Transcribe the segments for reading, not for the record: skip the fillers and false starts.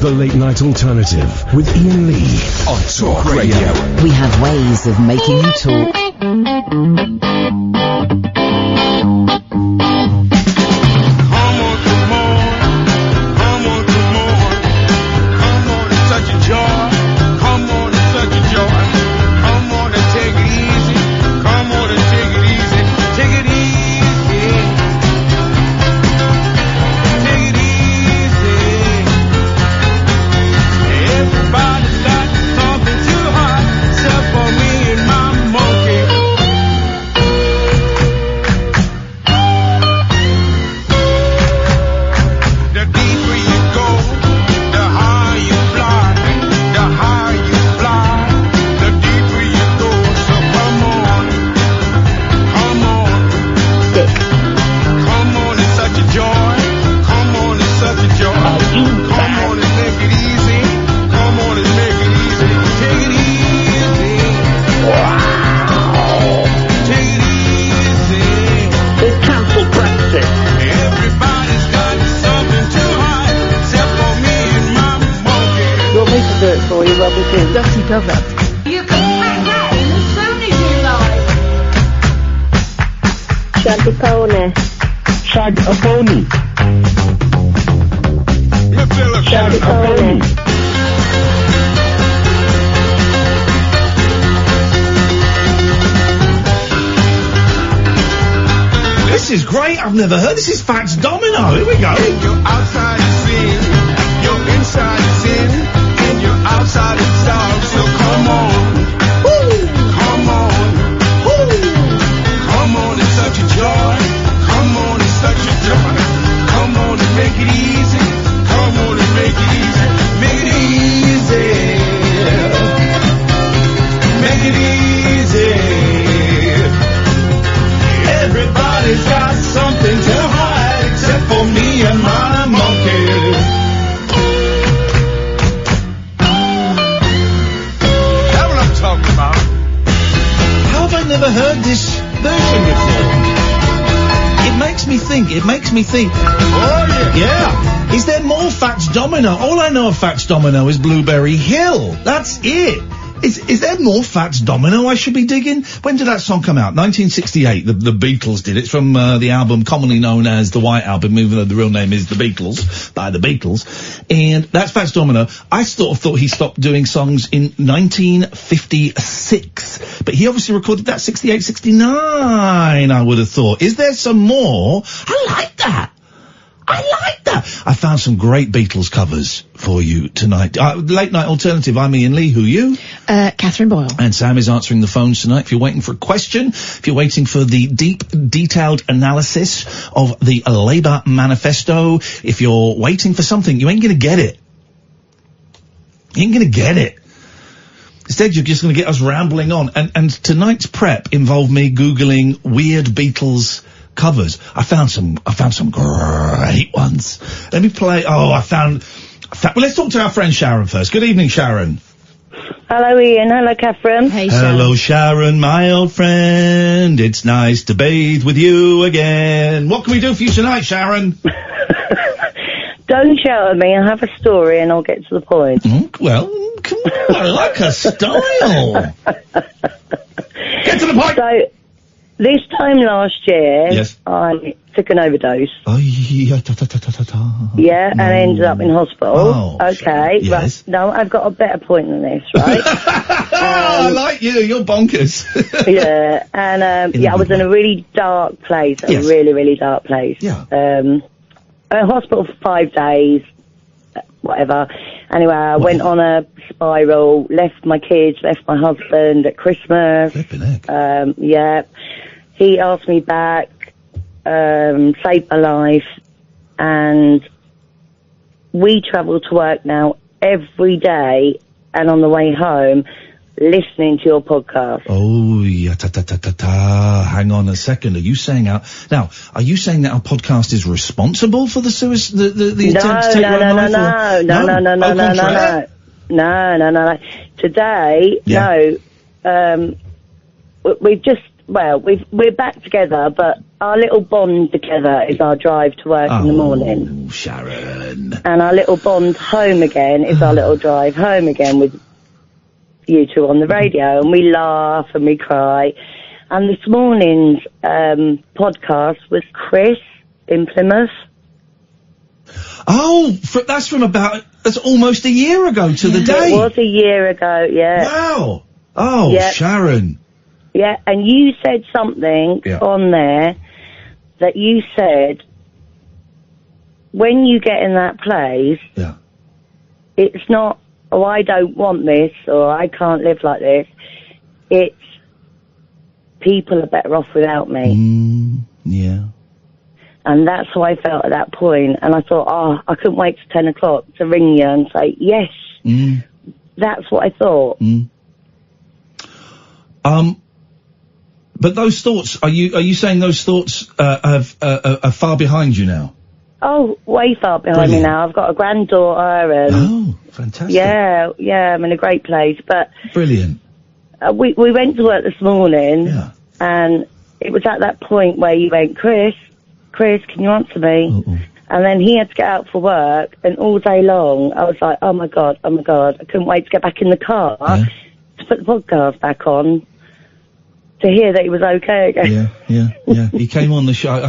The Late Night Alternative with Iain Lee on Talk Radio. We have ways of making you talk. Dirty cover. You can hang that in as soon as you like. Shag a pony. Shag a pony. Shag a pony. This is great. I've never heard. This is Fats Domino. Here we go. You're outside is sin. You're inside is in. And you're outside is dark. So come on. Woo. Come on. Woo. Come on, it's such a joy. Come on, it's such a joy. Come on and make it easy. Come on and make it easy. Make it easy. Make it easy. Everybody's got something to hide except for me and my monkey. That's what I'm talking about. How have I never heard this version before? It makes me think. Oh, yeah. Yeah. Is there more Fats Domino? All I know of Fats Domino is Blueberry Hill. That's it. Is there more Fats Domino I should be digging? When did that song come out? 1968. The Beatles did it. It's from the album commonly known as the White Album, even though the real name is The Beatles, by the Beatles. And that's Fats Domino. I sort of thought he stopped doing songs in 1956. But he obviously recorded that 68, 69, I would have thought. Is there some more? I like that. I found some great Beatles covers for you tonight. Late Night Alternative, I'm Iain Lee. Who are you? Catherine Boyle. And Sam is answering the phones tonight. If you're waiting for a question, if you're waiting for the deep, detailed analysis of the Labour manifesto, if you're waiting for something, you ain't gonna get it. Instead, you're just gonna get us rambling on. And tonight's prep involved me Googling weird Beatles covers. I found some great ones. Let me play. Well, let's talk to our friend Sharon first. Good evening, Sharon. Hello, Iain. Hello, Catherine. Hey, Sharon. Hello, Sharon, my old friend. It's nice to bathe with you again. What can we do for you tonight, Sharon? Don't shout at me. I have a story and I'll get to the point. Well, come on. I like her style. Get to the point. So, this time last year, yes, I took an overdose. Oh, yeah. Yeah, and ended up in hospital. Oh, okay, yes. right. No, I've got a better point than this, right? I like you. You're bonkers. Yeah, and I was in a really dark place. Yes. A really, really dark place. Yeah. In hospital for 5 days. Whatever. Anyway, I went on a spiral, left my kids, left my husband at Christmas. Flippin' heck. Yeah. He asked me back, saved my life, and we travel to work now every day, and on the way home, listening to your podcast. Oh, yeah, hang on a second. Are you saying that our podcast is responsible for the suicide, the attempt to take your own life? No. Today, yeah. we're back together, but our little bond together is our drive to work in the morning. Oh, Sharon. And our little bond home again is our little drive home again with you two on the radio. And we laugh and we cry. And this morning's podcast was Chris in Plymouth. Oh, that's almost a year ago to the day. It was a year ago, yeah. Wow. Oh, yeah. Sharon. Yeah, and you said something on there that you said, when you get in that place, it's not, oh, I don't want this, or I can't live like this. It's, people are better off without me. Yeah. And that's how I felt at that point. And I thought, I couldn't wait till 10 o'clock to ring you and say, yes, that's what I thought. But those thoughts, are you saying those thoughts are far behind you now? Oh, way far behind me now. I've got a granddaughter and... Oh, fantastic. Yeah, I'm in a great place. But... Brilliant. We went to work this morning and it was at that point where you went, Chris, can you answer me? And then he had to get out for work, and all day long I was like, oh my God, I couldn't wait to get back in the car to put the podcast back on to hear that he was okay again. Yeah. He came on the show,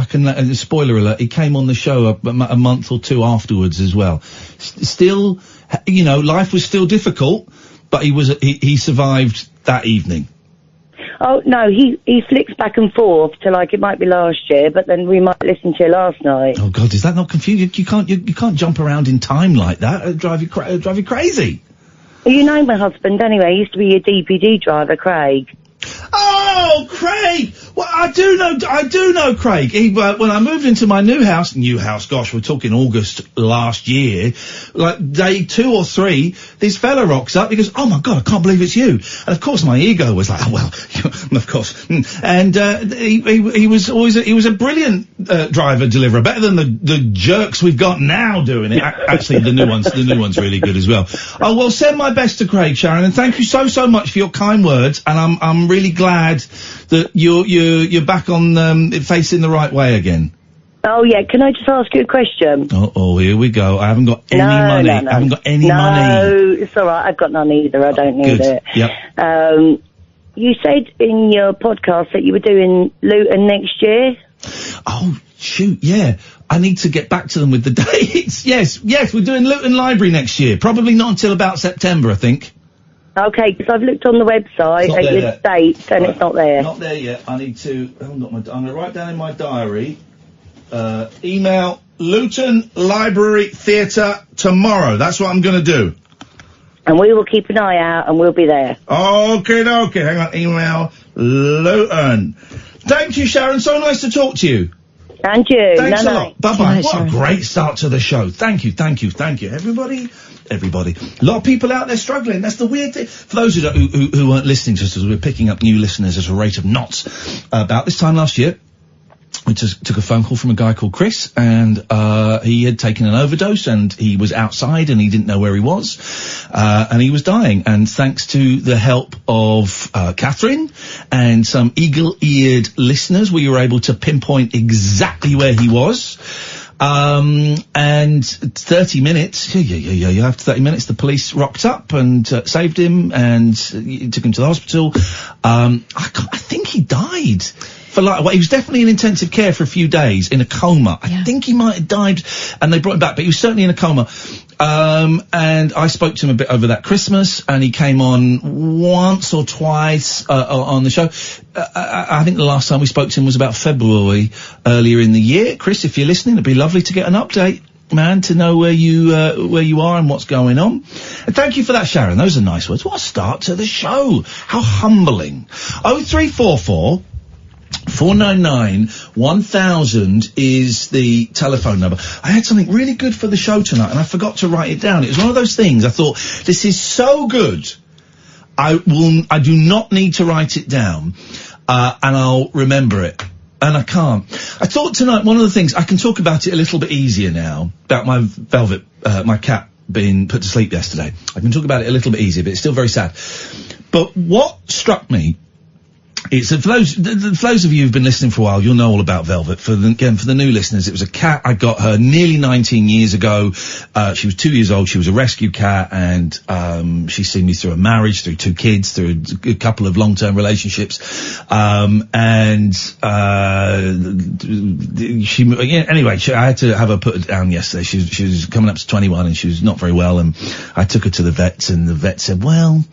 spoiler alert, he came on the show a month or two afterwards as well. Still, life was still difficult, but he survived that evening. Oh, no, he flicks back and forth to like it might be last year, but then we might listen to you last night. Oh, God, is that not confusing? You can't jump around in time like that. It'll drive you crazy. You know my husband anyway. He used to be your DPD driver, Craig. Oh, Craig! Well, I do know Craig. When I moved into my new house, gosh, we're talking August last year, like day 2 or 3, this fella rocks up, he goes, oh my God, I can't believe it's you. And of course my ego was like, oh well, of course. And, he was a brilliant, driver deliverer, better than the jerks we've got now doing it. Actually, the new one's really good as well. Oh, well, send my best to Craig, Sharon, and thank you so much for your kind words, and I'm really glad that you're back on facing the right way again. Oh yeah, can I just ask you a question? Oh, here we go. I haven't got any money. No. I haven't got any money. No, it's all right. I've got none either. I don't need it. Yep. You said in your podcast that you were doing Luton next year. Oh shoot, yeah. I need to get back to them with the dates. Yes, we're doing Luton Library next year. Probably not until about September, I think. Okay, because I've looked on the website at your dates and it's not there. Not there yet. I need to. I haven't got my. I'm going to write down in my diary. Email Luton Library Theatre tomorrow. That's what I'm going to do. And we will keep an eye out and we'll be there. Okay. Hang on. Email Luton. Thank you, Sharon. So nice to talk to you. And you. Thanks a lot. Bye-bye. What Sharon. A great start to the show. Thank you. Everybody. A lot of people out there struggling. That's the weird thing. For those who weren't listening to us, as we're picking up new listeners at a rate of knots, about this time last year, we just took a phone call from a guy called Chris, and he had taken an overdose, and he was outside, and he didn't know where he was, and he was dying. And thanks to the help of Catherine and some eagle-eared listeners, we were able to pinpoint exactly where he was. And 30 minutes, after 30 minutes, the police rocked up and saved him and took him to the hospital. I think he died. He was definitely in intensive care for a few days, in a coma. I think he might have died, and they brought him back, but he was certainly in a coma. And I spoke to him a bit over that Christmas, and he came on once or twice, on the show. I think the last time we spoke to him was about February, earlier in the year. Chris, if you're listening, it'd be lovely to get an update, man, to know where you are and what's going on. And thank you for that, Sharon. Those are nice words. What a start to the show. How humbling. 0344 499 1000 is the telephone number. I had something really good for the show tonight, and I forgot to write it down. It was one of those things I thought, this is so good, I do not need to write it down, and I'll remember it. And I can't. I thought tonight, one of the things, I can talk about it a little bit easier now, about my Velvet, my cat being put to sleep yesterday. I can talk about it a little bit easier, but it's still very sad. But what struck me, It's for those of you who've been listening for a while, you'll know all about Velvet. For the new listeners, it was a cat. I got her nearly 19 years ago. She was 2 years old. She was a rescue cat, and she's seen me through a marriage, through 2 kids, through a couple of long-term relationships, anyway, I had to have her put down yesterday. She was coming up to 21, and she was not very well, and I took her to the vets, and the vet said, well,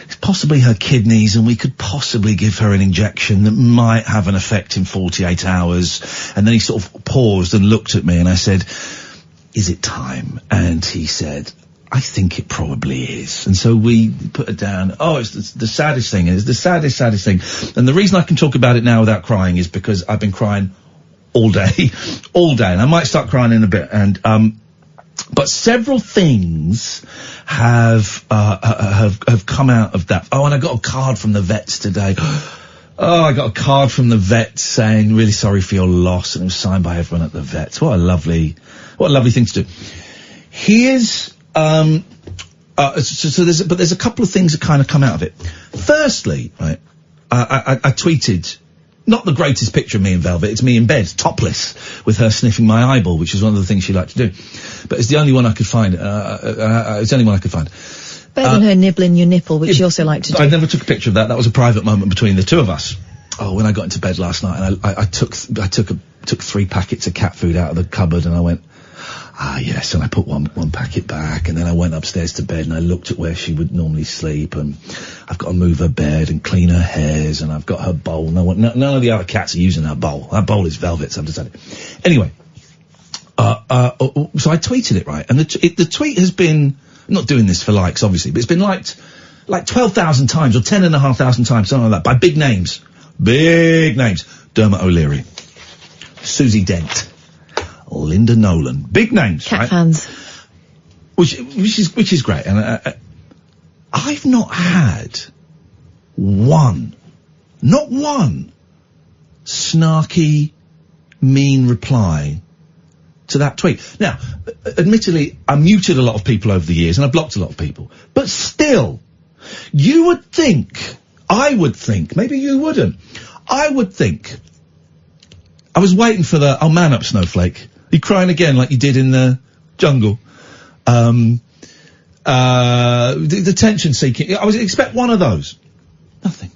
it's possibly her kidneys, and we could possibly give her an injection that might have an effect in 48 hours. And then he sort of paused and looked at me, and I said, is it time? And he said, I think it probably is. And so we put her down. Oh, it's the saddest thing. It's the saddest thing. And the reason I can talk about it now without crying is because I've been crying all day. And I might start crying in a bit. And, but several things have come out of that. Oh, and I got a card from the vets today. Oh, I got a card from the vets saying, really sorry for your loss, and it was signed by everyone at the vets. What a lovely thing to do. Here's, there's a couple of things that kind of come out of it. Firstly, right, I tweeted, not the greatest picture of me in Velvet, it's me in bed, topless, with her sniffing my eyeball, which is one of the things she liked to do. But it's the only one I could find, it's the only one I could find. Better than her nibbling your nipple, which she also liked to do. I never took a picture of that. That was a private moment between the two of us. Oh, when I got into bed last night, and I took 3 packets of cat food out of the cupboard, and I went, ah, yes, and I put one packet back, and then I went upstairs to bed, and I looked at where she would normally sleep, and I've got to move her bed and clean her hairs, and I've got her bowl. None of the other cats are using her bowl. That bowl is Velvet's, I've decided. Anyway, so I tweeted it, right, and the tweet has been, I'm not doing this for likes, obviously, but it's been liked like 12,000 times, or 10,500 times, something like that, by big names. Big names. Dermot O'Leary, Susie Dent, Linda Nolan, big names, cat right? fans, which is great, and I've not had not one snarky, mean reply to that tweet. Now, admittedly, I muted a lot of people over the years, and I blocked a lot of people, but still, you would think, I would think, maybe you wouldn't, I would think, I was waiting for the, oh man up, Snowflake. You crying again like you did in the jungle. The attention seeking. I was expect one of those. Nothing.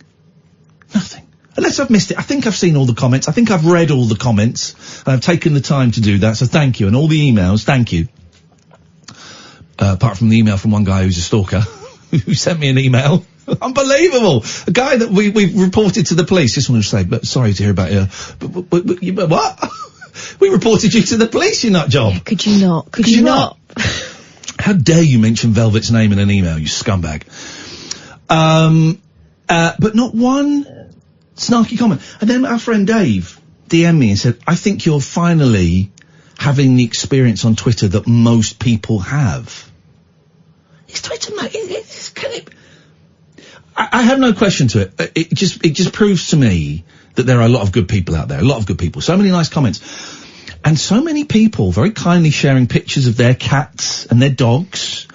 Unless I've missed it. I think I've seen all the comments. I think I've read all the comments. And I've taken the time to do that. So thank you. And all the emails, thank you. Apart from the email from one guy who's a stalker who sent me an email. Unbelievable! A guy that we've reported to the police. Just wanted to say, but sorry to hear about you. But what? We reported you to the police, you nut job. Yeah, could you not? Could you not? How dare you mention Velvet's name in an email, you scumbag. But not one snarky comment. And then our friend Dave DM'd me and said, I think you're finally having the experience on Twitter that most people have. Is Twitter, mate, I have no question to it. It just proves to me that there are a lot of good people out there. A lot of good people. So many nice comments. And so many people very kindly sharing pictures of their cats and their dogs.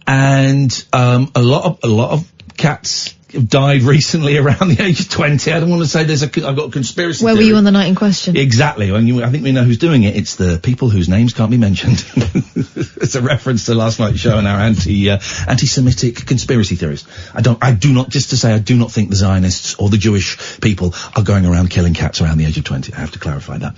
And, a lot of cats have died recently around the age of 20. I don't want to say I've got a conspiracy Where theory. were you on the night in question? Exactly. I think we know who's doing it. It's the people whose names can't be mentioned. It's a reference to last night's show and our anti-Semitic conspiracy theories. I do not think the Zionists or the Jewish people are going around killing cats around the age of 20. I have to clarify that.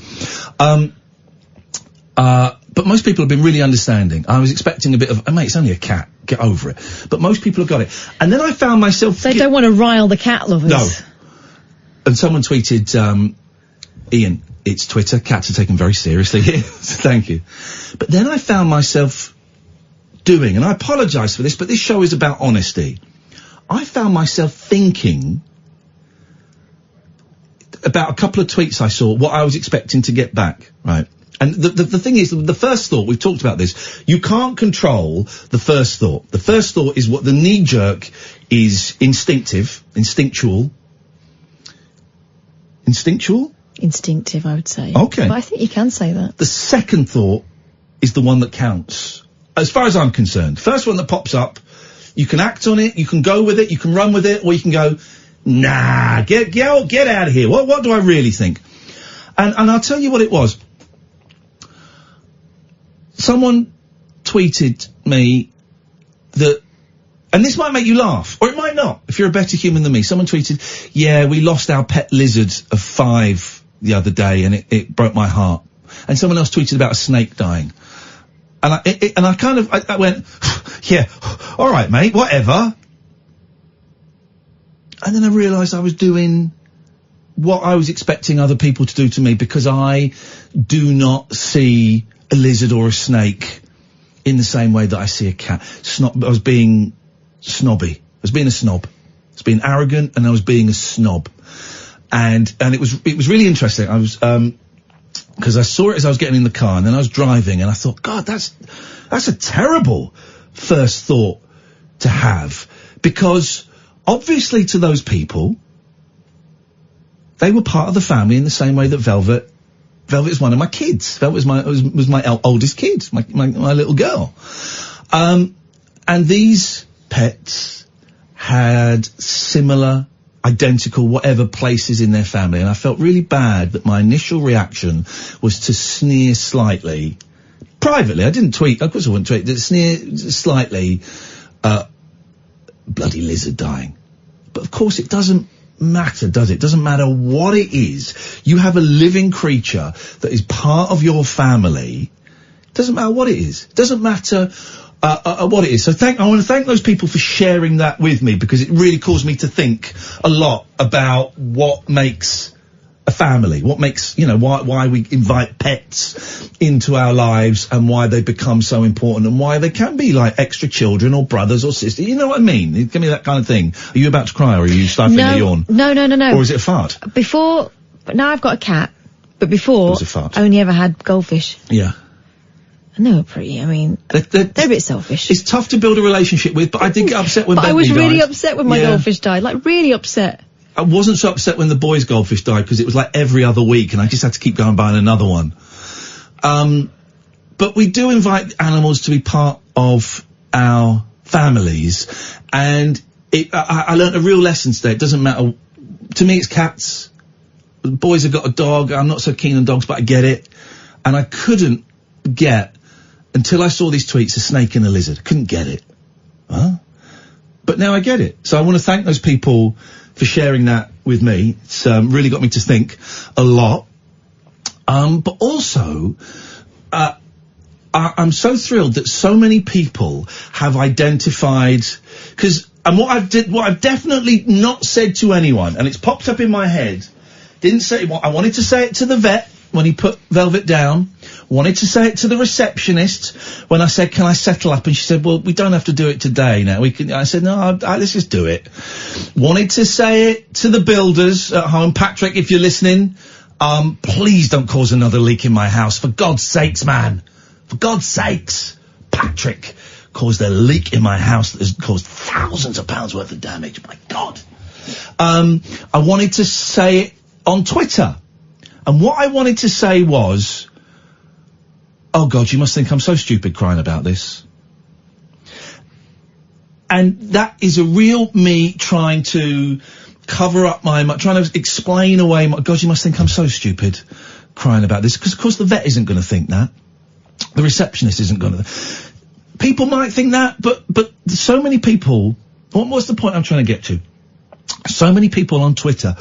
But most people have been really understanding. I was expecting a bit of, mate, it's only a cat. Get over it. But most people have got it. And then I found myself... They don't want to rile the cat lovers. No. And someone tweeted, Iain, it's Twitter. Cats are taken very seriously here. So thank you. But then I found myself doing, and I apologise for this, but this show is about honesty. I found myself thinking about a couple of tweets I saw, what I was expecting to get back, right? And the thing is, the first thought, we've talked about this, you can't control the first thought. The first thought is what the knee-jerk is instinctive, instinctual. Instinctual? Instinctive, I would say. Okay. But I think you can say that. The second thought is the one that counts, as far as I'm concerned. First one that pops up, you can act on it, you can go with it, you can run with it, or you can go, Nah, get out of here. What do I really think? And I'll tell you what it was. Someone tweeted me that, and this might make you laugh, or it might not, if you're a better human than me. Someone tweeted, yeah, we lost our pet lizard of 5 the other day, and it broke my heart. And someone else tweeted about a snake dying. And I went, yeah, all right, mate, whatever. And then I realised I was doing what I was expecting other people to do to me, because I do not see a lizard or a snake in the same way that I see a cat. I was being snobby. I was being a snob. I was being arrogant, and I was being a snob. And it was really interesting. I was, because I saw it as I was getting in the car, and then I was driving, and I thought, God, that's a terrible first thought to have, because obviously to those people, they were part of the family in the same way that Velvet is one of my kids. Velvet was my oldest kid, my little girl. And these pets had similar, identical, whatever places in their family, and I felt really bad that my initial reaction was to sneer slightly, privately. I didn't tweet, of course I wouldn't tweet, to sneer slightly, bloody lizard dying. But of course it doesn't matter, does it? It doesn't matter what it is. You have a living creature that is part of your family. It doesn't matter what it is. It doesn't matter what it is. So I want to thank those people for sharing that with me, because it really caused me to think a lot about what makes a family, what makes, why we invite pets into our lives, and why they become so important, and why they can be like extra children or brothers or sisters. You know what I mean? Give me that kind of thing. Are you about to cry, or are you stifling a yawn? No. Or is it a fart? Now I've got a cat, but before, It was a fart. I only ever had goldfish. Yeah. And they were pretty, they're a bit selfish. It's tough to build a relationship with, but I did get upset when But I Bentley was really died. upset when my goldfish died, like really upset. I wasn't so upset when the boy's goldfish died, because it was like every other week, and I just had to keep going buying another one. But we do invite animals to be part of our families, and I learnt a real lesson today. It doesn't matter. To me, it's cats. The boys have got a dog. I'm not so keen on dogs, but I get it. And I couldn't get, until I saw these tweets, a snake and a lizard. Couldn't get it. Huh? But now I get it. So I want to thank those people for sharing that with me. It's really got me to think a lot. But also, I'm so thrilled that so many people have identified, and what I've definitely not said to anyone, and it's popped up in my head, didn't say, I wanted to say it to the vet when he put Velvet down, wanted to say it to the receptionist when I said, can I settle up? And she said, well, we don't have to do it today now. I said, no, let's just do it. Wanted to say it to the builders at home. Patrick, if you're listening, please don't cause another leak in my house. For God's sakes, man. For God's sakes. Patrick caused a leak in my house that has caused thousands of pounds worth of damage. My God. I wanted to say it on Twitter. And what I wanted to say was, oh God, you must think I'm so stupid crying about this. And that is a real me trying to cover up trying to explain away God, you must think I'm so stupid crying about this. Because of course the vet isn't going to think that. The receptionist isn't going to. People might think that, but so many people, what's the point I'm trying to get to? So many people on Twitter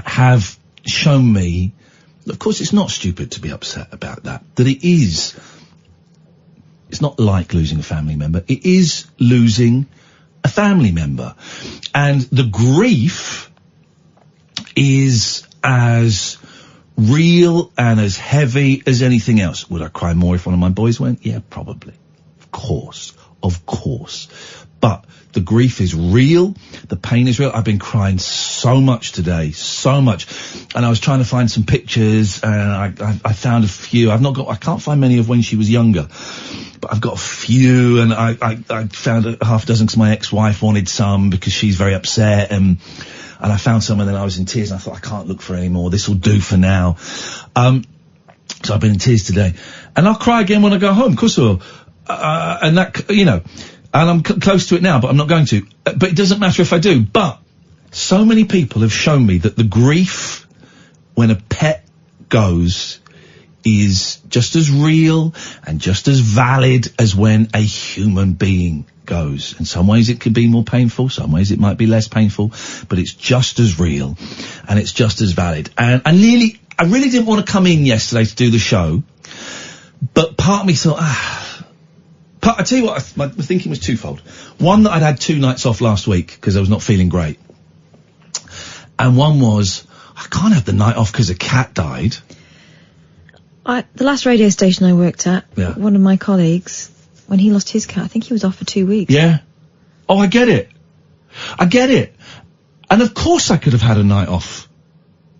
have shown me, of course it's not stupid to be upset about that, that it's not like losing a family member, it is losing a family member. And the grief is as real and as heavy as anything else. Would I cry more if one of my boys went? Yeah, probably. Of course. But the grief is real. The pain is real. I've been crying so much today, so much. And I was trying to find some pictures, and I found a few. I can't find many of when she was younger, but I've got a few, and I found a half dozen because my ex-wife wanted some because she's very upset, and I found some, and then I was in tears, and I thought, I can't look for any more. This will do for now. So I've been in tears today. And I'll cry again when I go home. Of course I will. And that, And I'm close to it now, but I'm not going to. But it doesn't matter if I do. But so many people have shown me that the grief when a pet goes is just as real and just as valid as when a human being goes. In some ways it could be more painful, some ways it might be less painful, but it's just as real and it's just as valid. And I really didn't want to come in yesterday to do the show, but part of me thought, I tell you what, my thinking was twofold. One, that I'd had 2 nights off last week because I was not feeling great. And one was, I can't have the night off because a cat died. The last radio station I worked at, one of my colleagues, when he lost his cat, I think he was off for 2 weeks. Yeah. Oh, I get it. And of course I could have had a night off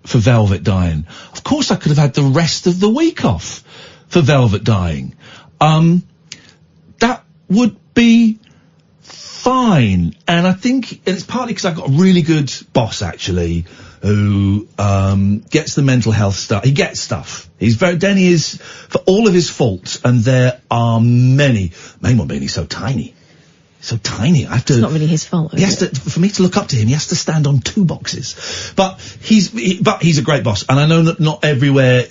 for Velvet dying. Of course I could have had the rest of the week off for Velvet dying. That would be fine. And I think it's partly because I've got a really good boss, actually, who gets the mental health stuff. He gets stuff. Denny is, for all of his faults, and there are many, main one being he's so tiny. So tiny. I have to. It's not really his fault. For me to look up to him, he has to stand on 2 boxes. But he's a great boss, and I know that not everywhere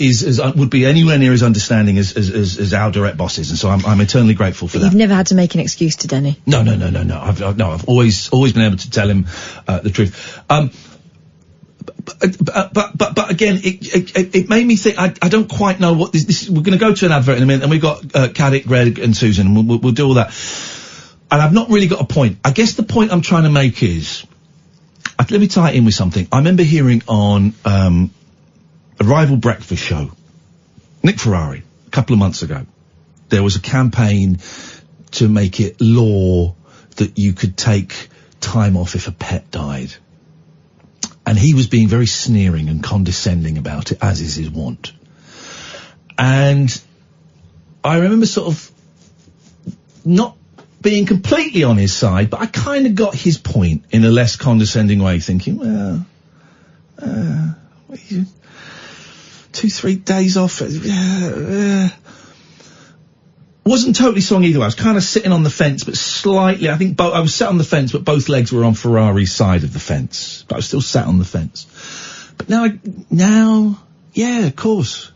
would be anywhere near as understanding as our direct bosses, and so I'm eternally grateful for that. You've never had to make an excuse to Denny. No. I've always been able to tell him the truth. But again, it made me think. I don't quite know what this. We're going to go to an advert in a minute, and we've got Caddick, Greg, and Susan, and we'll do all that. And I've not really got a point. I guess the point I'm trying to make is, let me tie it in with something. I remember hearing on a rival breakfast show, Nick Ferrari, a couple of months ago, there was a campaign to make it law that you could take time off if a pet died. And he was being very sneering and condescending about it, as is his wont. And I remember sort of not being completely on his side, but I kind of got his point in a less condescending way, thinking, well, 2-3 days off, wasn't totally swung either way. I was kind of sitting on the fence, but slightly, I think I was sat on the fence, but both legs were on Ferrari's side of the fence, but I was still sat on the fence. But now, yeah, of course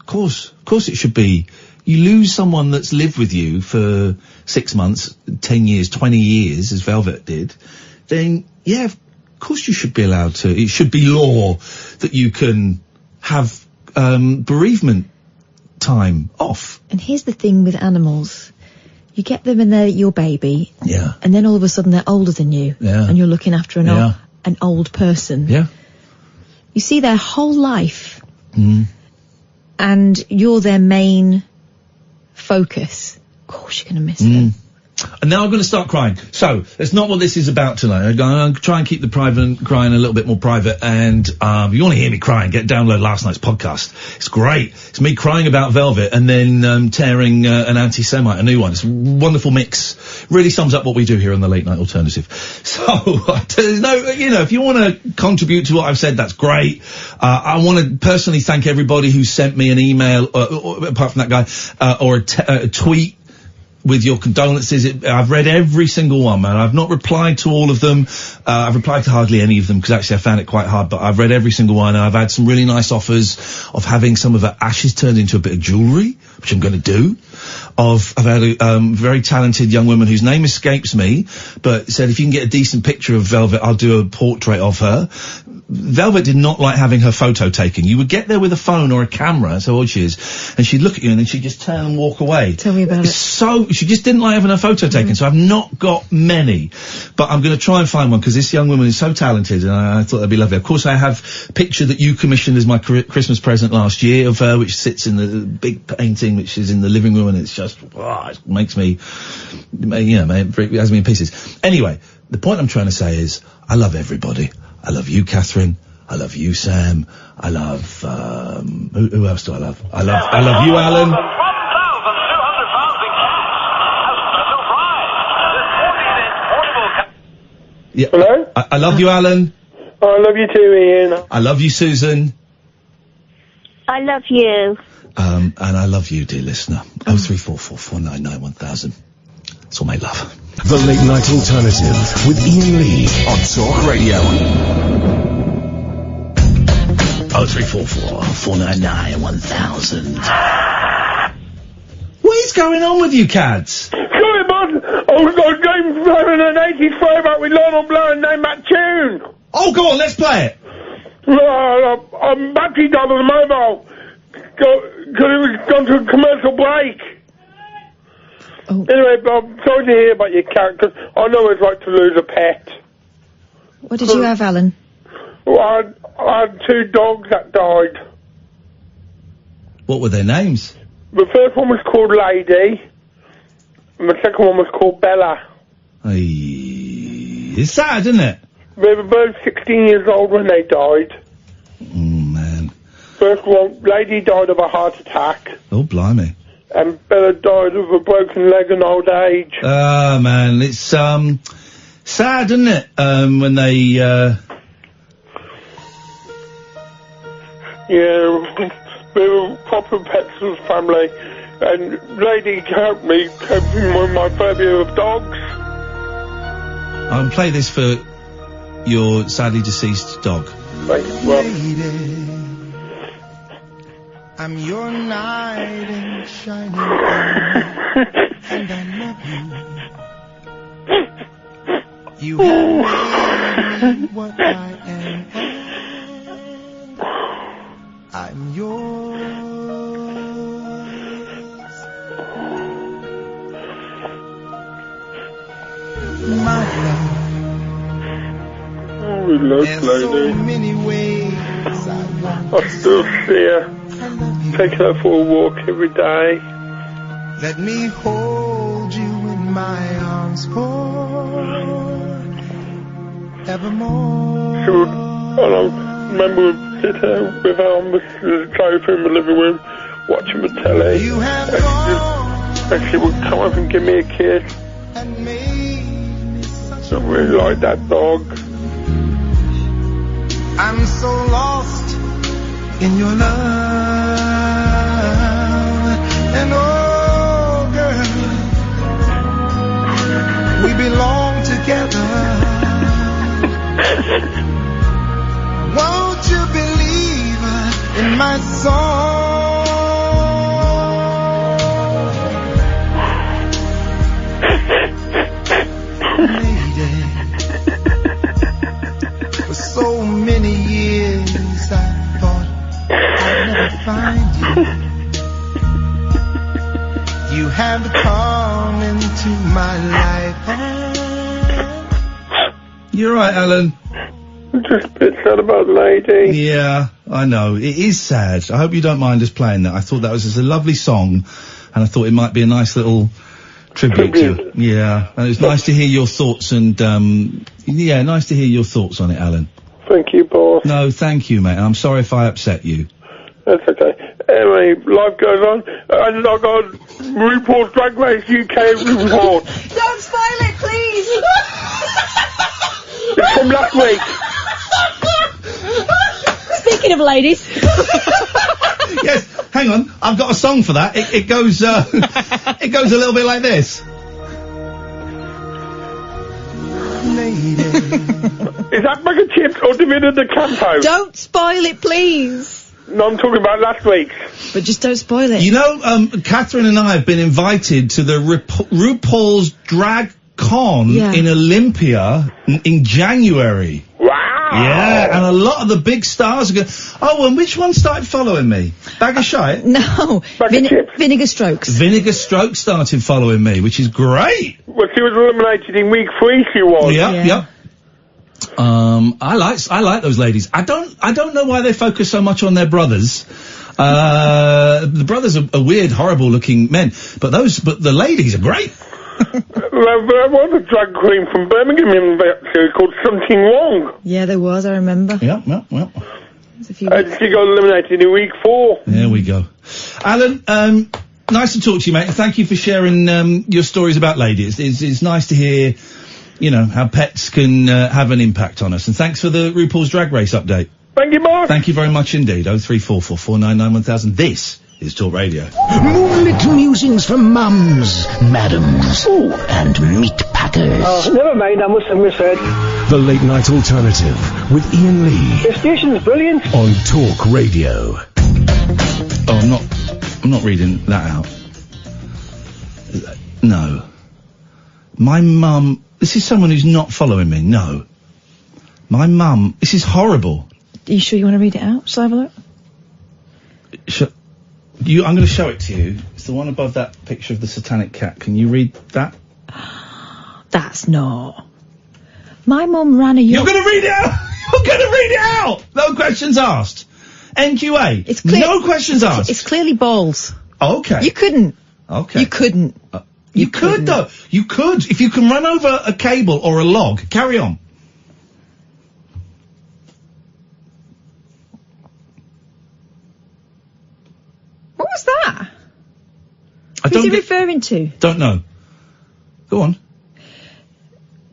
it should be. You lose someone that's lived with you for 6 months, 10 years, 20 years, as Velvet did, then, yeah, of course you should be allowed to. It should be law that you can have bereavement time off. And here's the thing with animals. You get them and they're your baby. Yeah. And then all of a sudden they're older than you. Yeah. And you're looking after an old person. Yeah. You see their whole life. And you're their main focus. Of course you're going to miss them. And now I'm going to start crying. So, that's not what this is about tonight. I'm going to try and keep the private crying a little bit more private. And if you want to hear me crying, download last night's podcast. It's great. It's me crying about Velvet and then tearing an anti-Semite, a new one. It's a wonderful mix. Really sums up what we do here on the Late Night Alternative. So, there's no, if you want to contribute to what I've said, that's great. I want to personally thank everybody who sent me an email, apart from that guy, or a tweet with your condolences. I've read every single one, man. I've not replied to all of them. I've replied to hardly any of them because actually I found it quite hard, but I've read every single one, and I've had some really nice offers of having some of her ashes turned into a bit of jewellery, which I'm going to do. I've had a very talented young woman whose name escapes me, but said if you can get a decent picture of Velvet, I'll do a portrait of her. Velvet did not like having her photo taken. You would get there with a phone or a camera, that's how old she is, and she'd look at you and then she'd just turn and walk away. Tell me about it. So, she just didn't like having her photo taken, so I've not got many. But I'm going to try and find one, because this young woman is so talented, and I thought that'd be lovely. Of course, I have a picture that you commissioned as my Christmas present last year of her, which sits in the big painting, which is in the living room, and it's just, it makes me, it has me in pieces. Anyway, the point I'm trying to say is, I love everybody. I love you, Catherine. I love you, Sam. I love, who else do I love? I love you, Alan. Yeah. Hello? I love you, Alan. Oh, I love you too, Ian. I love you, Susan. I love you. And I love you, dear listener. 03444991000. That's all, mate, love. The Late Night Alternative with Iain Lee on Talk Radio. 0344 499 1000. What is going on with you, Cads? Sorry, bud. I've got a game from an 80s throwback with Lionel Blair and name that tune. Oh, go on, let's play it. I'm battery died on the mobile. Because it was gone to a commercial break. Oh. Anyway, I'm sorry to hear about your cat, because I know what it's like to lose a pet. What did you have, Alan? Well, I had 2 dogs that died. What were their names? The first one was called Lady, and the second one was called Bella. It's sad, isn't it? They were both 16 years old when they died. Oh, man. First one, Lady died of a heart attack, Oh, blimey. and Bella died of a broken leg and old age. Ah, man, it's, sad, isn't it? When they, Yeah, we were proper pets as a family, and Lady helped me coping with my phobia of dogs. I'll play this for your sadly deceased dog. Well, I'm your knight in shining armor, and I love you. You have made me what I am. I'm yours. My love. we love There's so Lady. many ways I want I still see her. Taking her for a walk every day. Let me hold you in my arms forevermore. She would, I remember sitting with her on the sofa in the living room, watching the telly. You have And she would come up and give me a kiss. and made me such I really like that dog. I'm so lost in your love. And oh, girl, we belong together. Won't you believe in my song? Lady, for so many years I thought I'd never find you. You have come into my life. You're right, Alan. I'm just a bit sad about Lady. Yeah, I know. It is sad. I hope you don't mind us playing that. I thought that was just a lovely song, and I thought it might be a nice little tribute to. Yeah, and it's nice to hear your thoughts, and yeah, nice to hear your thoughts on it, Alan. Thank you, boss. No, thank you, mate. And I'm sorry if I upset you. That's okay. Anyway, life goes on. And I got RuPaul's Drag Race UK report. Don't spoil it, please! It's from last week. Speaking of ladies. Yes, hang on. I've got a song for that. It goes, it goes a little bit like this. Is that bag of chips or David de Campo? Don't spoil it, please. No, I'm talking about last week's. But just don't spoil it. You know, Catherine and I have been invited to the RuPaul's Drag Con in Olympia in January. Wow. Yeah, and a lot of the big stars are going. Oh, and which one started following me? Bag of Shite? No. Vinegar Strokes. Vinegar Strokes started following me, which is great. Well, she was eliminated in week 3, she was. Yep. I like those ladies. I don't know why they focus so much on their brothers. The brothers are weird, horrible looking men, but the ladies are great. There was a drag queen from Birmingham called Something Wrong. Yeah, there was, I remember. Yep. She got eliminated in week 4. There we go. Alan, nice to talk to you, mate. Thank you for sharing your stories about ladies. It's nice to hear, you know, how pets can have an impact on us. And thanks for the RuPaul's Drag Race update. Thank you, Mark. Thank you very much indeed. 0344 499 1000. This is Talk Radio. Moonlit musings from mums, madams, and meat packers. Oh, never mind, I must have misheard. The Late Night Alternative with Iain Lee The station's brilliant. on Talk Radio. Oh, I'm not reading that out. No. My mum, this is someone who's not following me, no. My mum, this is horrible. Are you sure you want to read it out? Shall I have a look? I'm going to show it to you. It's the one above that picture of the satanic cat. Can you read that? That's not. My mum ran a yacht. You're going to read it out! You're going to read it out! No questions asked. NQA. It's clear. No questions asked. It's clearly balls. Okay. You couldn't. Okay. You couldn't. You could, though. You could. If you can run over a cable or a log, carry on. What was that? I Who's he referring to? Don't know. Go on.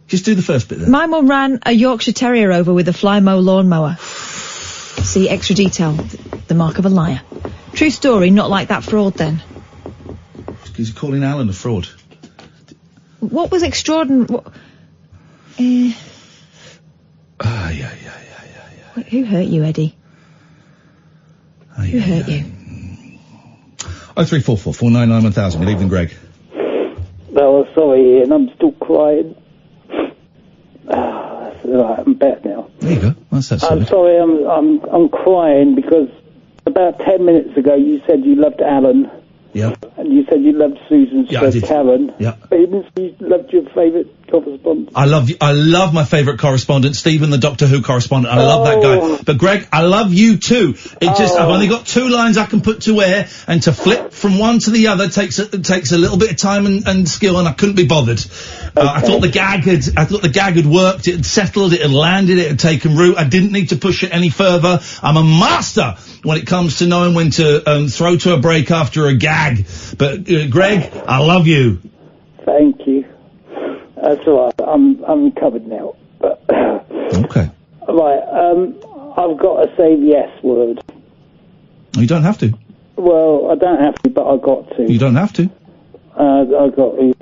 Just do the first bit there. My mum ran a Yorkshire Terrier over with a Flymo lawnmower. See extra detail. The mark of a liar. True story, not like that fraud then. He's calling Alan a fraud. What was extraordinary? Yeah. Who hurt you, Eddie? Who hurt you? 0344 499 1000. Good evening, Greg. No, sorry, Ian, I'm still crying. That's right, I'm better now. There you go. That's that I'm sorry, I'm crying because about 10 minutes ago you said you loved Alan. Yeah. And you said you loved Susan, Yeah, I did. Karen. Yeah. But even you loved your favourite correspondent. I love my favourite correspondent, Stephen, the Doctor Who correspondent. I love that guy. But Greg, I love you too. I've only got 2 lines I can put to air, and to flip from one to the other takes a little bit of time and skill, and I couldn't be bothered. I thought the gag had worked, it had settled, it had landed, it had taken root. I didn't need to push it any further. I'm a master when it comes to knowing when to throw to a break after a gag. But Greg, I love you. Thank you. That's all right. I'm recovered now. But okay. Right. I've got to say the yes word. You don't have to. Well, I don't have to, but I got to. You don't have to. I got to.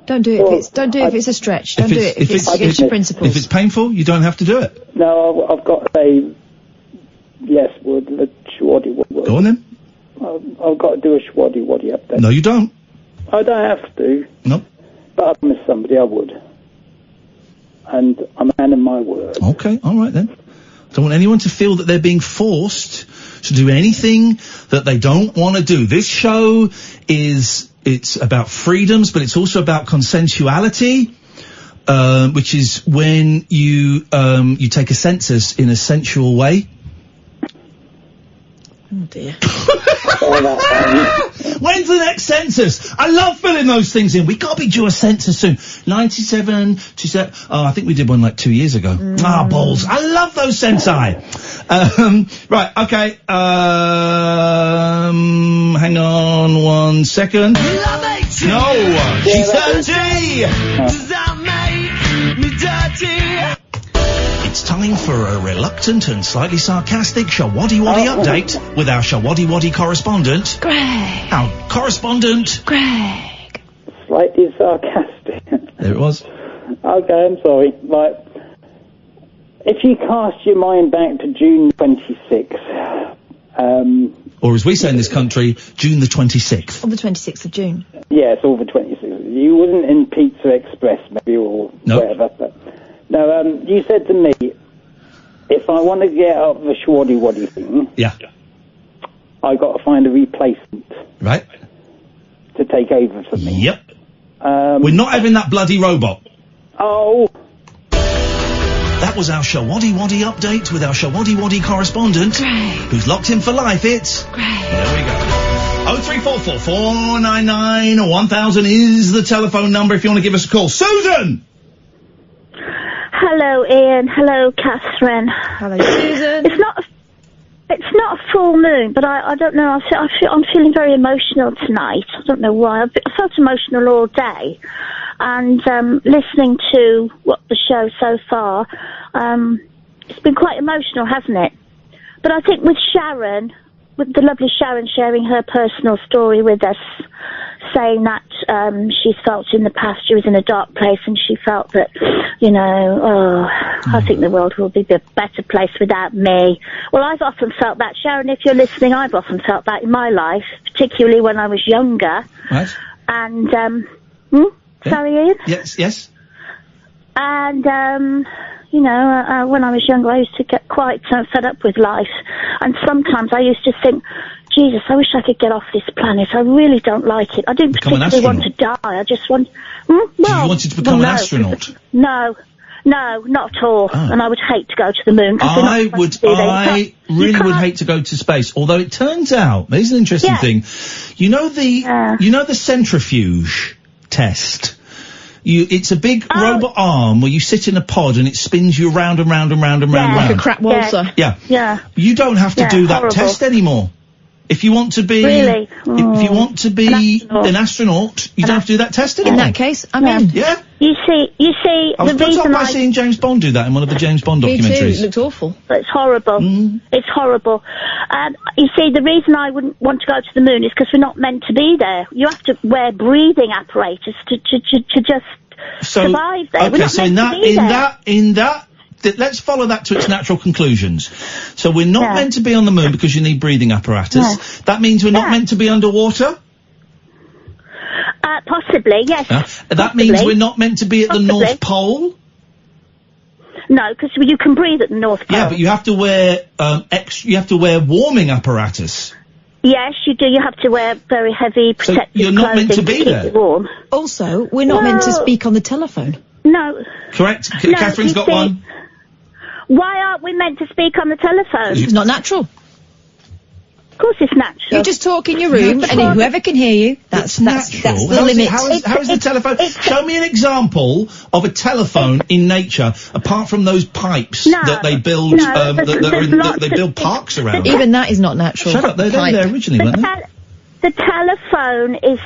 Don't do it if it's a stretch. Don't do it if it's against your principles. If it's painful, you don't have to do it. No, I've got to say yes word. The schwaddy word. Go on then. I've got to do a schwaddy update. No, you don't. I don't have to. Nope. But I promised somebody I would. And I'm a man of my word. Okay, all right then. Don't want anyone to feel that they're being forced to do anything that they don't want to do. This show it's about freedoms, but it's also about consensuality, which is when you take a census in a sensual way. Oh dear. When's the next census? I love filling those things in. We gotta be due a census soon. 97, 27. Oh, I think we did one like 2 years ago. Balls. I love those censi. Right, okay. Hang on 1 second. No, she's dirty. Does that make me dirty? It's time for a reluctant and slightly sarcastic Shawaddy update with our Shawaddy correspondent. Greg. Our correspondent. Greg. Slightly sarcastic. There it was. Okay, I'm sorry. Right. If you cast your mind back to June 26th, or as we say in this country, June the 26th. On the 26th of June. Yes, all the 26th. You wasn't in Pizza Express, maybe, or whatever. But no, you said to me, if I want to get out of the schwaddy thing, I got to find a replacement. Right. To take over for me. Yep. We're not having that bloody robot. Oh. That was our Shawaddy update with our Shawaddy correspondent, who's locked in for life. It's There we go. 0344 499 1000 is the telephone number if you want to give us a call. Susan! Hello, Ian. Hello, Catherine. Hello, Susan. It's not a full moon, but I don't know. I'm feeling very emotional tonight. I don't know why. I felt emotional all day, and listening to the show so far, it's been quite emotional, hasn't it? But I think with Sharon, with the lovely Sharon sharing her personal story with us saying that she felt in the past she was in a dark place and she felt that, I think the world will be a better place without me. Well, I've often felt that. Sharon, if you're listening, I've often felt that in my life, particularly when I was younger. Right. And, sorry, Ian? Yes. And, when I was younger, I used to get quite fed up with life. And sometimes I used to think, Jesus, I wish I could get off this planet. I really don't like it. I didn't particularly want to die. I just want... you wanted to become an astronaut? No, not at all. Oh. And I would hate to go to the moon. I really would hate to go to space. Although it turns out, there's an interesting thing. You know the centrifuge test? It's a big robot arm where you sit in a pod and it spins you round and round and round and round and round. Like a crap waltzer. Yeah. You don't have to do that test anymore. If you want to be, if you want to be an astronaut, you don't have to do that test anymore. In that case, I'm in. Yeah. You see, I was put off by seeing James Bond do that in one of the James Bond documentaries. Me too. It looked awful. It's horrible. It's horrible. You see, the reason I wouldn't want to go to the moon is because we're not meant to be there. You have to wear breathing apparatus to just survive there. Okay, so in that, let's follow that to its natural conclusions. So we're not meant to be on the moon because you need breathing apparatus. That means we're not meant to be underwater? Possibly, yes. That means we're not meant to be at the North Pole? No, because you can breathe at the North Pole. Yeah, but you have to wear you have to wear warming apparatus. Yes, you do. You have to wear very heavy protective clothing. So you're not meant to be there. Warm. Also, we're not meant to speak on the telephone. No. Correct. Catherine's got one. Why aren't we meant to speak on the telephone? It's not natural. Of course it's natural. You just talk in your room and whoever can hear you, that's the limit. How is the telephone? Show me an example of a telephone in nature, apart from those pipes that they build, that they build parks around. Even that is not natural. Shut up, they're there originally, weren't they? The telephone is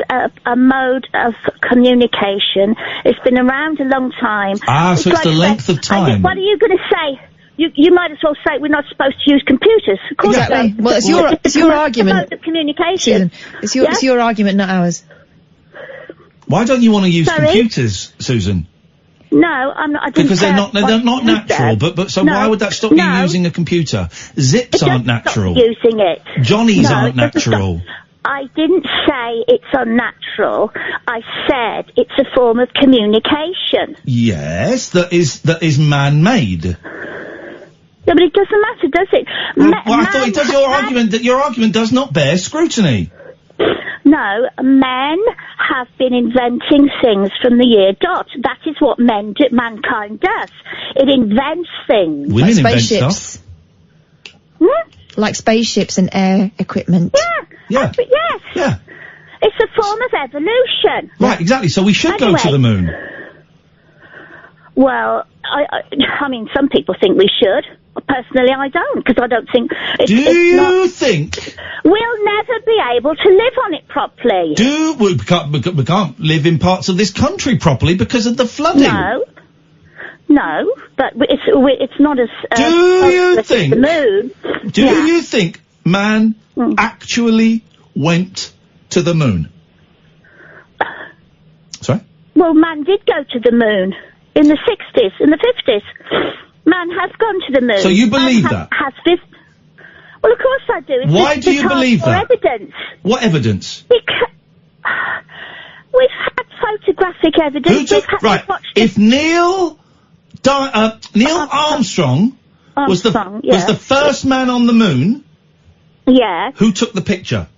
a mode of communication. It's been around a long time. So it's the length of time. What are you going to say? You might as well say we're not supposed to use computers. Of course exactly. Well, it's your argument. Mode of communication. Susan, it's your argument, not ours. Why don't you want to use computers, Susan? No, I'm not. Because they're not natural. But why would that stop you using a computer? Zips aren't natural. Stop using it. Johnnies aren't natural. I didn't say it's unnatural. I said it's a form of communication. Yes, that is man-made. Yeah, but it doesn't matter, does it? I thought it does. Your argument does not bear scrutiny. No, men have been inventing things from the year dot. That is what mankind does. It invents things. Women invent spaceships. stuff. Like spaceships and air equipment. Yeah. Yes. Yeah. It's a form of evolution. Right, exactly. So we should go to the moon. Well, I mean, some people think we should. Personally, I don't, because I don't think... Do you think... We'll never be able to live on it properly. We can't live in parts of this country properly because of the flooding. No, but it's not as... Do you think... The moon. Do you think man actually went to the moon? Sorry? Well, man did go to the moon in the 60s, in the 50s. Man has gone to the moon. So you believe that? Well, of course I do. Why do you believe that? Evidence. What evidence? We've had photographic evidence. If Neil Armstrong was the first man on the moon. Yeah. Who took the picture?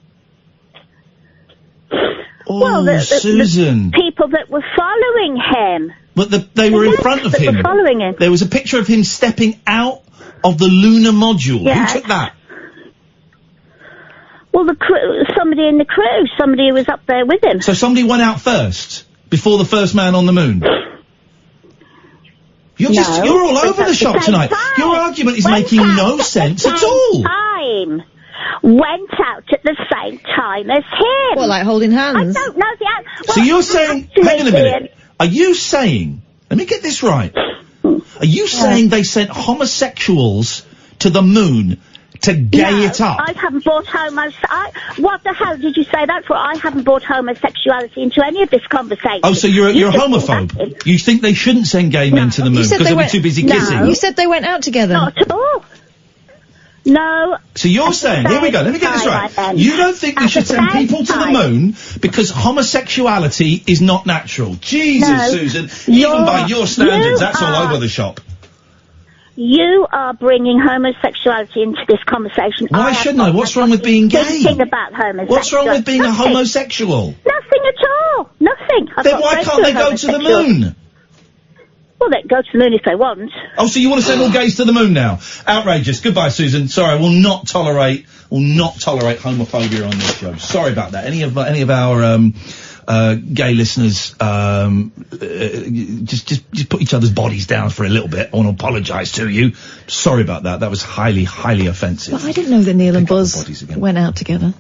Susan. The people that were following him. But they were in front of him. Were following him. There was a picture of him stepping out of the lunar module. Yeah. Who took that? Well, somebody in the crew, somebody who was up there with him. So somebody went out first, before the first man on the moon? You're all over the shop tonight. Your argument is making no sense at all. Went out at the same time as him. What, like holding hands? I don't know the answer. So you're saying, hang on a minute, are you saying, let me get this right, are you saying they sent homosexuals to the moon to gay it up. I haven't brought what the hell did you say that for? I haven't brought homosexuality into any of this conversation. Oh, so you're a homophobe? You think they shouldn't send gay men to the moon because they were too busy kissing? You said they went out together. Not at all. No. So you're saying, here we go, let me get this right. You don't think we should send people to the moon because homosexuality is not natural? Jesus, Susan, even by your standards, that's all over the shop. You are bringing homosexuality into this conversation. Why shouldn't I? What's wrong with being gay? Think about homosexuality. What's wrong with being a homosexual? Nothing at all. Nothing. Then why can't they go to the moon? Well, they go to the moon if they want. Oh, so you want to send all gays to the moon now? Outrageous. Goodbye, Susan. Sorry, we'll not tolerate homophobia on this show. Sorry about that. Any of our gay listeners, just put each other's bodies down for a little bit. I want to apologise to you. Sorry about that. That was highly, highly offensive. Well, I didn't know that Neil and Buzz went out together.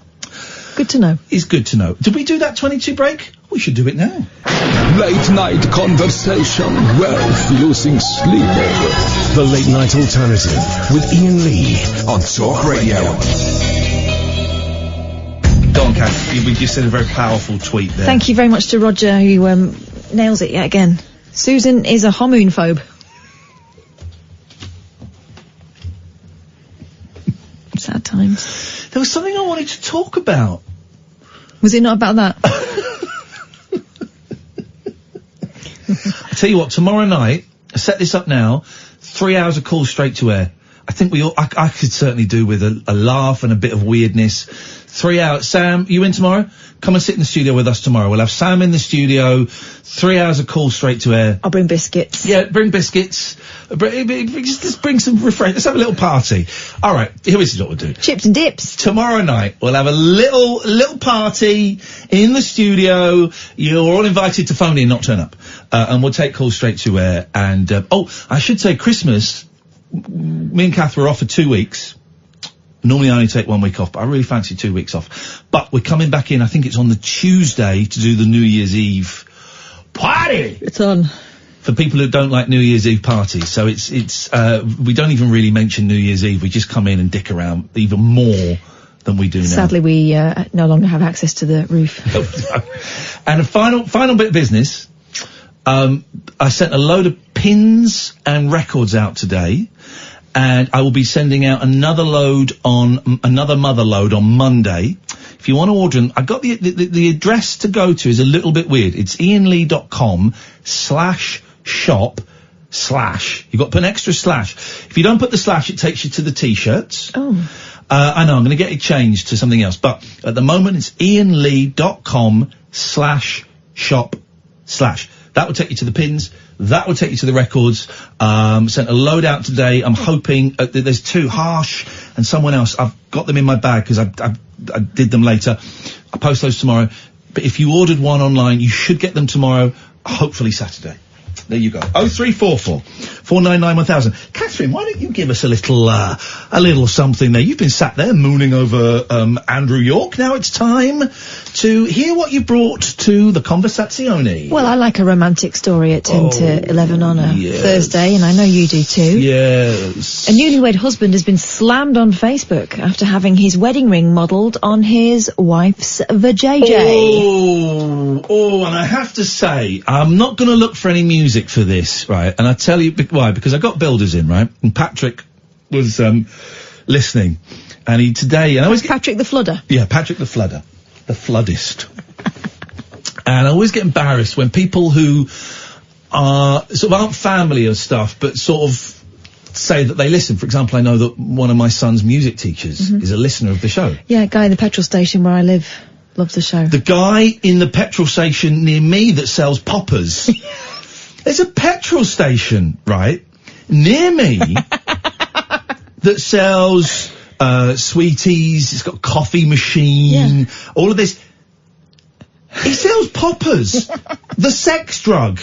Good to know. It's good to know. Did we do that 22 break? We should do it now. Late night conversation worth losing sleep over. The Late Night Alternative with Iain Lee on Talk Radio. Go on, Kath. We just said a very powerful tweet there. Thank you very much to Roger, who nails it yet again. Susan is a homoonphobe. Sad times. There was something I wanted to talk about. Was it not about that? I tell you what, tomorrow night, I set this up now, 3 hours of call straight to air. I think I could certainly do with a laugh and a bit of weirdness. 3 hours. Sam, you in tomorrow? Come and sit in the studio with us tomorrow. We'll have Sam in the studio, 3 hours of call straight to air. I'll bring biscuits. Yeah, bring biscuits. Just bring some refresh. Let's have a little party. All right, here is what we'll do. Chips and dips. Tomorrow night, we'll have a little party in the studio. You're all invited to phone in, not turn up. And we'll take calls straight to air. And, I should say Christmas, me and Kath were off for 2 weeks. Normally I only take 1 week off, but I really fancy 2 weeks off. But we're coming back in, I think it's on the Tuesday, to do the New Year's Eve party! It's on. For people who don't like New Year's Eve parties. So we don't even really mention New Year's Eve, we just come in and dick around even more than we do now. Sadly, we no longer have access to the roof. And a final bit of business. I sent a load of pins and records out today. And I will be sending out another mother load on Monday. If you want to order them, I've got the address to go to is a little bit weird. It's iainlee.com/shop/ You've got to put an extra slash. If you don't put the slash, it takes you to the t-shirts. Oh. I know, I'm going to get it changed to something else. But at the moment, it's iainlee.com/shop/. That will take you to the pins. That will take you to the records. Sent a load out today. I'm hoping there's two, Harsh and someone else. I've got them in my bag because I did them later. I'll post those tomorrow. But if you ordered one online, you should get them tomorrow, hopefully Saturday. There you go. 0344 499 1000. Catherine, why don't you give us a little something there? You've been sat there mooning over Andrew York. Now it's time to hear what you brought to the Conversazione. Well, I like a romantic story at 10 to 11 on a Thursday, and I know you do too. Yes. A newlywed husband has been slammed on Facebook after having his wedding ring modelled on his wife's vajayjay. Oh, and I have to say, I'm not going to look for any music for this, right? And I tell you why, because I got builders in, right? And Patrick was listening, and he today, and I was Patrick the Flooder. Yeah, Patrick the Flooder, the floodist. And I always get embarrassed when people who are sort of aren't family or stuff, but sort of say that they listen. For example, I know that one of my son's music teachers is a listener of the show. Yeah, a guy in the petrol station where I live loves the show. The guy in the petrol station near me that sells poppers. There's a petrol station, right, near me that sells sweeties, it's got a coffee machine, all of this. He sells poppers, the sex drug.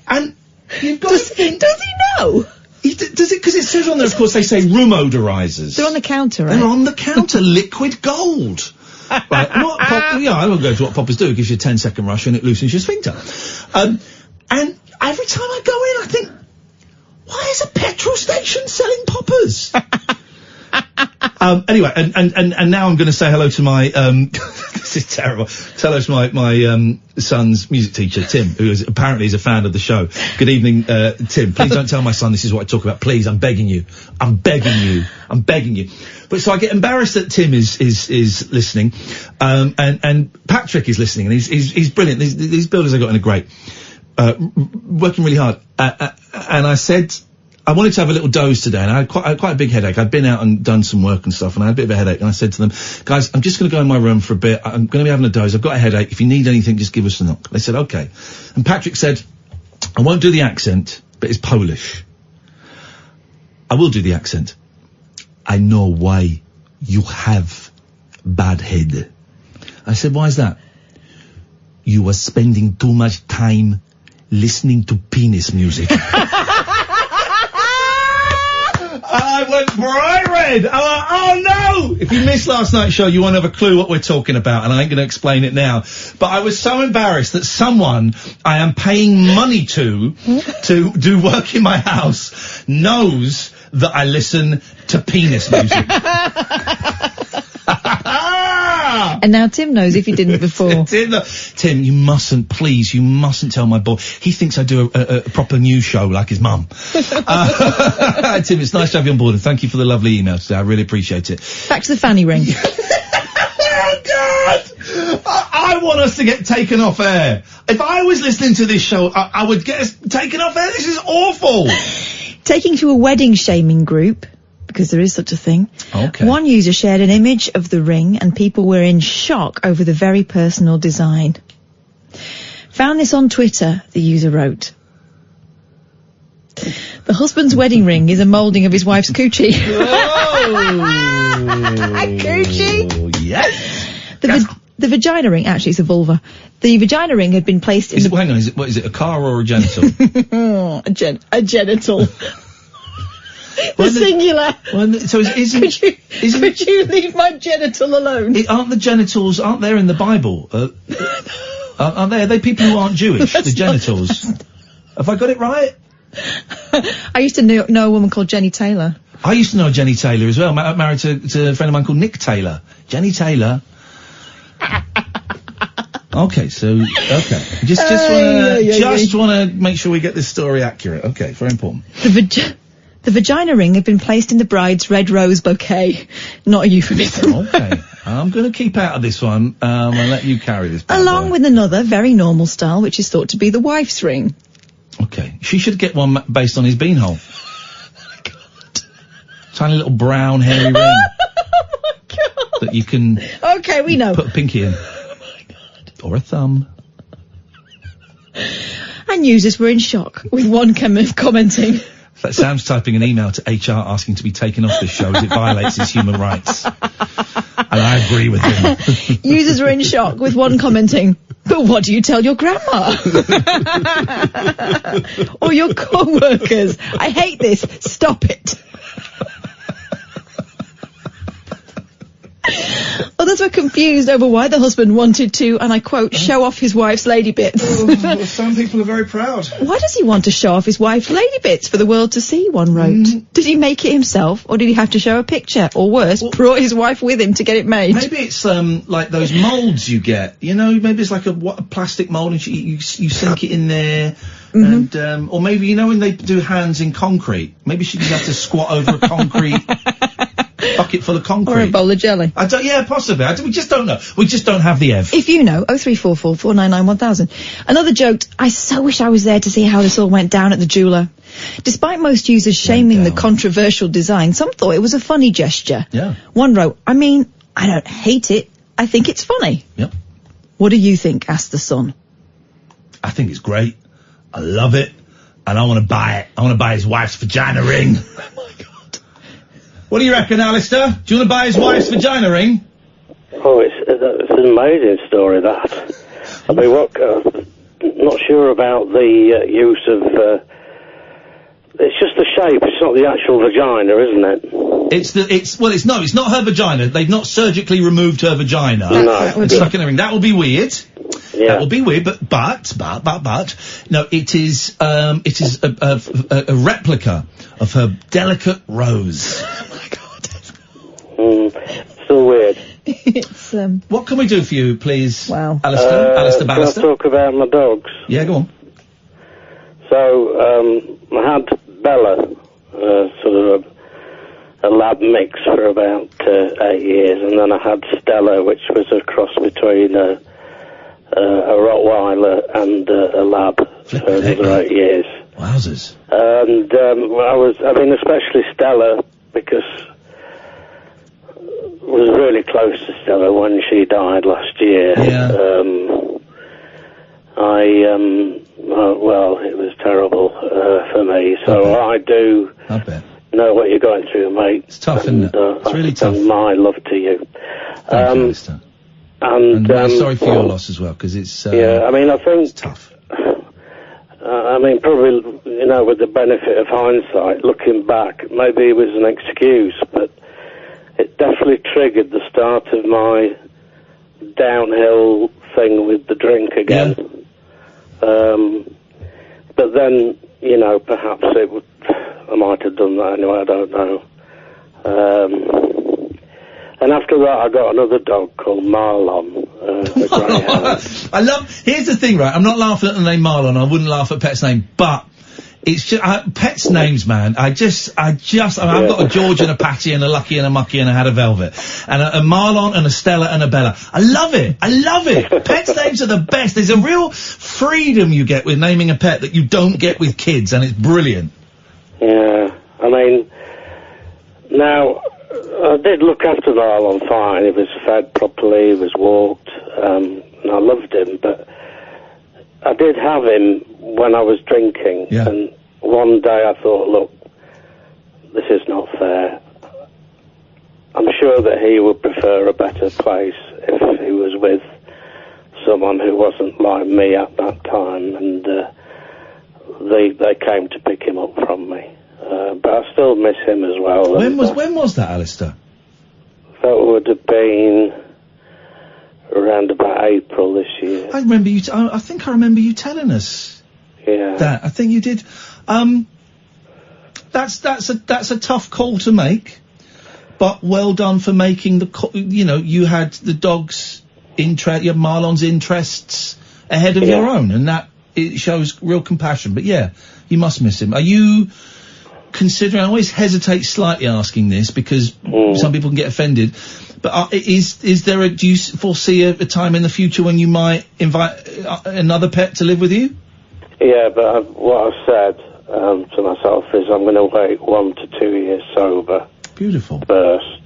And you've got to think... Does he know? Does it? Because it says on there, of course, they say room odorizers. They're on the counter, right? They're on the counter, liquid gold. Right, I won't go into what poppers do. It gives you a 10-second rush and it loosens your sphincter. And every time I go in, I think, why is a petrol station selling poppers? Anyway, and now I'm going to say hello to my, this is terrible. Hello to my son's music teacher, Tim, who is apparently is a fan of the show. Good evening, Tim. Please don't tell my son this is what I talk about. Please, I'm begging you. I'm begging you. I'm begging you. But so I get embarrassed that Tim is listening, and Patrick is listening, and he's brilliant. These builders I got in are great. Working really hard. And I said, I wanted to have a little doze today, and I had quite a big headache. I'd been out and done some work and stuff, and I had a bit of a headache, and I said to them, guys, I'm just going to go in my room for a bit. I'm going to be having a doze. I've got a headache. If you need anything, just give us a knock. They said, okay. And Patrick said, I won't do the accent, but it's Polish. I will do the accent. I know why you have bad head. I said, why is that? You are spending too much time listening to penis music. I went bright red. I went, oh no! If you missed last night's show, you won't have a clue what we're talking about, and I ain't going to explain it now. But I was so embarrassed that someone I am paying money to do work in my house knows that I listen to penis music. And now Tim knows if he didn't before. Tim, you mustn't tell my boy. He thinks I do a proper news show like his mum. Tim, it's nice to have you on board, and thank you for the lovely email today. I really appreciate it. Back to the fanny ring. Oh, God! I want us to get taken off air. If I was listening to this show, I would get us taken off air. This is awful. Taking to a wedding shaming group, because there is such a thing. Okay. One user shared an image of the ring, and people were in shock over the very personal design. Found this on Twitter, the user wrote. The husband's wedding ring is a moulding of his wife's coochie. Coochie? Yes. The vagina ring, actually it's a vulva. The vagina ring had been placed in hang on, is it a car or a genital? a genital. Singular. So could you leave my genital alone? Aren't the genitals, aren't there in the Bible? Aren't they? Are they people who aren't Jewish, the genitals? Have I got it right? I used to know a woman called Jenny Taylor. I used to know Jenny Taylor as well. Married to a friend of mine called Nick Taylor. Jenny Taylor. Okay, just want to make sure we get this story accurate. Okay, very important. The vagina ring had been placed in the bride's red rose bouquet. Not a euphemism. Okay, I'm going to keep out of this one. I'll let you carry this. Along with another very normal style, which is thought to be the wife's ring. Okay, she should get one based on his beanhole. Oh my God! Tiny little brown hairy ring. Oh my God! That you can. Okay, we know. Put a pinky in. Oh my God! Or a thumb. And users were in shock, with one commenting. That Sam's typing an email to HR asking to be taken off this show as it violates his human rights. And I agree with him. Users were in shock, with one commenting, but what do you tell your grandma? Or your co-workers? I hate this. Stop it. Others were confused over why the husband wanted to, and I quote, show off his wife's lady bits. Well, some people are very proud. Why does he want to show off his wife's lady bits for the world to see, one wrote? Did he make it himself, or did he have to show a picture? Or worse, brought his wife with him to get it made? Maybe it's like those moulds you get, you know, maybe it's like a plastic mould and you sink it in there. And, or maybe, you know, when they do hands in concrete, maybe she just have to squat over a concrete bucket full of concrete. Or a bowl of jelly. Yeah, possibly. We just don't know. We just don't have the ev. If you know, 0344 499 1000. Another joked, I so wish I was there to see how this all went down at the jeweller. Despite most users shaming the controversial design, some thought it was a funny gesture. Yeah. One wrote, I mean, I don't hate it. I think it's funny. Yep. What do you think? Asked the Sun. I think it's great. I love it. And I want to buy it. I want to buy his wife's vagina ring. Oh my God. What do you reckon, Alistair? Do you want to buy his wife's vagina ring? Oh, it's an amazing story, that. I mean, not sure about the use of... it's just the shape, it's not the actual vagina, isn't it? It's not her vagina. They've not surgically removed her vagina. No. And stuck in a ring. That will be weird. Yeah. That will be weird, but, no, it is a replica of her delicate rose. Oh my God. It's, What can we do for you, please? Wow. Alistair Can I Ballister? talk about my dogs? Yeah, go on. So, I had Bella, sort of a lab mix for about 8 years, and then I had Stella, which was a cross between a Rottweiler and a lab for another 8 years. Wowzers. And especially Stella, because I was really close to Stella when she died last year. Yeah. Well, it was terrible for me. So I do know what you're going through, mate. It's tough, isn't it? It's really tough. And my love to you. Thank you, Alistair. And sorry for your loss as well, because it's... I think... It's tough. Probably, with the benefit of hindsight, looking back, maybe it was an excuse, but it definitely triggered the start of my downhill thing with the drink again. Yeah. But then, perhaps I might have done that anyway, I don't know. And after that, I got another dog called Marlon. Here's the thing, right? I'm not laughing at the name Marlon. I wouldn't laugh at Pet's name, but it's just Pet's names, man. I've got a George and a Patty and a Lucky and a Mucky and I had a Velvet and a Marlon and a Stella and a Bella. I love it. Pet's names are the best. There's a real freedom you get with naming a pet that you don't get with kids, and it's brilliant. Yeah, now. I did look after Marlon fine. He was fed properly, he was walked, and I loved him, but I did have him when I was drinking, and one day I thought, look, this is not fair. I'm sure that he would prefer a better place if he was with someone who wasn't like me at that time, and they came to pick him up from me. But I still miss him as well. When was that, Alistair? That would have been around about April this year. I remember you. I think I remember you telling us. Yeah. That I think you did. That's a tough call to make, but well done for making the. You had the dog's interest, your Marlon's interests ahead of your own, and that it shows real compassion. But yeah, you must miss him. Are you? Considering, I always hesitate slightly asking this because some people can get offended, but do you foresee a time in the future when you might invite another pet to live with you? Yeah, but what I've said to myself is I'm going to wait 1 to 2 years sober. Beautiful. First,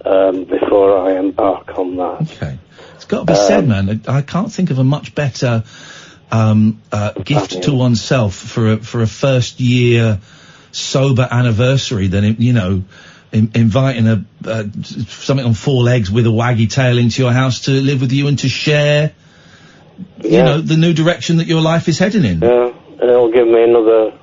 before I embark on that. Okay. It's got to be said, man. I can't think of a much better gift to oneself for a first year sober anniversary than inviting something on 4 legs with a waggy tail into your house to live with you and to share the new direction that your life is heading in. Yeah, and it'll give me another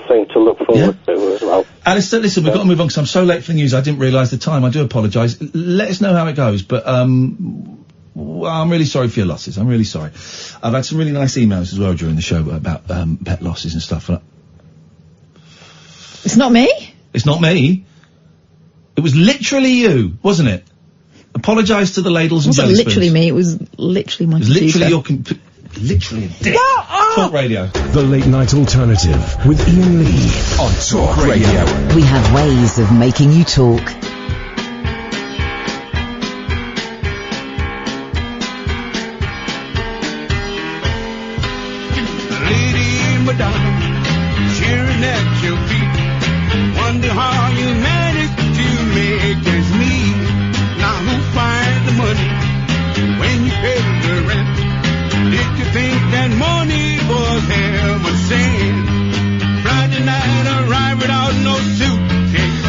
thing to look forward to as well. Alistair, listen, we've got to move on because I'm so late for the news I didn't realise the time. I do apologise. Let us know how it goes, but I'm really sorry for your losses. I'm really sorry. I've had some really nice emails as well during the show about pet losses and stuff. It's not me? It's not me. It was literally you, wasn't it? Apologise to the ladles and jelly spoons. It wasn't literally me, it was literally my computer. Literally your literally a dick. Talk Radio. The Late Night Alternative with Iain Lee on Talk Radio. We have ways of making you talk. Lady Madonna, cheering at your feet. Wonder how you managed to make ends meet. Now who finds the money when you pay the rent? Did you think that money was heaven sent? Friday night arrived without no suitcase.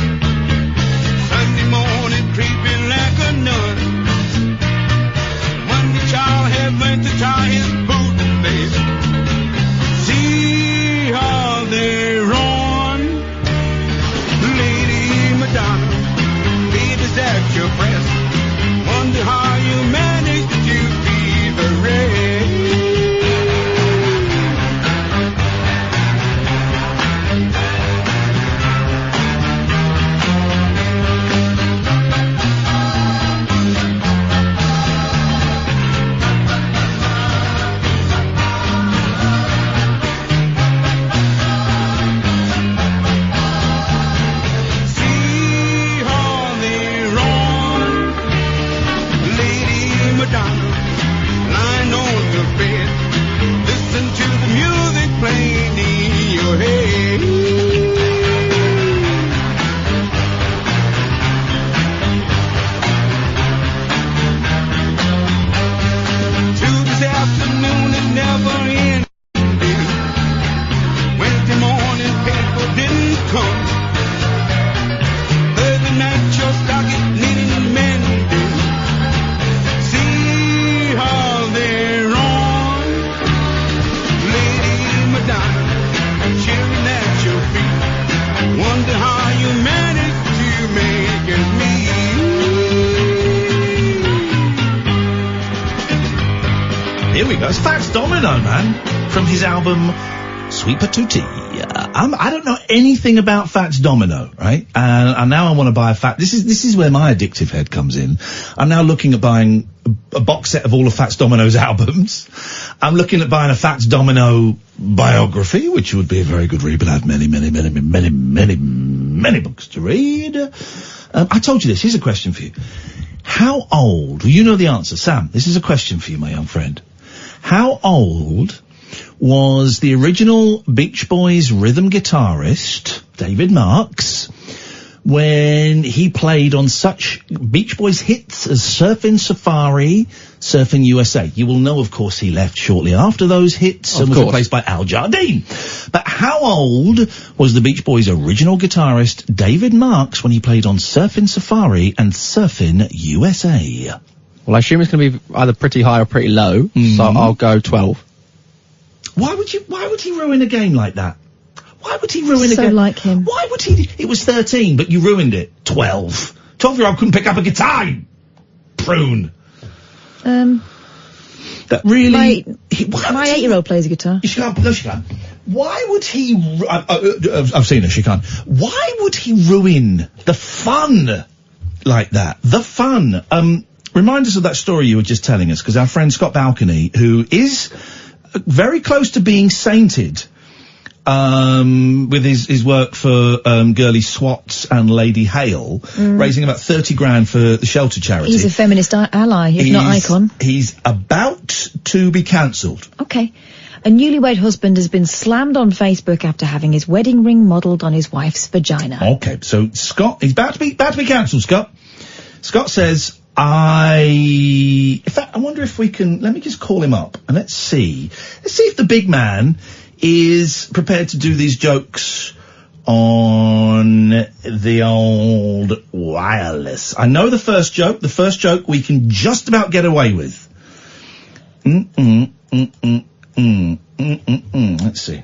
here we go. It's Fats Domino, man, from his album Sweet Patootie. I don't know anything about Fats Domino, right? And now I want to buy a This is where my addictive head comes in. I'm now looking at buying a box set of all of Fats Domino's albums. I'm looking at buying a Fats Domino biography, which would be a very good read, but I have many books to read. I told you this. Here's a question for you. How old? Well, you know the answer, Sam. This is a question for you, my young friend. How old was the original Beach Boys rhythm guitarist, David Marks, when he played on such Beach Boys hits as Surfin' Safari, Surfin' USA? You will know, of course, he left shortly after those hits and was replaced by Al Jardine. But how old was the Beach Boys' original guitarist, David Marks, when he played on Surfin' Safari and Surfin' USA? Well, I assume it's going to be either pretty high or pretty low, so I'll go 12. Why would he ruin a game like that? Why would he ruin a game? So like him. Why would he? It was 13, but you ruined it. 12. 12-year-old couldn't pick up a guitar. Prune. That really. My 8-year-old plays a guitar. She can't. No, she can't. Why would he? I've seen her. She can't. Why would he ruin the fun like that? The fun. Remind us of that story you were just telling us, because our friend Scott Balcony, who is very close to being sainted, with his work for Girly Swats and Lady Hale, raising about 30 grand for the shelter charity. He's a feminist ally, if not icon. He's about to be cancelled. Okay. A newlywed husband has been slammed on Facebook after having his wedding ring modelled on his wife's vagina. Okay, so Scott, he's about to be cancelled, Scott. Scott says, in fact, I wonder if we can, let me just call him up and let's see if the big man is prepared to do these jokes on the old wireless. I know the first joke we can just about get away with. Let's see.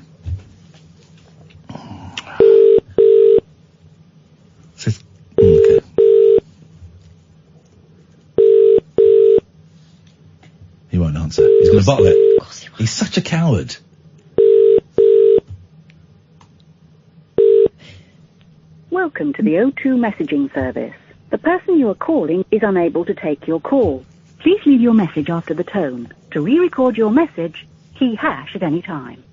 Okay. He won't answer. He's going to bottle it. Of course he won't. He's such a coward. Welcome to the O2 messaging service. The person you are calling is unable to take your call. Please leave your message after the tone. To re-record your message, key hash at any time.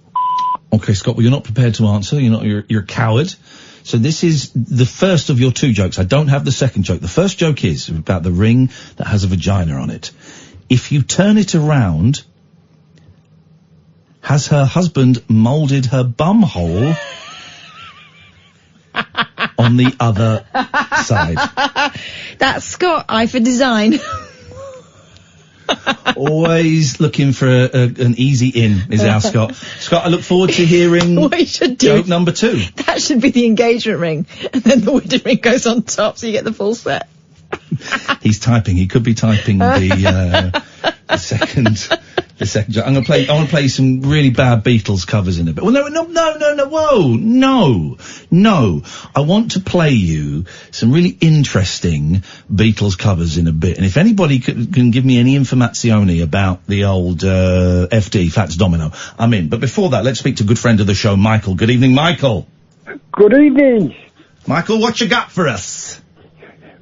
Okay, Scott, well, you're not prepared to answer. You're a coward. So this is the first of your two jokes. I don't have the second joke. The first joke is about the ring that has a vagina on it. If you turn it around, has her husband moulded her bum hole on the other side? That's Scott, I for design. Always looking for an easy in is our Scott. Scott, I look forward to hearing joke number 2. That should be the engagement ring, and then the wedding ring goes on top, so you get the full set. He's typing. He could be typing the second joke. I want to play some really bad Beatles covers in a bit. Well, no. Whoa, no. I want to play you some really interesting Beatles covers in a bit. And if anybody can give me any informazione about the old FD, Fats Domino, I'm in. But before that, let's speak to a good friend of the show, Michael. Good evening, Michael. Good evening. Michael, what you got for us?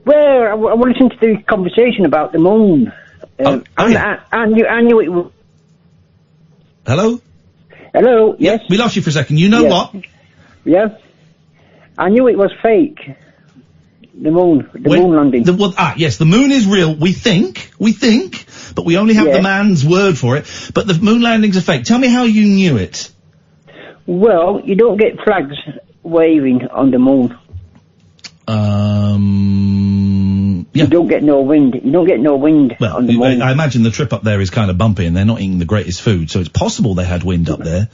Well, I want to listen to the conversation about the moon. I knew it was... Hello? Hello, yes? We lost you for a second. You know what? Yes. I knew it was fake. The moon landing. Yes, the moon is real. We think, but we only have the man's word for it. But the moon landing's a fake. Tell me how you knew it. Well, you don't get flags waving on the moon. Yeah. You don't get no wind. On the moon. I imagine the trip up there is kind of bumpy and they're not eating the greatest food, so it's possible they had wind up there.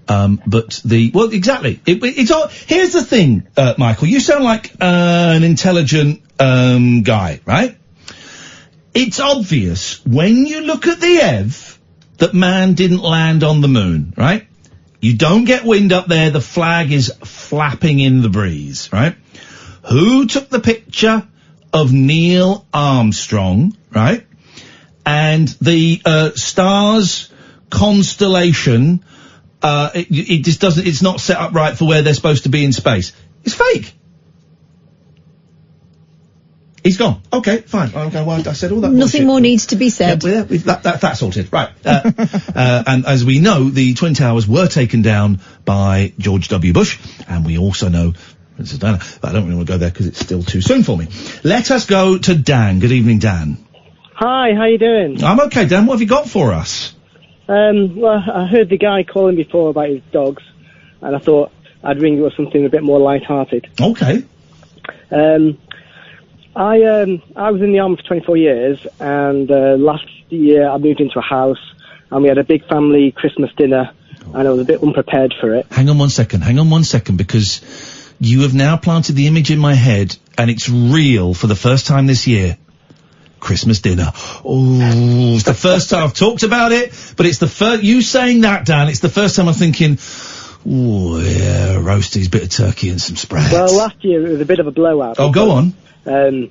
Exactly. It's all, here's the thing, Michael, you sound like, an intelligent, guy, right? It's obvious when you look at the EV that man didn't land on the moon, right? You don't get wind up there, the flag is flapping in the breeze, right? Who took the picture of Neil Armstrong, right? and the stars constellation, it just doesn't. It's not set up right for where they're supposed to be in space. It's fake. He's gone. Okay, fine. Okay, well, I said all that. Nothing more needs to be said. Yeah, that's sorted. Right. And as we know, the Twin Towers were taken down by George W. Bush, and we also know, but I don't really want to go there because it's still too soon for me. Let us go to Dan. Good evening, Dan. Hi, how you doing? I'm okay, Dan. What have you got for us? Well, I heard the guy calling before about his dogs, and I thought I'd ring you with something a bit more light-hearted. Okay. I was in the army for 24 years, and last year I moved into a house, and we had a big family Christmas dinner, and I was a bit unprepared for it. Hang on one second, because you have now planted the image in my head, and it's real for the first time this year. Christmas dinner. Oh, it's the first time I've talked about it, but it's the first, you saying that, Dan, it's the first time I'm thinking, oh yeah, roasties, bit of turkey and some sprouts. Well, last year it was a bit of a blowout. Oh, go on. You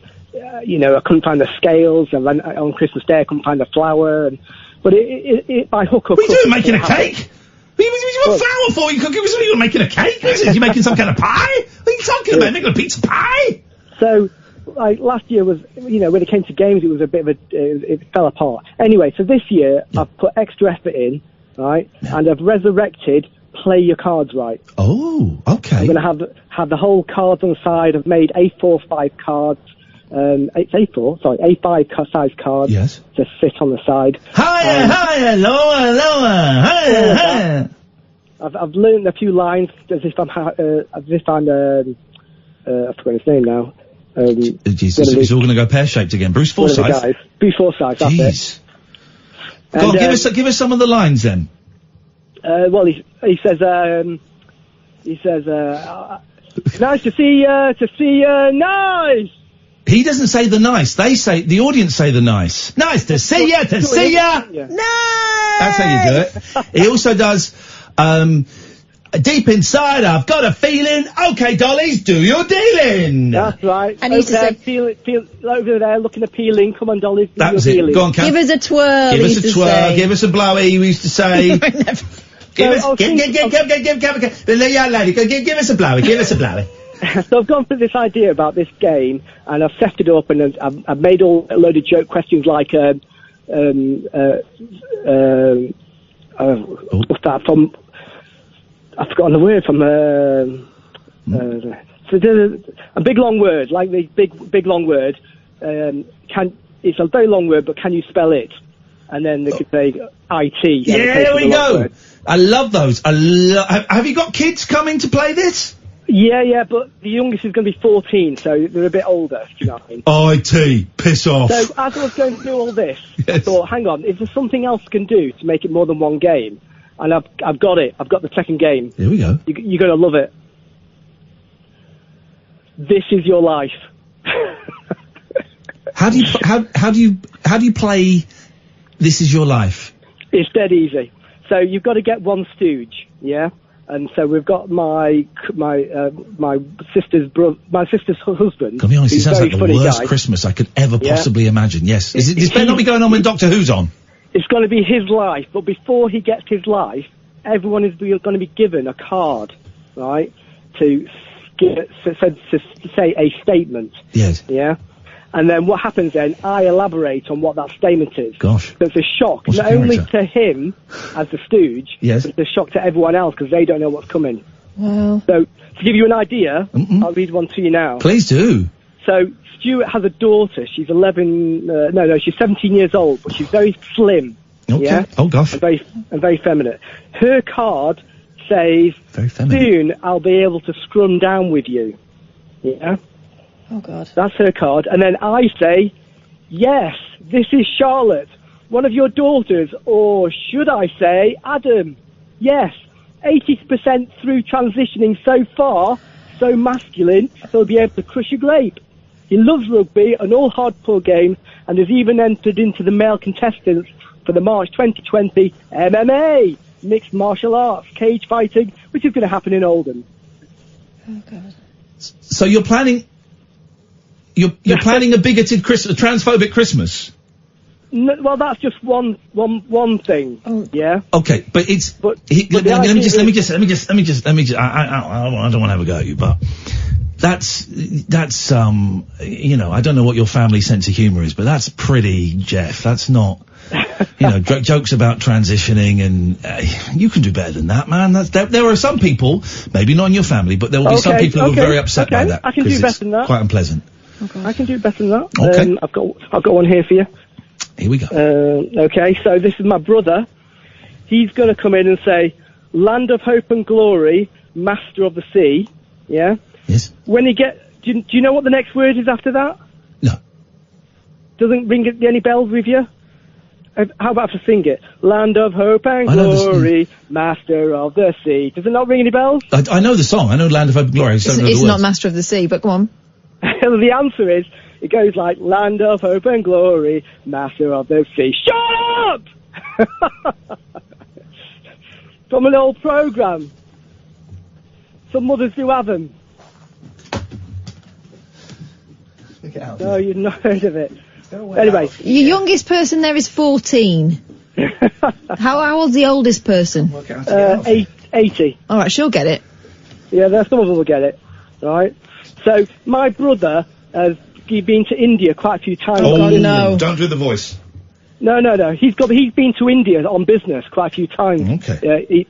know, I couldn't find the scales, and then on Christmas Day I couldn't find the flour, but it by hook or crook. What are you doing, making a cake? What you want flour for? You're making a cake? You're making some kind of pie? What are you talking about? Making a pizza pie? So, like, last year was, you know, when it came to games, it was a bit of it fell apart. Anyway, so this year, I've put extra effort in, right, and I've resurrected Play Your Cards Right. Oh, okay. I'm going to have the whole cards on the side. I've made A5 cards, A5 size cards. Yes. To sit on the side. Higher, lower, higher. I've learned a few lines as if I'm I forgot his name now. Jesus, it's all going to go pear-shaped again. Bruce Forsyth. Bruce Forsyth, that's it. Go on, give us some of the lines then. Well, he says, nice to see you, nice! He doesn't say the nice, the audience say the nice. Nice to see ya, nice! That's how you do it. He also does, deep inside, I've got a feeling. Okay, dollies, do your dealing. That's right. And he used to say, feel over there, looking appealing. Come on, dollies, do that your was dealing. it. Go on, Kat. give us a twirl. Give us a twirl. Give us a blowy. We used to say. Give us a blowy. Give us a blowy. So I've gone for this idea about this game, and I've set it up, and I've made a load of joke questions like, what's that from? I've forgotten the word from. So there's a big long word, like the big long word. It's a very long word, but can you spell it? And then they could say IT. Yeah, there we go. I love those. Have you got kids coming to play this? Yeah, but the youngest is going to be 14, so they're a bit older, do you know what I mean? IT, piss off. So as I was going through all this, I thought, hang on, is there something else I can do to make it more than one game? And I've got it. I've got the second game. Here we go. You're going to love it. This is your life. How do you play This Is Your Life? It's dead easy. So you've got to get one stooge, yeah? And so we've got my sister's husband. I'll be honest, it sounds like the worst guy. Christmas I could ever possibly imagine. Yes. This better not be going on when Doctor Who's on. It's going to be his life, but before he gets his life, everyone is going to be given a card, right, to say a statement. Yes. Yeah? And then what happens then, I elaborate on what that statement is. Gosh. So it's a shock, not only to him as the stooge, yes, but it's a shock to everyone else because they don't know what's coming. Wow. So, to give you an idea, I'll read one to you now. Please do. So, Stuart has a daughter. She's 17 years old, but she's very slim. Okay. Yeah? Oh, gosh. And very feminine. Her card says, soon I'll be able to scrum down with you. Yeah? Oh, God. That's her card. And then I say, yes, this is Charlotte, one of your daughters, or should I say, Adam. Yes, 80% through transitioning so far, so masculine, he'll be able to crush a grape. He loves rugby and all hardcore games, and has even entered into the male contestants for the March 2020 MMA, mixed martial arts, cage fighting, which is going to happen in Oldham. Oh, God. So you're planning... You're planning a bigoted transphobic Christmas? Well, that's just one thing. Yeah. Okay, but it's. Let me just. I don't want to have a go at you, but that's. You know, I don't know what your family sense of humour is, but that's pretty, Jeff. That's not. You know, jokes about transitioning, and you can do better than that, man. There are some people, maybe not in your family, but there will be some people who are very upset by that. I can do better than that. Quite unpleasant. I can do better than that. Okay. I've got one here for you. Here we go. Okay, so this is my brother. He's going to come in and say, "Land of hope and glory, master of the sea." Yeah. Yes. When he do you know what the next word is after that? No. Doesn't ring any bells with you? How about to sing it? Land of hope and glory, master of the sea. Does it not ring any bells? I know the song. I know Land of Hope and Glory. It's not Master of the Sea, but go on. The answer is, it goes like, Land of hope and glory, master of the sea. Shut up! From an old programme. Some mothers do have them. No, you've not heard of it. Anyway. Your youngest person there is 14. How old's the oldest person? 80. All right, she'll get it. Yeah, some of them will get it. Right? So, my brother has been to India quite a few times. Oh, no. Don't do the voice. No. He's been to India on business quite a few times. Okay.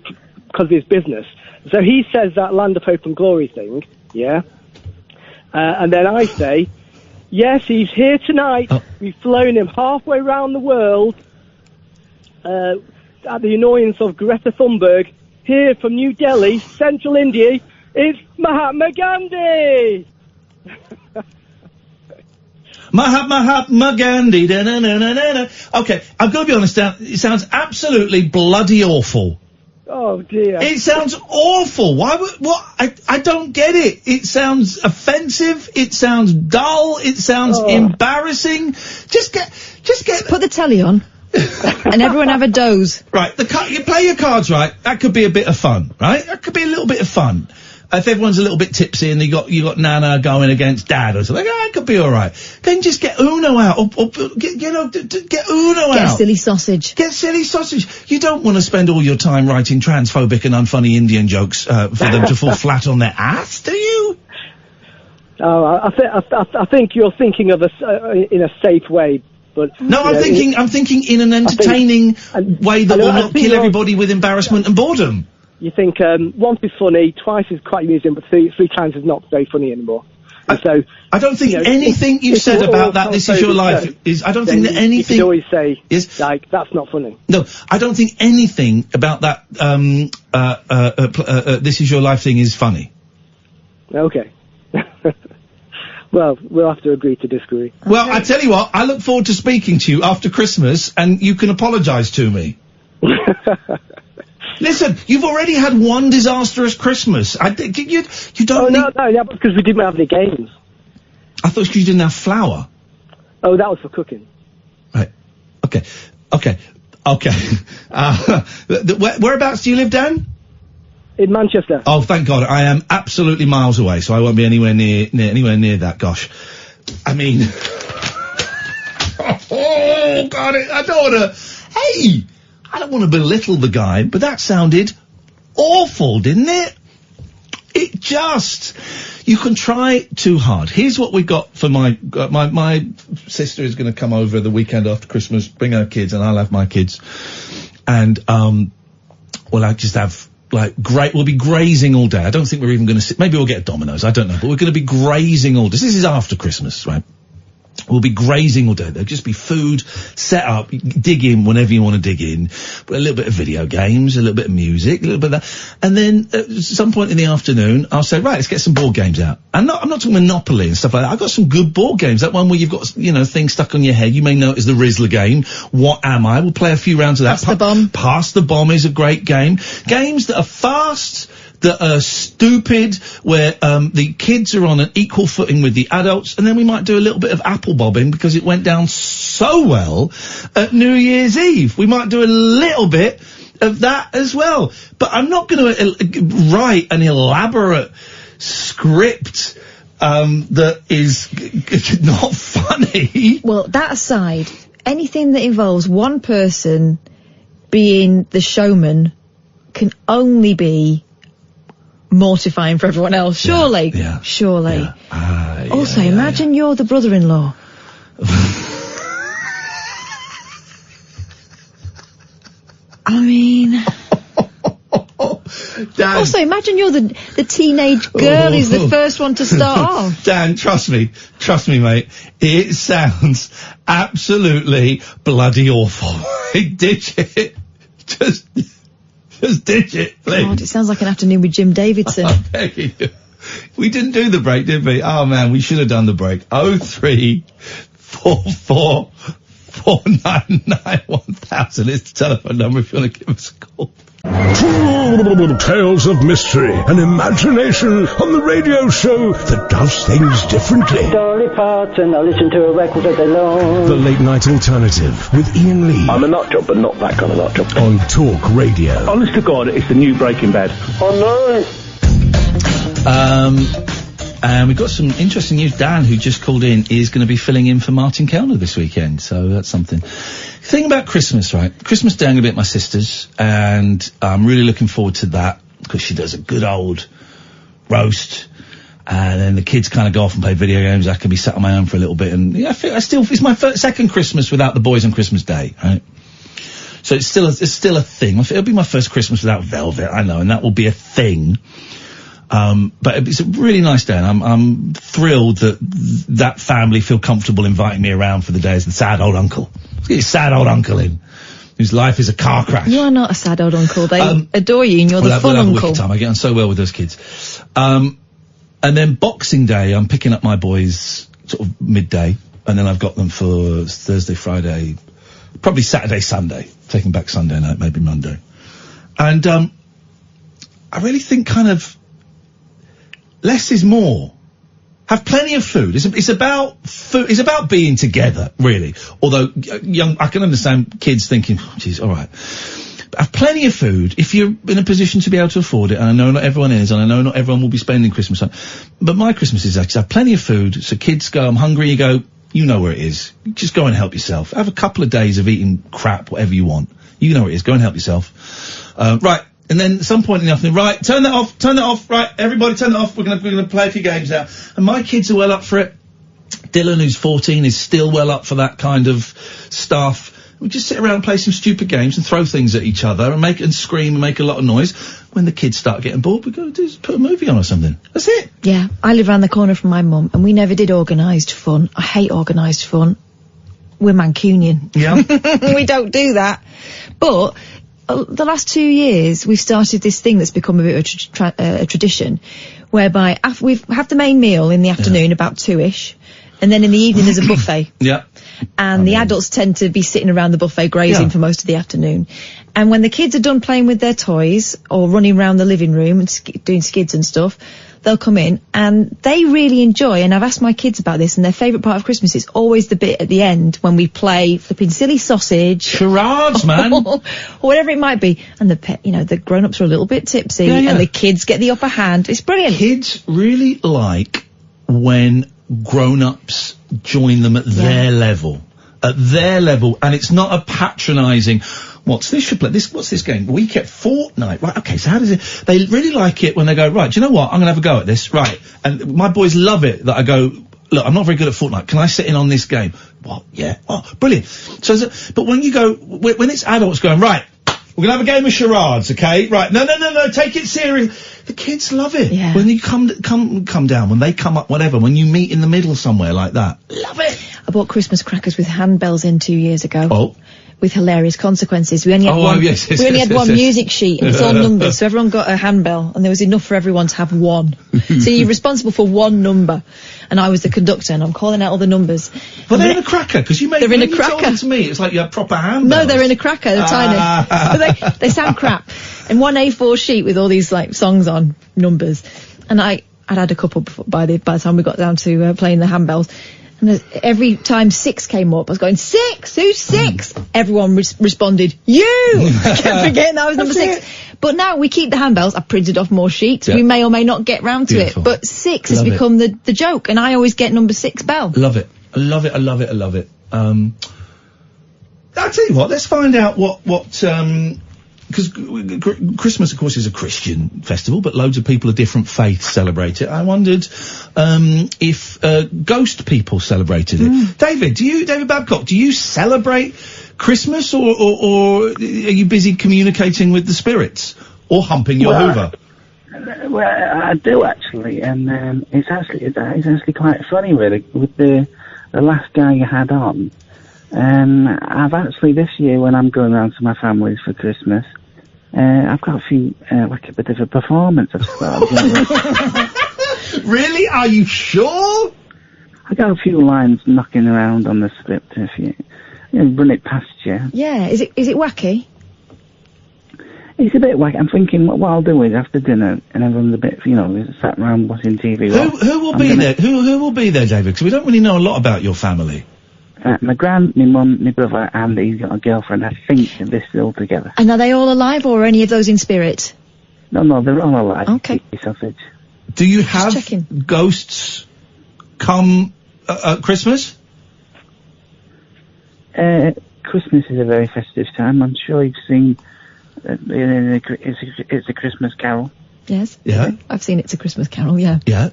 Because of his business. So he says that Land of Hope and Glory thing, yeah? And then I say, yes, he's here tonight. Oh. We've flown him halfway around the world at the annoyance of Greta Thunberg. Here from New Delhi, central India, it's Mahatma Gandhi! Mahatma Gandhi. Da-na-na-na-na-na. Okay, I've got to be honest, it sounds absolutely bloody awful. Oh dear. It sounds awful. I don't get it. It sounds offensive. It sounds dull. It sounds embarrassing. Just get. Put the telly on. And everyone have a doze. Right, you play your cards right. That could be a bit of fun, right? That could be a little bit of fun. If everyone's a little bit tipsy and you got Nana going against Dad or something, it could be all right. Then just get Uno out, or get Uno out. Get silly sausage. Get silly sausage. You don't want to spend all your time writing transphobic and unfunny Indian jokes for them to fall flat on their ass, do you? Oh, I think you're thinking of in a safe way. But, no, I'm thinking in an entertaining way that will not kill everybody with embarrassment and boredom. You think once is funny, twice is quite amusing, but three times is not very funny anymore. And so I don't think anything you've said about that "This Is Your Life" is. I don't think that anything. You could always say like that's not funny. No, I don't think anything about that "This Is Your Life" thing is funny. Okay. Well, we'll have to agree to disagree. Well, I tell you what, I look forward to speaking to you after Christmas, and you can apologise to me. Listen, you've already had one disastrous Christmas. You don't. No, because we didn't have any games. I thought you didn't have flour. Oh, that was for cooking. Right. Okay. Whereabouts do you live, Dan? In Manchester. Oh, thank God. I am absolutely miles away, so I won't be anywhere near that. Gosh. I mean. Oh, God. I don't want to. Hey! I don't want to belittle the guy, but that sounded awful, didn't it? It just, you can try too hard. Here's what we got for my sister is going to come over the weekend after Christmas, bring her kids, and I'll have my kids. And, well, I just have, we'll be grazing all day. I don't think we're even going to maybe we'll get Domino's, I don't know, but we're going to be grazing all day. This is after Christmas, right? We'll be grazing all day. There'll just be food set up. Dig in whenever you want to dig in. A little bit of video games, a little bit of music, a little bit of that. And then at some point in the afternoon, I'll say, right, let's get some board games out. I'm not talking Monopoly and stuff like that. I've got some good board games. That one where you've got, things stuck on your head. You may know it as the Rizzler game. What Am I? We'll play a few rounds of that. Pass the Bomb. Pass the Bomb is a great game. Games that are fast, that are stupid, where the kids are on an equal footing with the adults, and then we might do a little bit of apple bobbing because it went down so well at New Year's Eve. We might do a little bit of that as well. But I'm not going to write an elaborate script that is not funny. Well, that aside, anything that involves one person being the showman can only be mortifying for everyone else. Surely. Yeah. Surely. Yeah. Also, imagine you're the brother-in-law. I mean... Dan. Also, imagine you're the teenage girl who's the first one to start off. Dan, trust me, mate. It sounds absolutely bloody awful. Ditch it. Just ditch it, please. God, it sounds like an afternoon with Jim Davidson. We didn't do the break, did we? Oh man, we should have done the break. 0344 499 1000 is the telephone number if you want to give us a call. Tales of mystery and imagination on the radio show that does things differently. Dolly Parton, I listen to a record all day long. The Late Night Alternative with Iain Lee. I'm a nut job, but not that kind of nut job. On Talk Radio. Honest to God, it's the new Breaking Bad. Oh no! And we've got some interesting news. Dan, who just called in, is going to be filling in for Martin Kellner this weekend, so that's something. Thing about Christmas, right? Christmas Day I'm going to be at my sister's, and I'm really looking forward to that, because she does a good old roast, and then the kids kind of go off and play video games. I can be sat on my own for a little bit, and yeah, it's my second Christmas without the boys on Christmas Day, right? So it's still a thing. It'll be my first Christmas without Velvet, I know, and that will be a thing. But it's a really nice day, and I'm thrilled that family feel comfortable inviting me around for the day as the sad old uncle. Let's get your sad old uncle in, whose life is a car crash. You are not a sad old uncle. They adore you, and you're the fun uncle. Wicked time. I get on so well with those kids. And then Boxing Day, I'm picking up my boys sort of midday, and then I've got them for Thursday, Friday, probably Saturday, Sunday. Taking back Sunday night, maybe Monday. And I really think kind of less is more. Have plenty of food. It's about food. It's about being together, really. Although I can understand kids thinking, oh, geez, all right. But have plenty of food if you're in a position to be able to afford it. And I know not everyone is, and I know not everyone will be spending Christmas on. But my Christmas is actually have plenty of food. So kids go, I'm hungry. You go, you know where it is. Just go and help yourself. Have a couple of days of eating crap, whatever you want. You know where it is. Go and help yourself. Right. And then at some point in the afternoon, right, turn that off, right, everybody turn that off, we're gonna play a few games now. And my kids are well up for it. Dylan, who's 14, is still well up for that kind of stuff. We just sit around and play some stupid games and throw things at each other and scream and make a lot of noise. When the kids start getting bored, we've got to do is put a movie on or something. That's it. Yeah, I live around the corner from my mum, and we never did organised fun. I hate organised fun. We're Mancunian. Yeah. We don't do that. But the last 2 years, we've started this thing that's become a bit of a tradition, whereby we have the main meal in the afternoon about 2ish, and then in the evening there's a buffet. Yeah. And the adults tend to be sitting around the buffet grazing for most of the afternoon. And when the kids are done playing with their toys or running around the living room and doing skids and stuff, they'll come in and they really enjoy, and I've asked my kids about this, and their favourite part of Christmas is always the bit at the end when we play flipping silly sausage. Charades, man. Or whatever it might be. And the grown-ups are a little bit tipsy and the kids get the upper hand. It's brilliant. Kids really like when grown-ups join them at their level. At their level, and it's not a patronising, what's this game? We kept Fortnite. Right, okay, so how does it, they really like it when they go, right, do you know what, I'm gonna have a go at this, right, and my boys love it that I go, look, I'm not very good at Fortnite, can I sit in on this game? What? Yeah. Oh, brilliant. So, but when you go, when it's adults going, right, we're gonna have a game of charades, okay? Right, no, take it serious. The kids love it. Yeah. When you come down, when they come up, whatever, when you meet in the middle somewhere like that. Love it. I bought Christmas crackers with handbells in 2 years ago. Oh. With hilarious consequences. We only had one music sheet, and it's all numbers, so everyone got a handbell, and there was enough for everyone to have one. So you're responsible for one number, and I was the conductor, and I'm calling out all the numbers. Well, they're in a cracker, because they're in a cracker. Told it to me, it's like you have proper handbells. No, they're in a cracker, they're tiny. But they sound crap. And one A4 sheet with all these, songs on, numbers. And I'd had a couple by the time we got down to playing the handbells. And every time 6 came up, I was going, 6? Who's 6? Everyone responded, you! I kept forgetting that I was number 6. But now we keep the handbells. I've printed off more sheets. We may or may not get round to it. But 6 has become the joke, and I always get number 6 bell. Love it. I love it. I'll tell you what, let's find out because Christmas, of course, is a Christian festival, but loads of people of different faiths celebrate it. I wondered if ghost people celebrated it. David Babcock, do you celebrate Christmas, or are you busy communicating with the spirits, or humping your Hoover? Well, I do actually, and it's actually quite funny, really, with the last guy you had on. I've actually this year, when I'm going around to my families for Christmas, I've got a few, like a bit of a performance I've started. Really? Are you sure? I got a few lines knocking around on the script if you run it past you. Yeah, is it wacky? It's a bit wacky. I'm thinking what I'll do is after dinner, and everyone's a bit, sat around watching TV. Who will be there? Who will be there, David? Because we don't really know a lot about your family. My gran, my mum, my brother, and he's got a girlfriend. I think they're still together. And are they all alive, or are any of those in spirit? No, they're all alive. Okay. Sausage. Do you have ghosts come at Christmas? Christmas is a very festive time. I'm sure you've seen It's a Christmas Carol. Yes. Yeah. I've seen It's a Christmas Carol, yeah. Yeah.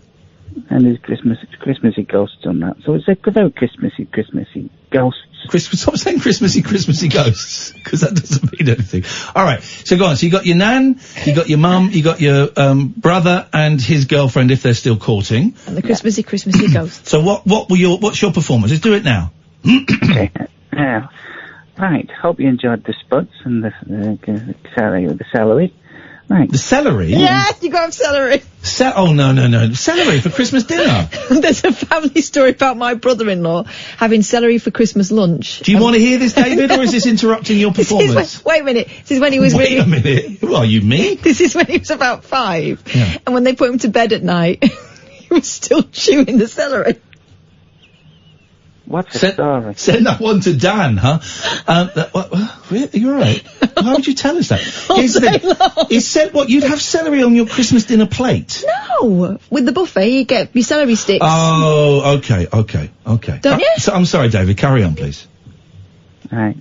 And there's Christmassy ghosts on that. So it's a very Christmassy ghosts. Stop saying Christmassy ghosts, because that doesn't mean anything. Alright, so go on. So you got your nan, you got your mum, you got your brother and his girlfriend if they're still courting. And the Christmassy ghosts. So what's your performance? Let's do it now. Okay. Right, hope you enjoyed the spuds and the celery. Right. The celery? Yes, you got to have celery. Oh, no. Celery for Christmas dinner. There's a family story about my brother-in-law having celery for Christmas lunch. Do you want to hear this, David, or is this interrupting your performance? Wait a minute. This is when he was Wait a minute. Who are you, me? This is when he was about 5. Yeah. And when they put him to bed at night, he was still chewing the celery. What's the story? Send that one to Dan, huh? You're right. Why would you tell us that? He said what? You'd have celery on your Christmas dinner plate? No. With the buffet, you get your celery sticks. Oh, okay. Don't you? So, I'm sorry, David. Carry on, please. Right.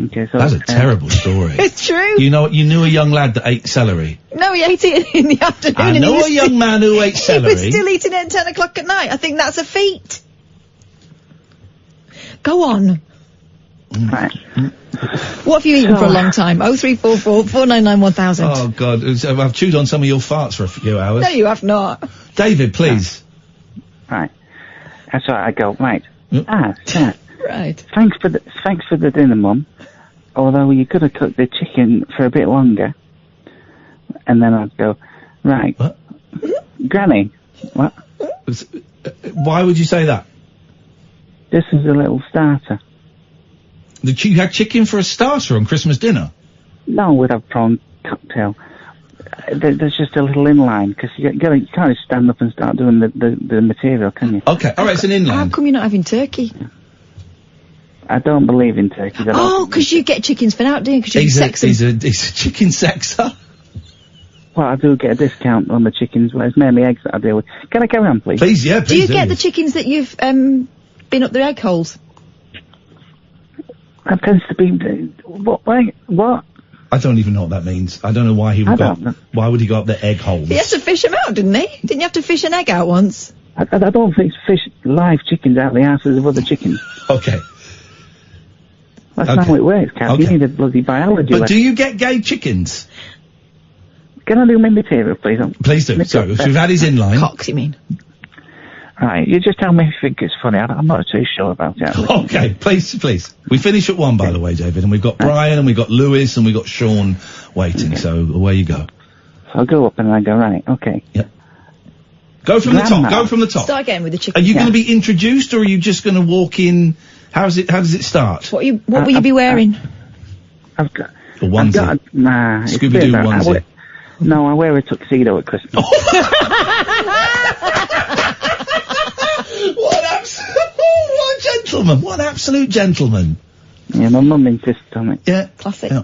Okay, so that's a terrible story. It's true. You knew a young lad that ate celery. No, he ate it in the afternoon. I know a young man who ate celery. He was still eating it at 10 o'clock at night. I think that's a feat. Go on. Right. What have you eaten for a long time? 0344 499 1000. Oh, God. I've chewed on some of your farts for a few hours. No, you have not. David, please. Right. That's right. I go, right. Right. Thanks for the dinner, Mum. Although you could have cooked the chicken for a bit longer. And then I'd go, right. What? Granny. What? Why would you say that? This is a little starter. You had chicken for a starter on Christmas dinner? No, we'd have prawn cocktail. There's just a little inline, because you can't just stand up and start doing the material, can you? Okay, alright, it's an inline. How come you're not having turkey? I don't believe in turkeys. Oh, because you get chickens for now, do you? Because you sex them. He's a chicken sexer. Well, I do get a discount on the chickens, but it's mainly eggs that I deal with. Can I carry on, please? Please, yeah, please do. You get the chickens that you've, been up their egg holes? That tends to be... What? I don't even know what that means. I don't know why he would why would he go up their egg holes? He has to fish them out, didn't he? Didn't you have to fish an egg out once? I don't fish live chickens out of the asses of other chickens. Okay. That's not how it works, Kat. Okay. You need a bloody biology But lesson. do you get gay chickens? Can I do my material, please? Please do. So, we've had his inline. Cocks, you mean? Right, you just tell me if you think it's funny. I'm not too sure about it. Okay, please. We finish at 1, by the way, David, and we've got Brian, and we've got Lewis, and we've got Sean waiting, so away you go. So I'll go up and I go, right, okay. Yep. Go from the top. Start again with the chicken. Are you going to be introduced, or are you just going to walk in? How does it start? What will you be wearing? I've got... A onesie. Scooby-Doo onesie. No, I wear a tuxedo at Christmas. What absolute gentleman. Yeah, my mum insists on it. Yeah. Classic. Yeah.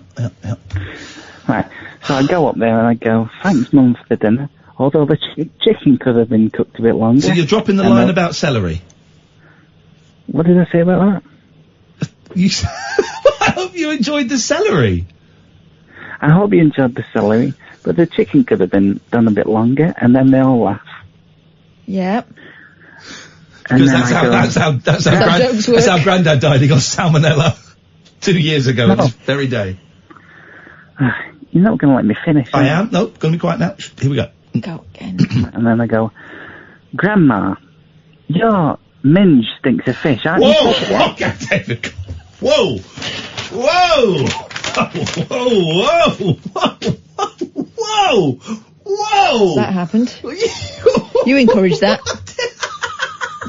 Right, so I go up there and I go, thanks, Mum, for the dinner. Although the chicken could have been cooked a bit longer. So you're dropping the line about celery? What did I say about that? You I hope you enjoyed the celery. I hope you enjoyed the celery, but the chicken could have been done a bit longer, and then they all laugh. Yep. And Because then that's how Grandad died. He got salmonella 2 years ago on this very day. You're not going to let me finish. I am. Nope. Going to be quiet now. Here we go. Go again. And then I go, Grandma, your minge stinks of fish, aren't you? Whoa! Okay, David. Whoa! Whoa! Whoa! Whoa! Whoa! Whoa! That happened. You encouraged that.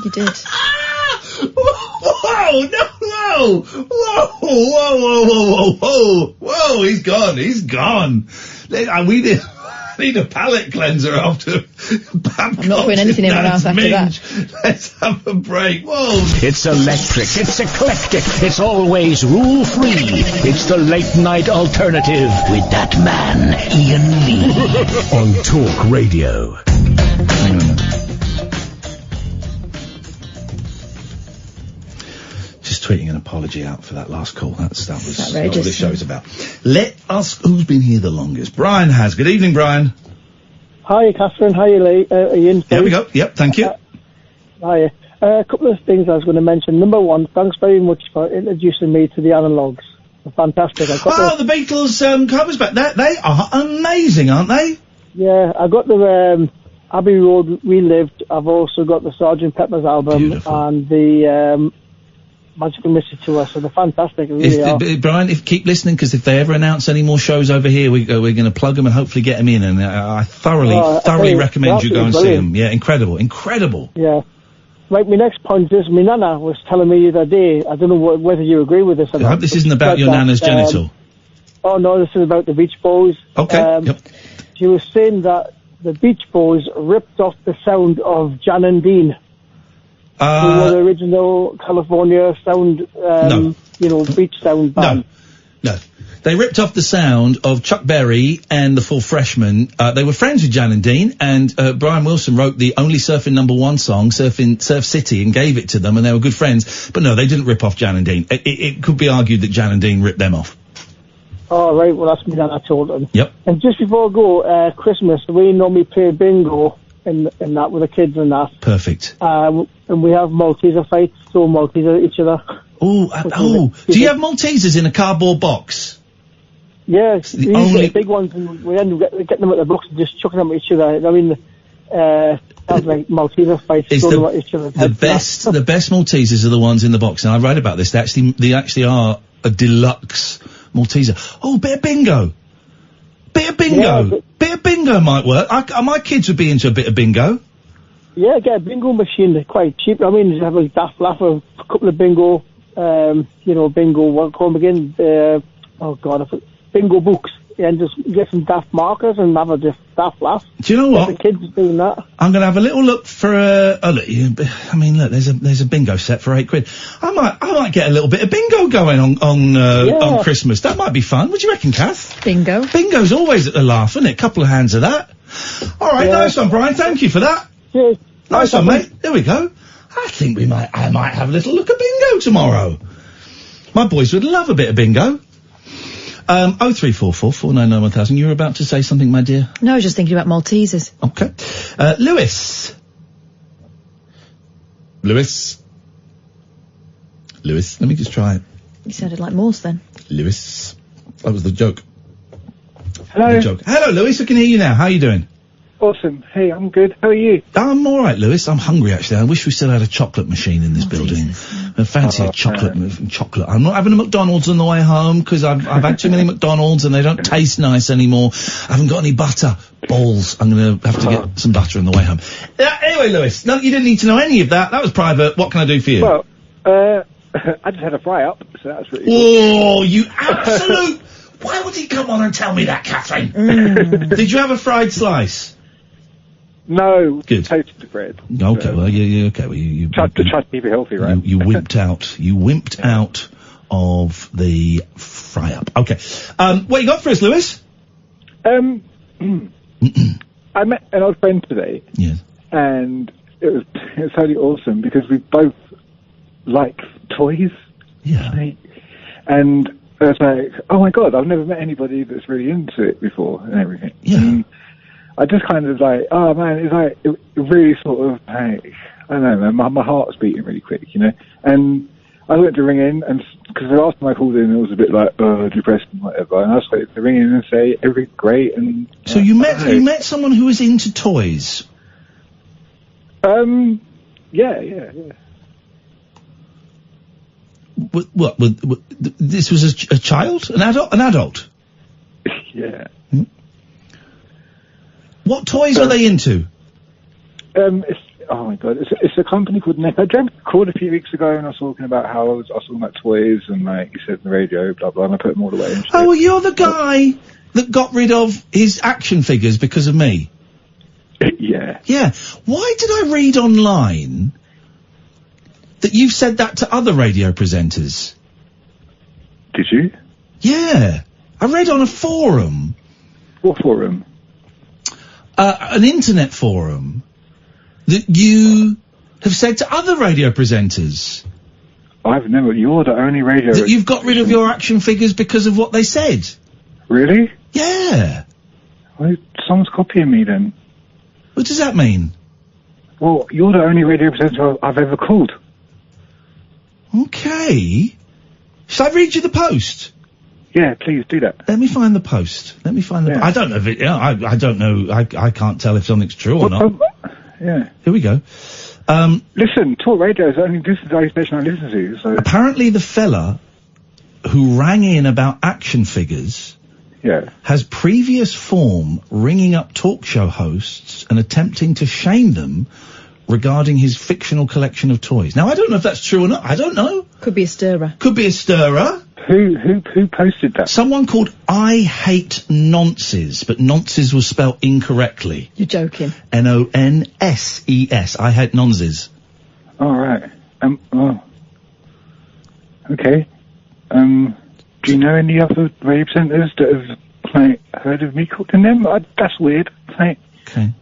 You did. Whoa! No! Whoa! Whoa! Whoa! Whoa! Whoa! Whoa! Whoa! He's gone. He's gone. We need a palate cleanser after Babcock. I'm not putting anything in my mouth after that. Let's have a break. Whoa! It's electric, it's eclectic, it's always rule-free. It's the late-night alternative with that man, Iain Lee. On Talk Radio. Just tweeting an apology out for that last call. That was outrageous. what this show's about. Let us... Who's been here the longest? Brian has. Good evening, Brian. Hi, Catherine. Hi, Iain. There we go. Yep, thank you. Hi. A couple of things I was going to mention. Number one, thanks very much for introducing me to the analogues. They're fantastic. The Beatles covers back. They are amazing, aren't they? Yeah, I got the Abbey Road Relived. I've also got the Sgt. Pepper's album. Beautiful. And the Magical Mystery Tour. So they're fantastic. They really are. Brian, keep listening, because if they ever announce any more shows over here, we're going to plug them and hopefully get them in. And I thoroughly recommend you go and see them. Yeah, incredible. Yeah. Right, my next point is, my nana was telling me the other day, I don't know whether you agree with this or not. I hope this isn't about your nana's genital. Oh no, this is about the Beach Boys. Okay. She was saying that the Beach Boys ripped off the sound of Jan and Dean. Who were the original California sound, beach sound band. No. They ripped off the sound of Chuck Berry and the Four Freshmen. They were friends with Jan and Dean, and Brian Wilson wrote the only Surfing #1 song, Surf City, and gave it to them, and they were good friends. But no, they didn't rip off Jan and Dean. It could be argued that Jan and Dean ripped them off. Oh, right, well, that's me that I told them. Yep. And just before I go, Christmas, we normally play bingo in that with the kids and that. Perfect. And we have Malteser fights, throw Maltesers at each other. Do you have Maltesers in a cardboard box? Yeah, we only big ones, and we end up getting them at the box and just chucking them at each other. I mean, that's like Malteser fights, throwing them at each other. The best Maltesers are the ones in the box, and I read about this. They actually are a deluxe Malteser. Oh, bit of bingo. Bit of bingo might work. My kids would be into a bit of bingo. Yeah, get a bingo machine. They're quite cheap. I mean, you have a daft laugh of a couple of bingo, bingo, what call them again? Bingo books. Yeah, and just get some daft markers and have a daft laugh. Do you know what? The kids doing that. I'm going to have a little look for look, there's a bingo set for £8. I might get a little bit of bingo going on Christmas. That might be fun. What do you reckon, Kath? Bingo's always a laugh, isn't it? A couple of hands of that. All right, nice one, Brian. Thank you for that. Cheers. Nice one, mate. There we go. I think I might have a little look at bingo tomorrow. My boys would love a bit of bingo. 0344 499 1000. You were about to say something, my dear? No, I was just thinking about Maltesers. Okay. Lewis, let me just try it. You sounded like Morse then. Lewis. That was the joke. Hello. The joke. Hello, Lewis. I can hear you now. How are you doing? Awesome. Hey, I'm good. How are you? I'm all right, Lewis. I'm hungry, actually. I wish we still had a chocolate machine in this building. I fancy a chocolate. I'm not having a McDonald's on the way home because I've had too many McDonald's and they don't taste nice anymore. I haven't got any butter. Balls. I'm going to have to get some butter on the way home. Anyway, Lewis, no, you didn't need to know any of that. That was private. What can I do for you? Well, I just had a fry up, so that was really good. Oh, you absolute... Why would he come on and tell me that, Catherine? Did you have a fried slice? No, good. Toasted bread. Okay, well, you tried to keep it healthy, right? You wimped out. You wimped out of the fry up. Okay. What you got for us, Lewis? I met an old friend today. Yes. And it was totally awesome because we both like toys. Yeah. And it's like, oh my god, I've never met anybody that's really into it before and everything. Yeah. And I just kind of like, oh man, it's like, it really sort of, like, I don't know, man, my heart's beating really quick, you know? And I went to ring in, and because the last time I called in, it was a bit like, depressed and whatever, and I just went to ring in and say, everything's great, and... So you met someone who was into toys? Yeah. What? This was a child? An adult? Yeah. What toys are they into? Oh my god, it's a company called Nick. I called a few weeks ago and I was talking about how I was talking about toys and like you said on the radio, blah blah, and I put them all away. And shit. Oh, well, you're the guy that got rid of his action figures because of me. Yeah. Yeah. Why did I read online that you've said that to other radio presenters? Did you? Yeah. I read on a forum. What forum? An internet forum that you have said to other radio presenters. I've never. You're the only radio. That you've got rid of your action figures because of what they said. Really? Yeah. Well, someone's copying me then. What does that mean? Well, you're the only radio presenter I've ever called. Okay. Shall I read you the post? Yeah, please do that. Let me find the post. I don't know if it. I don't know. I can't tell if something's true or not. Yeah. Here we go. Listen, talk radio is only this is the only station I listen to. So apparently, the fella who rang in about action figures, has previous form ringing up talk show hosts and attempting to shame them regarding his fictional collection of toys. Now, I don't know if that's true or not. I don't know. Could be a stirrer. Who posted that? Someone called I Hate Nonces, but Nonces was spelled incorrectly. You're joking. Nonses. I Hate Nonces. All right. Oh. Okay. Do you know any other radio presenters that have like heard of me cooking them? That's weird. Like, okay.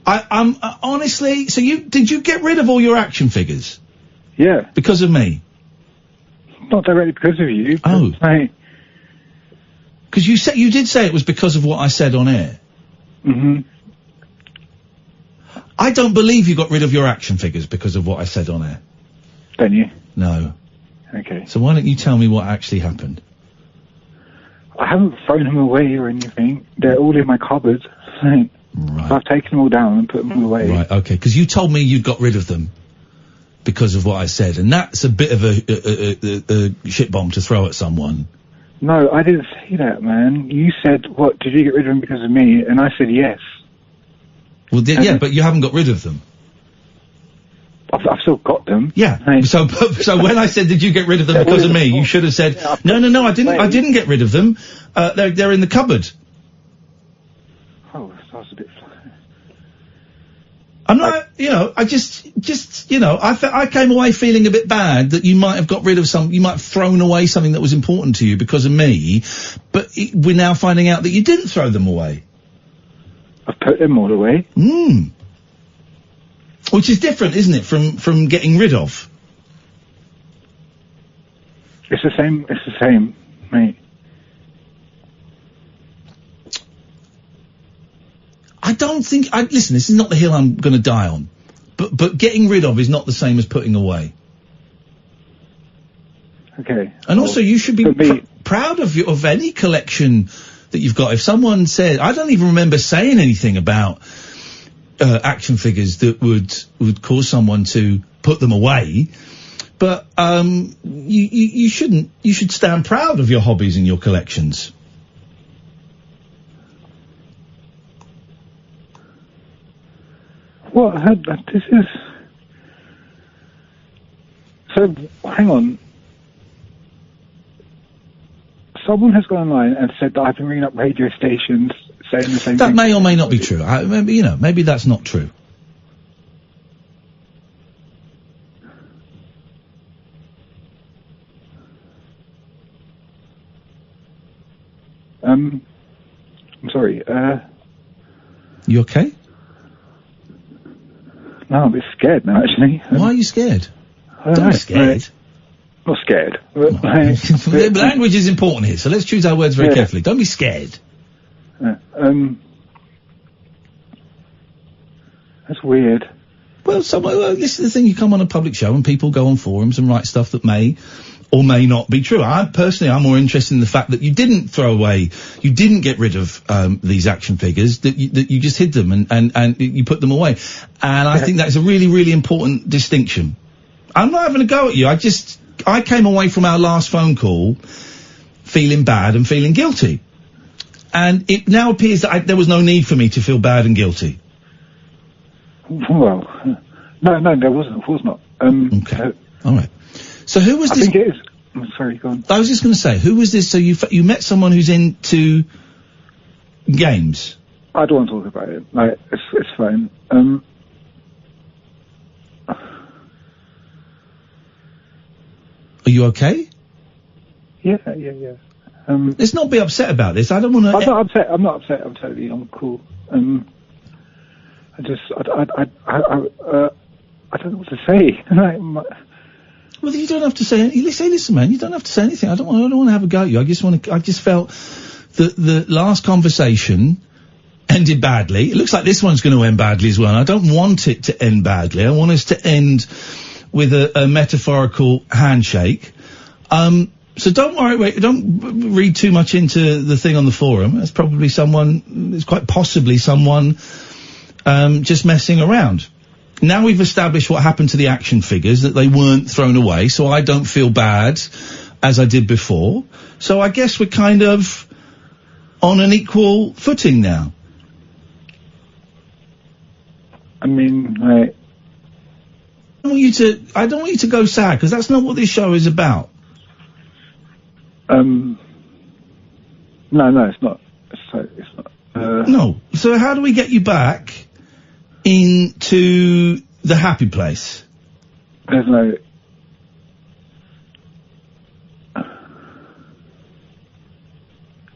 I'm honestly. So did you get rid of all your action figures? Yeah. Because of me. Not directly because of you. Oh. Because you did say it was because of what I said on air. Mm-hmm. I don't believe you got rid of your action figures because of what I said on air. Don't you? No. Okay. So why don't you tell me what actually happened? I haven't thrown them away or anything. They're all in my cupboard. Right. I've taken them all down and put them away. Right, okay. Because you told me you got rid of them because of what I said, and that's a bit of a shit bomb to throw at someone. No, I didn't say that, man. You said, what, did you get rid of them because of me? And I said yes. Well, yeah, but you haven't got rid of them. I've still got them. Yeah. So when I said, did you get rid of them because of me? You should have said, no, I didn't get rid of them. They're in the cupboard. Oh, that's a bit... I'm not, I just, I came away feeling a bit bad that you might have got rid of you might have thrown away something that was important to you because of me, but we're now finding out that you didn't throw them away. I've put them all away. Which is different, isn't it, from getting rid of? It's the same, mate. I don't think, listen, this is not the hill I'm going to die on, but getting rid of is not the same as putting away. Okay. And also, you should be proud of any collection that you've got. If someone said, I don't even remember saying anything about action figures that would cause someone to put them away, but you should stand proud of your hobbies and your collections. What? This is... So, hang on. Someone has gone online and said that I've been ringing up radio stations saying the same thing. That may or may not be true. Maybe that's not true. I'm sorry, You okay? No, I'm a bit scared now, actually. Why are you scared? Don't be scared. not scared. The language is important here, so let's choose our words very carefully. Don't be scared. That's weird. Well, this is the thing, you come on a public show and people go on forums and write stuff that may or may not be true. I'm more interested in the fact that you didn't throw away, you didn't get rid of these action figures, that you just hid them and you put them away. And I think that's a really, really important distinction. I'm not having a go at you. I came away from our last phone call feeling bad and feeling guilty. And it now appears that there was no need for me to feel bad and guilty. Well, no, there wasn't. Of course not. Okay. All right. So who was this? I think it is. I'm sorry, go on. I was just going to say, who was this? So you met someone who's into games? I don't want to talk about it. Like, it's fine. Are you okay? Yeah. Let's not be upset about this. I don't want to. I'm not upset. I'm cool. I don't know what to say. Well, you don't have to say anything. Listen, man, you don't have to say anything. I don't want to have a go at you. I just felt that the last conversation ended badly. It looks like this one's going to end badly as well. And I don't want it to end badly. I want us to end with a metaphorical handshake. So don't worry, don't read too much into the thing on the forum. It's quite possibly someone, just messing around. Now we've established what happened to the action figures, that they weren't thrown away, so I don't feel bad as I did before. So I guess we're kind of on an equal footing now. I mean, I don't want you to go sad, because that's not what this show is about. No, it's not. It's not. No. So how do we get you back into the happy place? There's no.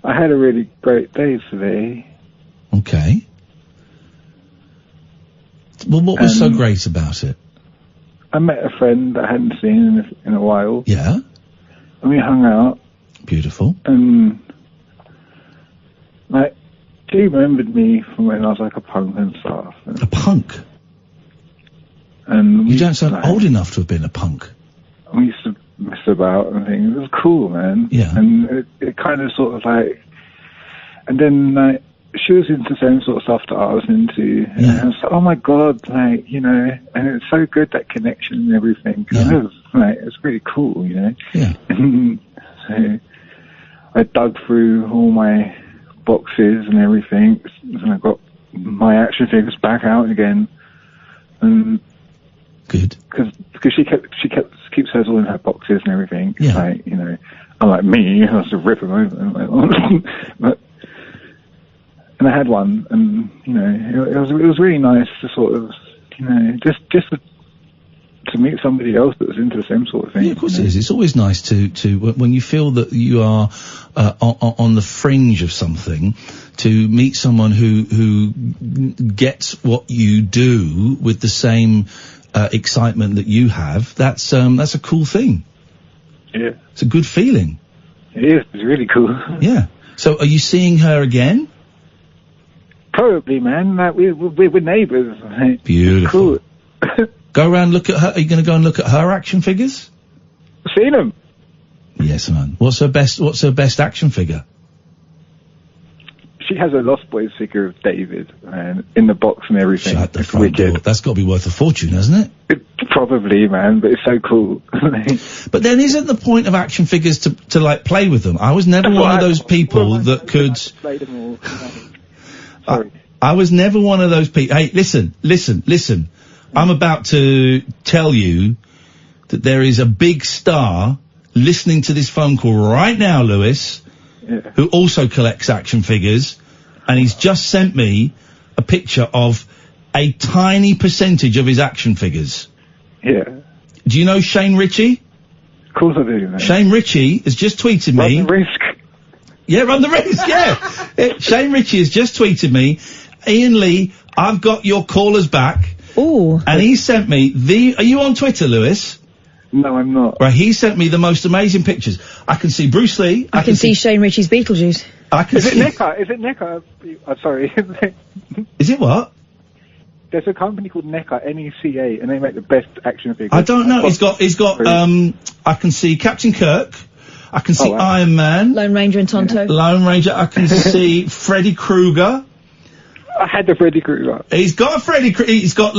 I had a really great day today. Okay. Well, what was so great about it? I met a friend that I hadn't seen in a while. Yeah. And we hung out. Beautiful. And like, she remembered me from when I was like a punk and stuff. A punk? And you don't sound old enough to have been a punk. We used to mess about and things. It was cool, man. Yeah. And it kind of sort of like, and then like, she was into the same sort of stuff that I was into. And I was like, oh my God, like, you know, and it's so good, that connection and everything. Yeah. It was like, it's really cool, you know. Yeah. And so I dug through all my boxes and everything, and I got my action figures back out again. And good, because she keeps hers all in her boxes and everything. Yeah. Like, you know, unlike me, I have to rip them open. And I had one, and you know, it was really nice to sort of, you know, just to meet somebody else that was into the same sort of thing. Yeah, of course it is. It's always nice to when you feel that you are on the fringe of something, to meet someone who gets what you do with the same excitement that you have. That's a cool thing. Yeah. It's a good feeling. It is. It's really cool. Yeah. So are you seeing her again? Probably, man. Like, we're neighbours. Like, Beautiful. Cool. Go around, look at her. Are you going to go and look at her action figures? Seen them. Yes, man. What's her best action figure? She has a Lost Boys figure of David, and in the box and everything. Shut the front door. That's got to be worth a fortune, hasn't it? Probably, man, but it's so cool. But then isn't the point of action figures to like play with them? I was never one of those people that could. Played them all. Sorry. I was never one of those people. Hey, listen. I'm about to tell you that there is a big star listening to this phone call right now, Lewis, who also collects action figures, and he's just sent me a picture of a tiny percentage of his action figures. Yeah. Do you know Shane Ritchie? Of course I do, man. Shane Ritchie has just tweeted me. Run the risk. Yeah, run the risk, yeah. Shane Ritchie has just tweeted me, Iain Lee, I've got your callers back. Ooh. And he sent me are you on Twitter, Lewis? No, I'm not. Right, he sent me the most amazing pictures. I can see Bruce Lee. I can see Shane Ritchie's Beetlejuice. I can Is see. it NECA? Is it NECA? I'm sorry. Is it what? There's a company called NECA, N-E-C-A, and they make the best action figures. I don't know. He's got. I can see Captain Kirk. I can see Iron Man. Lone Ranger and Tonto. Lone Ranger. I can see Freddy Krueger. I had the Freddy Krueger. He's got a Freddy Krueger. He's got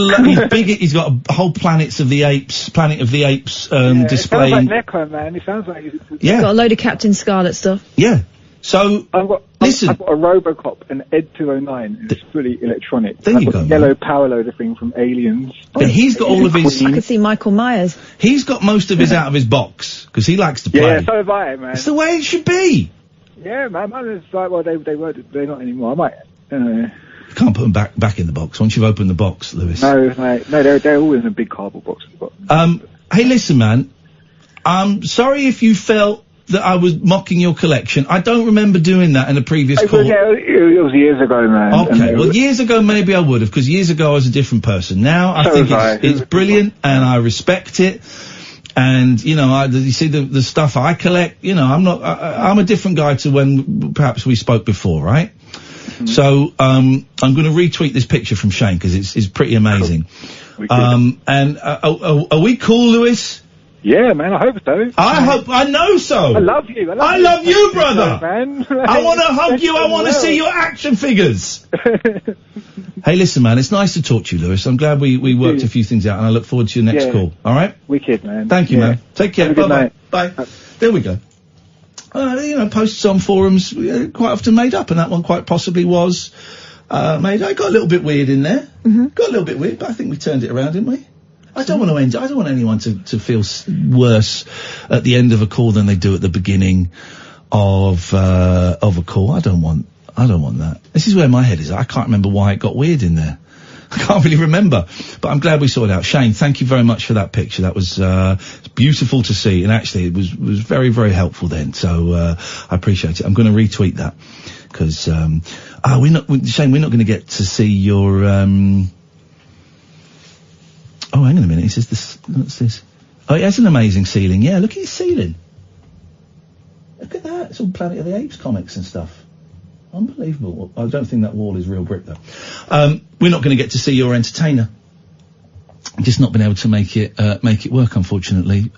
he's got a whole Planet of the Apes display. It sounds like NECA, man. It sounds like Yeah. Got a load of Captain Scarlet stuff. Yeah. So I've got a Robocop, an Ed 209. It's fully electronic. There you I've got go, a yellow power loader thing from Aliens. But he's got all of his. I could see Michael Myers. He's got most of his out of his box because he likes to play. Yeah, so have I, man. It's the way it should be. Yeah, man. Mine is like, well, they're not anymore. I might. You can't put them back in the box once you've opened the box, Lewis. No, they're all in a big cardboard box at the bottom. Hey, listen, man. I'm sorry if you felt that I was mocking your collection. I don't remember doing that in a previous call. It was years ago, man. Okay, well, years ago maybe I would have, because years ago I was a different person. Now I think it's brilliant, and I respect it. And you know, you see the stuff I collect. You know, I'm a different guy to when perhaps we spoke before, right? Mm-hmm. So I'm going to retweet this picture from Shane because it's pretty amazing. Cool. And are we cool, Lewis? Yeah, man, I hope so. I know so. I love you. I love you, brother. Man. I want to hug you. I want to see your action figures. Hey, listen, man, it's nice to talk to you, Lewis. I'm glad we worked a few things out, and I look forward to your next call. All right? Wicked, man. Thank you, man. Take care. Have a good night. Bye. There we go. You know, posts on forums quite often made up, and that one quite possibly was made. I got a little bit weird in there. Mm-hmm. Got a little bit weird, but I think we turned it around, didn't we? I don't want anyone to feel worse at the end of a call than they do at the beginning of a call. I don't want that. This is where my head is. I can't remember why it got weird in there. I can't really remember, but I'm glad we sorted it out. Shane, thank you very much for that picture. That was beautiful to see, and actually it was very, very helpful then. So I appreciate it. I'm going to retweet that because Shane, we're not going to get to see your. Oh, hang on a minute. He says this. What's this? Oh, it has an amazing ceiling. Yeah, look at his ceiling. Look at that. It's all Planet of the Apes comics and stuff. Unbelievable. I don't think that wall is real brick, though. We're not going to get to see your entertainer. Just not been able to make it work, unfortunately.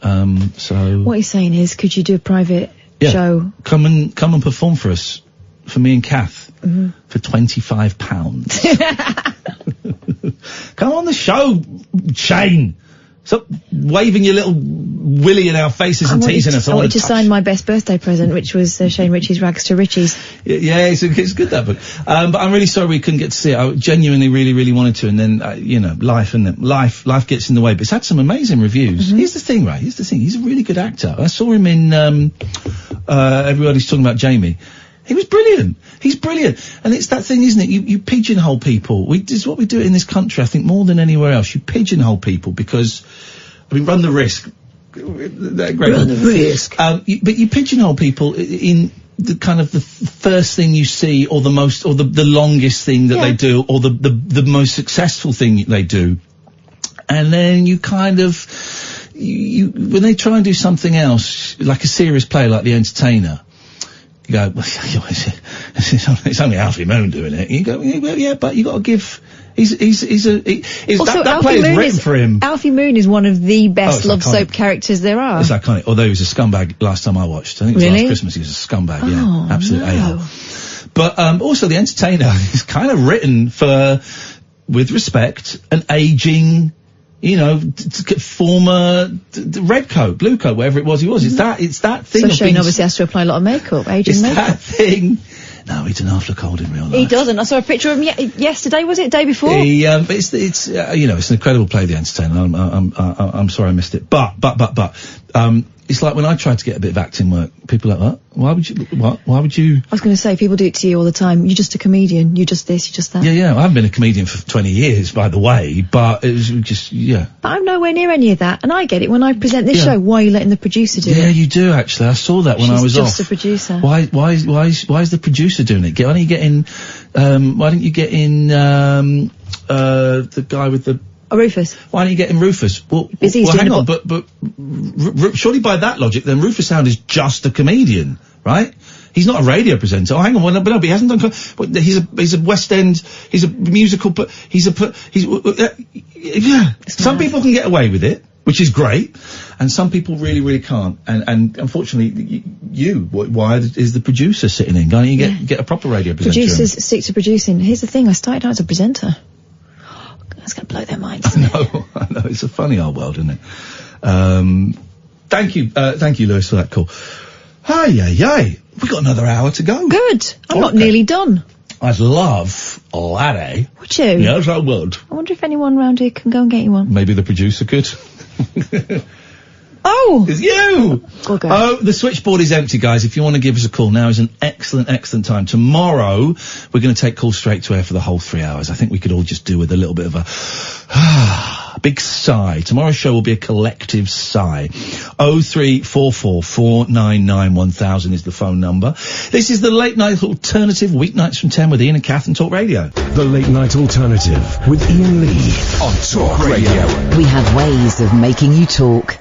So. What he's saying is, could you do a private show? Come and perform for us, for me and Kath, for £25. Come on the show, Shane. Stop waving your little willy in our faces and teasing us. I wanted to sign my best birthday present, which was Shane Ritchie's Rags to Riches. Yeah, it's good, that book. But I'm really sorry we couldn't get to see it. I genuinely really, really wanted to, and then, you know, life gets in the way. But it's had some amazing reviews. Here's the thing, right? He's a really good actor. I saw him in, everybody's talking about Jamie. He was brilliant. He's brilliant. And it's that thing, isn't it? You pigeonhole people. This is what we do in this country, I think, more than anywhere else. You pigeonhole people because, run the risk. Run the risk. But you pigeonhole people in the kind of the first thing you see, or the most, or the longest thing that they do, or the most successful thing they do. And then you kind of, when they try and do something else, like a serious play like The Entertainer, you go, well, it's only Alfie Moon doing it. You go, yeah, but you got to give. That play is written for him. Alfie Moon is one of the best love soap characters there are. It's iconic. Although he was a scumbag last time I watched. I think it was last Christmas. He was a scumbag. Yeah, absolute a-hole. But also, The Entertainer is kind of written for, with respect, an aging. You know, former red coat, blue coat, whatever it was he was. It's that thing. So Shane obviously has to apply a lot of makeup, aging makeup. That thing. No, he doesn't half look old in real life. He doesn't. I saw a picture of him yesterday. Was it day before? But it's you know, it's an incredible play, The Entertainer. I'm sorry I missed it. But it's like when I tried to get a bit of acting work, people are like, what? Why would you? I was going to say, people do it to you all the time. You're just a comedian. You're just this, you're just that. Yeah. I haven't been a comedian for 20 years, by the way, but it was just, But I'm nowhere near any of that, and I get it when I present this show. Why are you letting the producer do it? Yeah, you do, actually. I saw that when I was off. She's just a producer. Why is the producer doing it? Why don't you get in, the guy with the Oh, Rufus. Why don't you get him Rufus? Well, hang on, but surely by that logic, then Rufus Sound is just a comedian, right? He's not a radio presenter. Oh, hang on, but he hasn't done. But he's a West End. He's a musical. But yeah. Some people can get away with it, which is great, and some people really, really can't. And unfortunately, why is the producer sitting in? Can't you get a proper radio presenter? Producers stick to producing. Here's the thing: I started out as a presenter. That's going to blow their minds. I know. It's a funny old world, isn't it? Thank you, Lewis, for that call. Hi. We've got another hour to go. Good. I'm not nearly done. I'd love a latte. Would you? Yes, I would. I wonder if anyone round here can go and get you one. Maybe the producer could. Oh! It's you! Okay. Oh, the switchboard is empty, guys. If you want to give us a call, now is an excellent, excellent time. Tomorrow, we're going to take calls straight to air for the whole 3 hours. I think we could all just do with a little bit of a big sigh. Tomorrow's show will be a collective sigh. 0344 499 1000 is the phone number. This is the Late Night Alternative, weeknights from 10 with Iain and Kath on Talk Radio. The Late Night Alternative with Iain Lee on Talk Radio. We have ways of making you talk.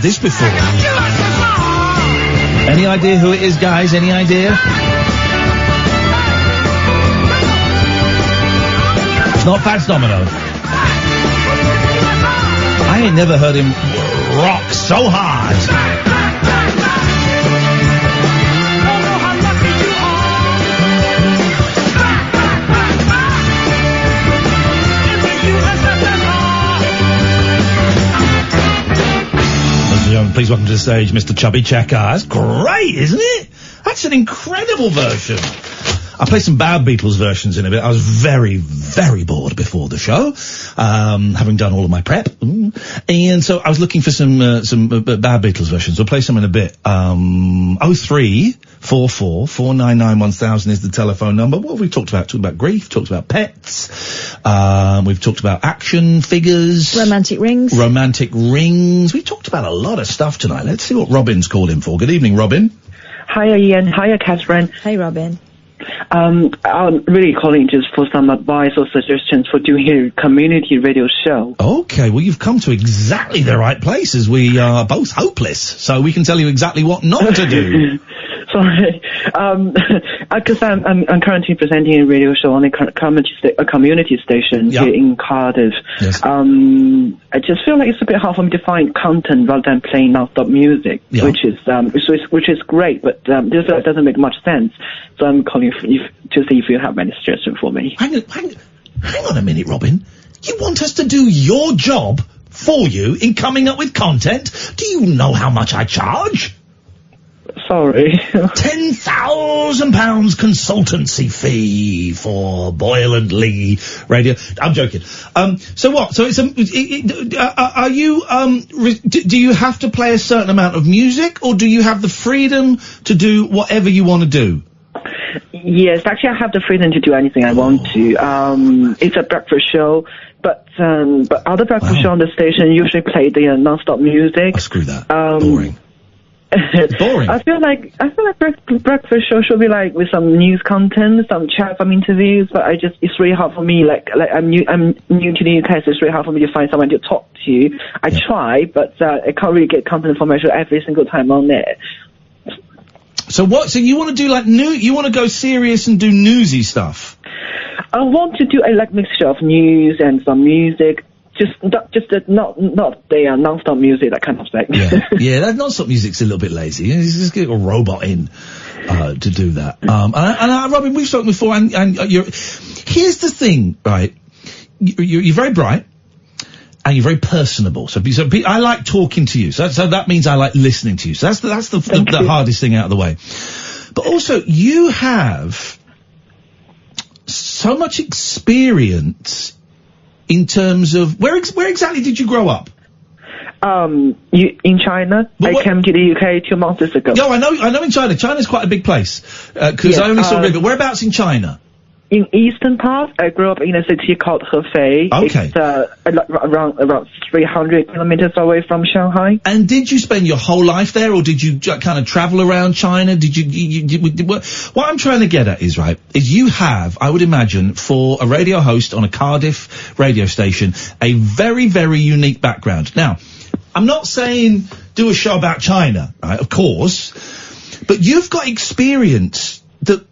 This before. Any idea who it is, guys? Any idea? It's not Fats Domino. I ain't never heard him rock so hard. Please welcome to the stage, Mr. Chubby Checker. That's great, isn't it? That's an incredible version. I played some Bad Beatles versions in a bit. I was very, very bored before the show, having done all of my prep. And so I was looking for some Bad Beatles versions. We'll play some in a bit. 0344 499 1000 is the telephone number. What have we talked about? Talked about grief, talked about pets, we've talked about action figures. Romantic rings. We've talked about a lot of stuff tonight. Let's see what Robin's called in for. Good evening, Robin. Hiya, Ian. Hiya, Catherine. Hey, Robin. I'm really calling just for some advice or suggestions for doing a community radio show. Okay, well, you've come to exactly the right place, as we are both hopeless, so we can tell you exactly what not to do. Sorry, because I'm currently presenting a radio show on a community station here in Cardiff. Yes. I just feel like it's a bit hard for me to find content rather than playing non-stop music, which is great, but this doesn't make much sense. So I'm calling to see if you have any suggestion for me. Hang on a minute, Robin. You want us to do your job for you in coming up with content? Do you know how much I charge? Sorry. £10,000 consultancy fee for Boyle and Lee radio. I'm joking. So what? So it's are you do you have to play a certain amount of music, or do you have the freedom to do whatever you want to do? Yes, actually, I have the freedom to do anything I want to. It's a breakfast show, but other breakfast show on the station usually play the non-stop music. Oh, screw that. Boring. Boring. I feel like breakfast show should be like with some news content, some chat, some interviews. But it's really hard for me. Like I'm new to the UK, so it's really hard for me to find someone to talk to. I try, but I can't really get content information every single time on there. So what? So you want to do like you want to go serious and do newsy stuff? I want to do a mixture of news and some music. Not the non-stop music, that kind of thing. Yeah, that non-stop music's a little bit lazy. You just get a robot in to do that. Robin, we've spoken before, and here's the thing, right? You're very bright, and you're very personable. So I like talking to you. So that means I like listening to you. So that's the hardest thing out of the way. But also, you have so much experience in terms of where exactly did you grow up? In China. I came to the UK 2 months ago. No, I know in China. China's quite a big place. Because I only saw River. Whereabouts in China? In eastern part, I grew up in a city called Hefei. Okay. It's around 300 kilometers away from Shanghai. And did you spend your whole life there, or did you kind of travel around China? Did you what I'm trying to get at is you have, I would imagine, for a radio host on a Cardiff radio station, a very, very unique background. Now, I'm not saying do a show about China, right, of course, but you've got experience that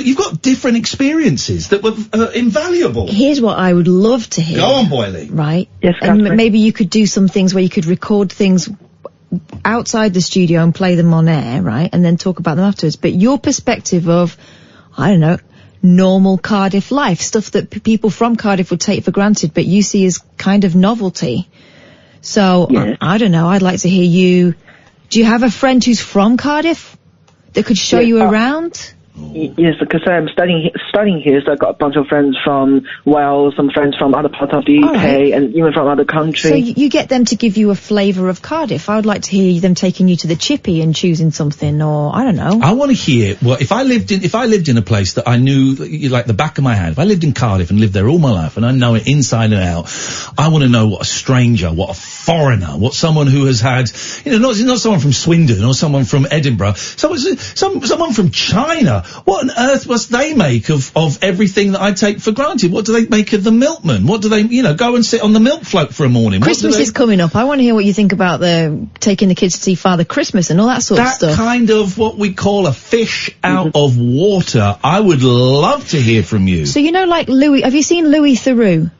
you've got different experiences that were invaluable. Here's what I would love to hear. Go on, Boyley. Right? Yes, and maybe you could do some things where you could record things outside the studio and play them on air, right? And then talk about them afterwards. But your perspective of, I don't know, normal Cardiff life, stuff that people from Cardiff would take for granted, but you see as kind of novelty. So, I don't know, I'd like to hear you. Do you have a friend who's from Cardiff that could show you around? Yes, because I'm studying here, so I've got a bunch of friends from Wales, some friends from other parts of the UK, and even from other countries. So you get them to give you a flavour of Cardiff. I would like to hear them taking you to the Chippy and choosing something, or I don't know. I want to hear, well, if I lived in a place that I knew like the back of my hand, if I lived in Cardiff and lived there all my life and I know it inside and out, I want to know what a stranger, what a foreigner, what someone who has had, not someone from Swindon or someone from Edinburgh, someone from China. What on earth must they make of everything that I take for granted? What do they make of the milkman? What do they, go and sit on the milk float for a morning? Christmas is coming up. I want to hear what you think about taking the kids to see Father Christmas and all that sort of stuff. That kind of what we call a fish out of water. I would love to hear from you. So like Louis, have you seen Louis Theroux?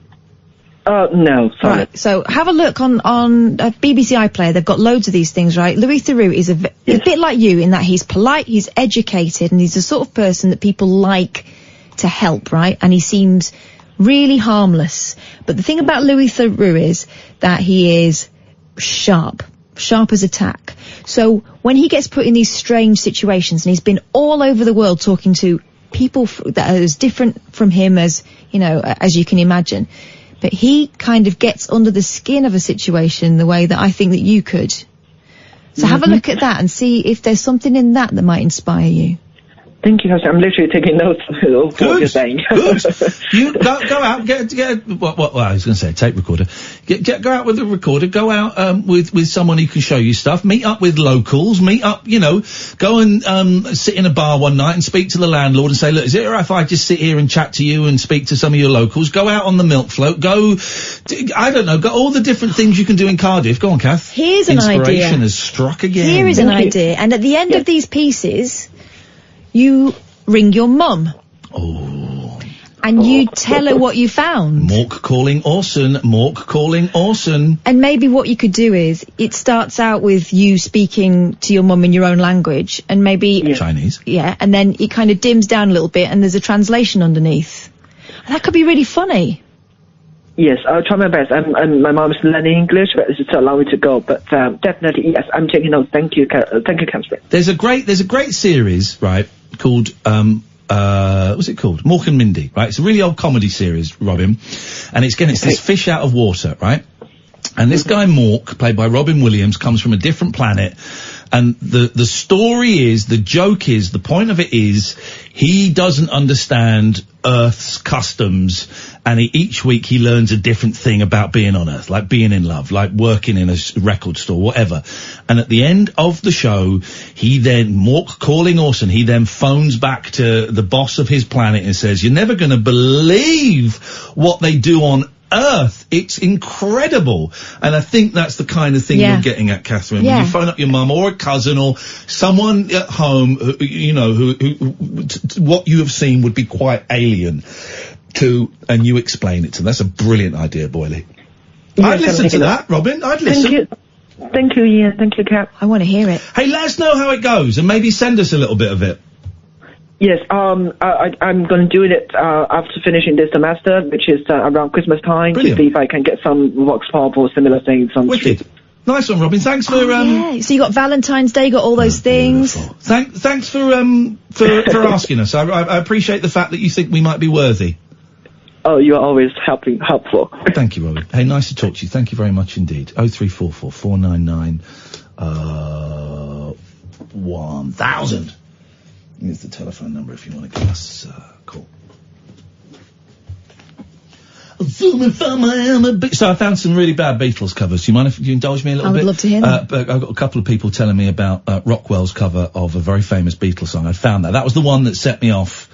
No, sorry. Right, so have a look on BBC iPlayer. They've got loads of these things, right? Louis Theroux is a bit like you in that he's polite, he's educated, and he's the sort of person that people like to help, right? And he seems really harmless. But the thing about Louis Theroux is that he is sharp as a tack. So when he gets put in these strange situations, and he's been all over the world talking to people that are as different from him as you can imagine, but he kind of gets under the skin of a situation the way that I think that you could. So have a look at that and see if there's something in that might inspire you. Thank you, I'm literally taking notes of what you're saying. Good. You go out, get well, I was going to say a tape recorder. Go out with a recorder. Go out with someone who can show you stuff. Meet up with locals. Meet up, go and sit in a bar one night and speak to the landlord and say, look, is it alright if I just sit here and chat to you and speak to some of your locals? Go out on the milk float. Go all the different things you can do in Cardiff. Go on, Kath. Here's an idea. Inspiration has struck again. Here is an idea, and at the end of these pieces, you ring your mum. Oh. And you tell her what you found. Mork calling Orson. And maybe what you could do is, it starts out with you speaking to your mum in your own language, and maybe... Chinese. Yeah, and then it kind of dims down a little bit, and there's a translation underneath. And that could be really funny. Yes, I'll try my best. My mom's learning English, but it's just allow me to go. But definitely, yes, I'm taking notes. Thank you, Catherine. There's a great series, right, called what's it called? Mork and Mindy, right? It's a really old comedy series, Robin, and it's this fish out of water, right? And this guy Mork, played by Robin Williams, comes from a different planet. And the story is, the joke is, the point of it is, he doesn't understand Earth's customs, and each week he learns a different thing about being on Earth, like being in love, like working in a record store, whatever. And at the end of the show, Mork calling Orson, he then phones back to the boss of his planet and says, you're never going to believe what they do on Earth. It's incredible. And I think that's the kind of thing you're getting at, Catherine. When you phone up your mum or a cousin or someone at home, who what you have seen would be quite alien to, and you explain it to them. That's a brilliant idea, Boyley. Yes, I'd listen to that, Robin. I'd listen. Thank you, Ian. Thank you, Cap. I want to hear it. Hey, let us know how it goes and maybe send us a little bit of it. Yes, I'm going to do it after finishing this semester, which is around Christmas time, to see if I can get some Vox Pop or similar things on Wicked. Nice one, Robin. Thanks for yeah. So you got Valentine's Day, got all those things. Thanks for asking us. I appreciate the fact that you think we might be worthy. Oh, you're always helpful. Thank you, Robin. Hey, nice to talk to you. Thank you very much indeed. 0344 499 1000. Here's the telephone number if you want to give us a call. Zooming from Miami. So I found some really bad Beatles covers. Do you mind if you indulge me a little bit? I would love to hear them. But I've got a couple of people telling me about Rockwell's cover of a very famous Beatles song. I found that. That was the one that set me off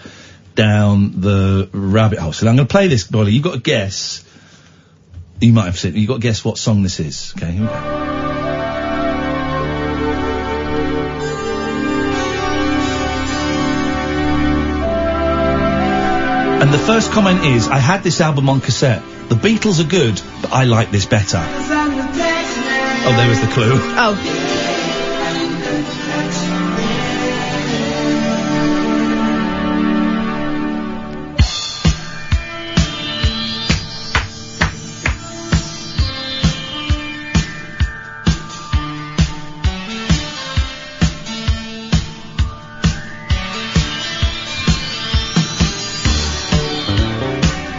down the rabbit hole. So I'm going to play this, Bolly. You've got to guess. You might have seen it. You've got to guess what song this is. Okay, here we go. And the first comment is, I had this album on cassette. The Beatles are good, but I like this better. Oh, there was the clue. Oh.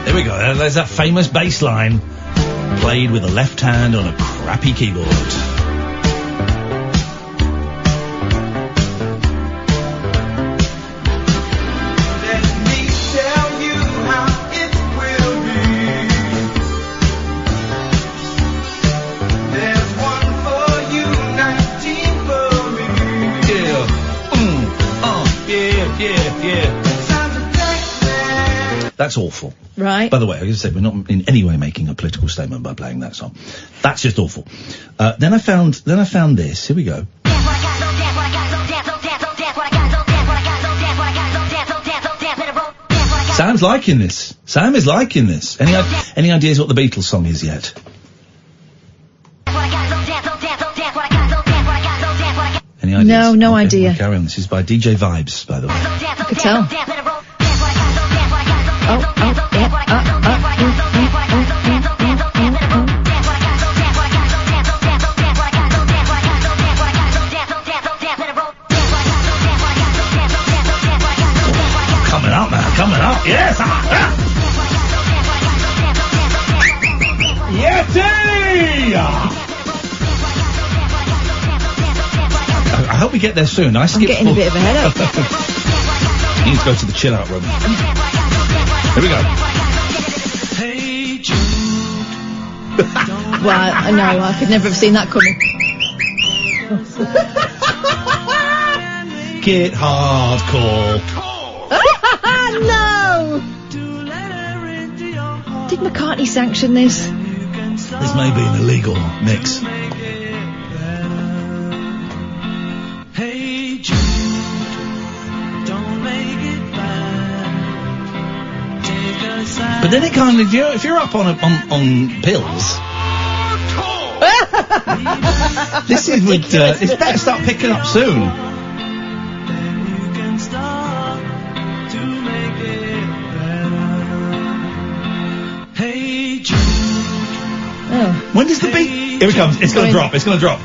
There we go. There's that famous bass line played with a left hand on a crappy keyboard. That's awful. Right. By the way, I just said we're not in any way making a political statement by playing that song. That's just awful. Then I found this. Here we go. Sam's liking this. Sam is liking this. Any ideas what the Beatles song is yet? Any ideas? No idea. We'll carry on. This is by DJ Vibes, by the way. I could tell. Coming up, man. Coming up. Yes. Yeti! I hope we get there soon. I'm getting a bit of a headache. He needs to go to the chill-out room. Here we go. Well, I know, I could never have seen that coming. Get hardcore. No! Did McCartney sanction this? This may be an illegal mix. Hey Jude, don't make it bad. Take a side. But then it kind of, if you're up on pills, this is with, it's better start picking up soon. Hey Jude. Oh. When does the beat? Here it comes. It's going to drop. It's going to drop.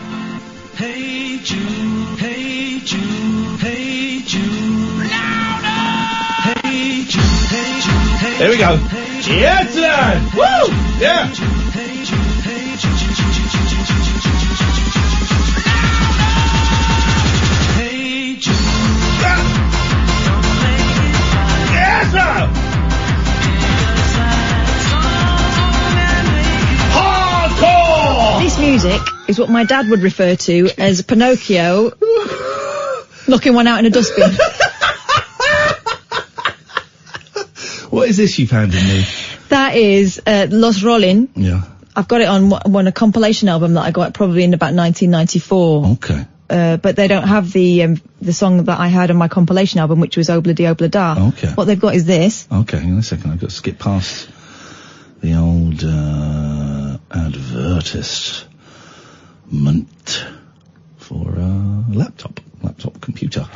Hey Jude. Hey Jude. Hey Jude. Hey Jude. Hey Jude. Here we go. Yes, sir. Woo! Yeah. Hey Jude. Yes, sir. This music is what my dad would refer to as Pinocchio knocking one out in a dustbin. What is this you've handed me? That is Los Rollin'. Yeah. I've got it on a compilation album that I got probably in about 1994. Okay. But they don't have the song that I had on my compilation album, which was Obla Di Obla Da. Okay. What they've got is this. Okay, hang on a second. I've got to skip past the old advertisement for a laptop computer.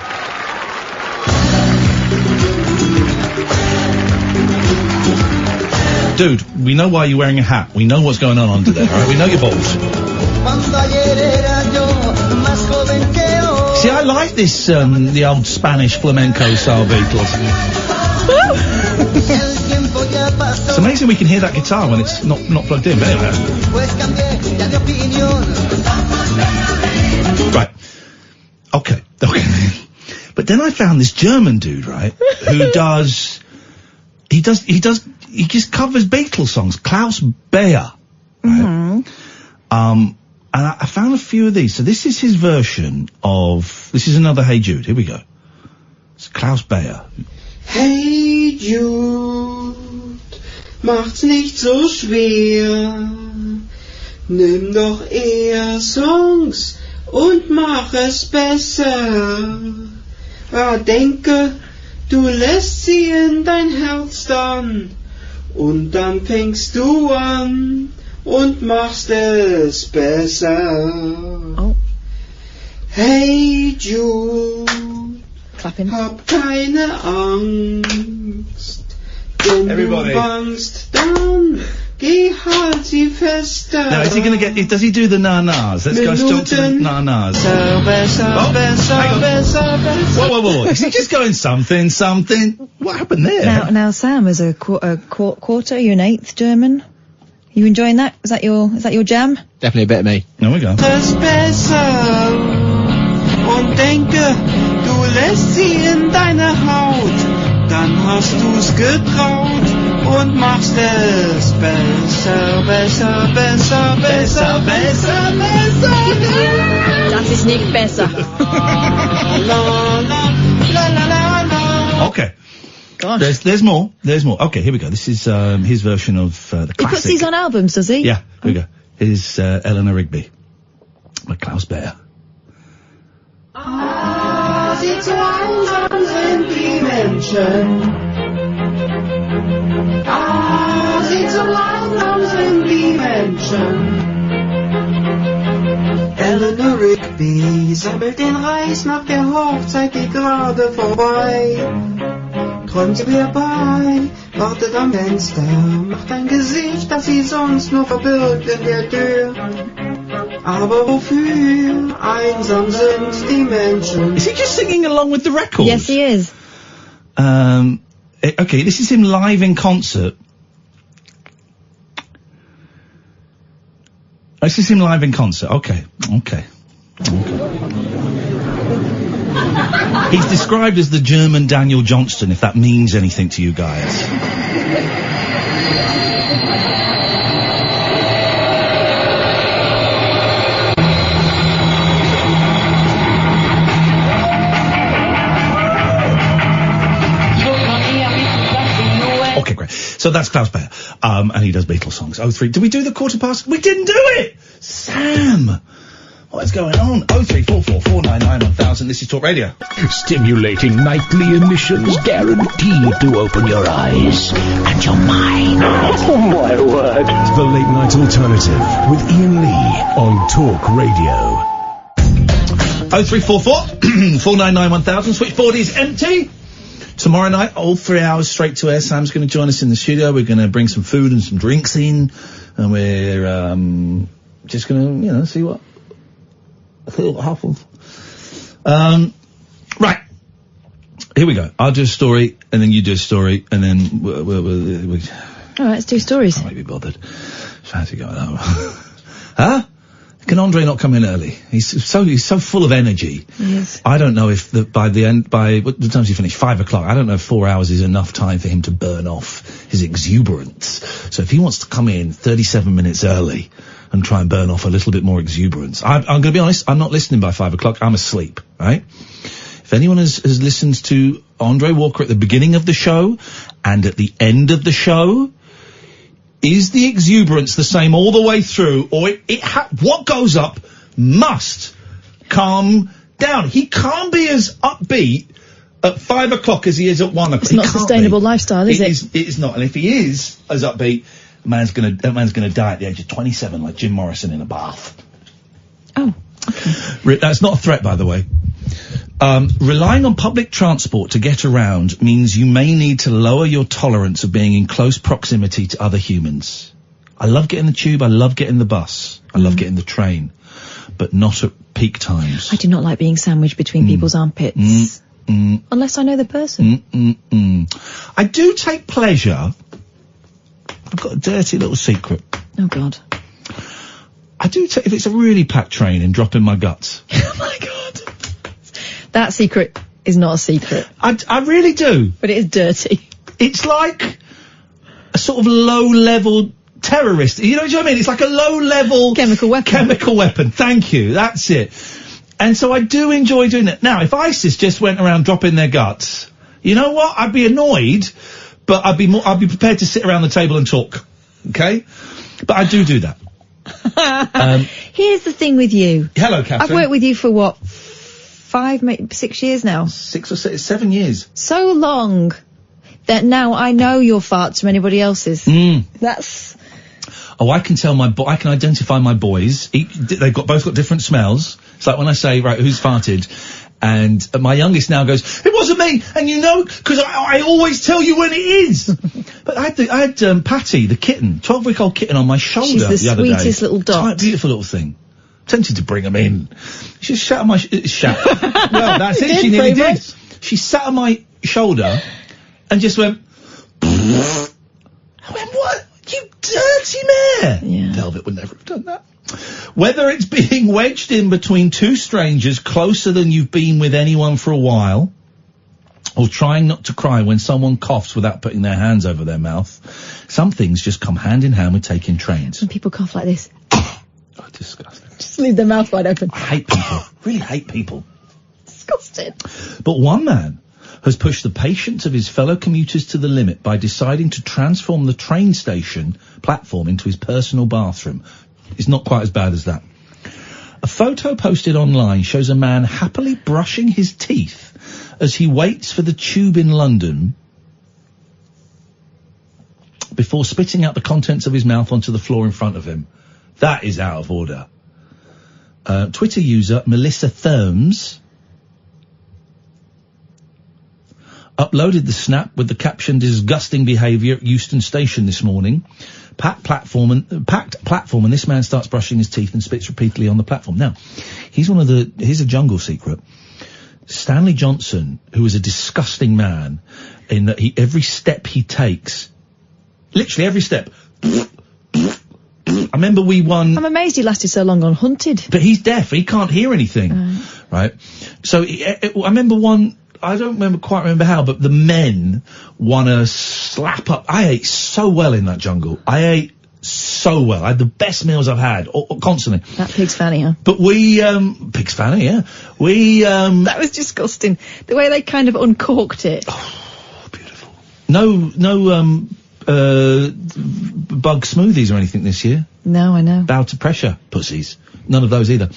Dude, we know why you're wearing a hat. We know what's going on under there, alright? We know you're bald. See, I like this, the old Spanish flamenco style Beatles. It's amazing we can hear that guitar when it's not plugged in, but anyway. Right. Okay. But then I found this German dude, right, who he just covers Beatles songs. Klaus Baer. Right? And I found a few of these. So this is his version of, this is another Hey Jude. Here we go. It's Klaus Baer. Hey Jude, macht's nicht so schwer. Nimm doch eher Songs und mach es besser. Denke, du lässt sie in dein Herz dann. Und dann fängst du an und machst es besser. Oh. Hey Jude, Clapping. hab keine Angst, wenn Everybody. du bangst, dann geh halt sie fester. Now, is he going to get, does he do the na-nas? Let's go straight to the na-nas. Whoa. Is he just going something? What happened there? Now, Sam, as a quarter, you're an eighth German. You enjoying that? Is that your jam? Definitely a bit of me. There we go. Es besser und denke, du lässt sie in deine Haut, dann hast du's getraut und machst es besser. Das ist nicht besser. Okay. Gosh. There's more. Okay, here we go. This is his version of the classic. He puts these on albums, does he? Yeah, here we go. Here's Eleanor Rigby by Klaus Baer. Sie zu einsam sind die Menschen. Sie zu einsam sind die Menschen. Eleanor Rigby sammelt den Reis nach der Hochzeit, die gerade vorbei. Träumt sie wieder bei, wartet am Fenster, macht ein Gesicht, das sie sonst nur verbirgt in der Tür. Aber wofür einsam sind die Menschen? Is he just singing along with the record? Yes, he is. Okay, this is him live in concert. This is him live in concert. Okay. He's described as the German Daniel Johnston, if that means anything to you guys. Okay, great. So that's Klaus Bayer. And he does Beatles songs. 03. Did we do the quarter past? We didn't do it! Sam! What's going on? 03444991000. This is Talk Radio. Stimulating nightly emissions guaranteed to open your eyes and your mind. Oh my word. The Late Night Alternative with Iain Lee on Talk Radio. 03444991000. Switchboard is empty. Tomorrow night, all 3 hours straight to air. Sam's going to join us in the studio. We're going to bring some food and some drinks in. And we're just going to, see what happens. Right. Here we go. I'll do a story, and then you do a story, and then we'll All right, let's do stories. I can't be bothered. Fancy going over. Huh? Can Andre not come in early? He's so full of energy. Yes. I don't know if by what the time's he finish? 5 o'clock. I don't know if 4 hours is enough time for him to burn off his exuberance. So if he wants to come in 37 minutes early and try and burn off a little bit more exuberance, I'm going to be honest, I'm not listening by 5 o'clock. I'm asleep, right? If anyone has listened to Andre Walker at the beginning of the show and at the end of the show, is the exuberance the same all the way through, or what goes up must calm down? He can't be as upbeat at 5 o'clock as he is at 1 o'clock. It's not a sustainable lifestyle, is it? It is not. And if he is as upbeat, that man's gonna die at the age of 27, like Jim Morrison in a bath. Oh, okay. That's not a threat, by the way. Relying on public transport to get around means you may need to lower your tolerance of being in close proximity to other humans. I love getting the tube, I love getting the bus, I love getting the train, but not at peak times. I do not like being sandwiched between people's armpits. Unless I know the person. I do take pleasure. I've got a dirty little secret. Oh, God. I do take, if it's a really packed train, and drop in my guts. Oh, my God. That secret is not a secret. I really do. But it is dirty. It's like a sort of low-level terrorist. You know what I mean? It's like a low-level... Chemical weapon. Thank you. That's it. And so I do enjoy doing it. Now, if ISIS just went around dropping their guts, you know what? I'd be annoyed, but I'd be prepared to sit around the table and talk. Okay? But I do that. Here's the thing with you. Hello, Catherine. I've worked with you for what? 5, maybe 6 years now. 6 or 7 years. So long that now I know your farts from anybody else's. That's... Oh, I can tell I can identify my boys. They've both got different smells. It's like when I say, right, who's farted? And my youngest now goes, it wasn't me. And you know, because I always tell you when it is. But I had Patty, the kitten, 12-week-old kitten on my shoulder the other day. She's the sweetest little dot. Beautiful little thing. Tempted to bring him in. She just sat on my well, that's it. She nearly did. She sat on my shoulder and just went. I went, what? You dirty mare! Yeah. Velvet would never have done that. Whether it's being wedged in between two strangers closer than you've been with anyone for a while, or trying not to cry when someone coughs without putting their hands over their mouth, some things just come hand in hand with taking trains. When people cough like this. Oh, disgusting. Just leave their mouth wide open. I hate people. Really hate people. Disgusting. But one man has pushed the patience of his fellow commuters to the limit by deciding to transform the train station platform into his personal bathroom. It's not quite as bad as that. A photo posted online shows a man happily brushing his teeth as he waits for the tube in London before spitting out the contents of his mouth onto the floor in front of him. That is out of order. Twitter user Melissa Therms uploaded the snap with the caption, disgusting behaviour at Euston Station this morning. Packed platform, and this man starts brushing his teeth and spits repeatedly on the platform. Now, here's a jungle secret. Stanley Johnson, who is a disgusting man, in that every step he takes, literally every step, I remember we won... I'm amazed he lasted so long on Hunted. But he's deaf, he can't hear anything. right? So I remember one. I don't quite remember how, but the men won a slap up. I ate so well in that jungle. I ate so well. I had the best meals I've had, constantly. That pig's fanny, huh? But we, pig's fanny, yeah. We, That was disgusting. The way they kind of uncorked it. Oh, beautiful. No, bug smoothies or anything this year. No, I know. Bow to pressure, pussies. None of those either.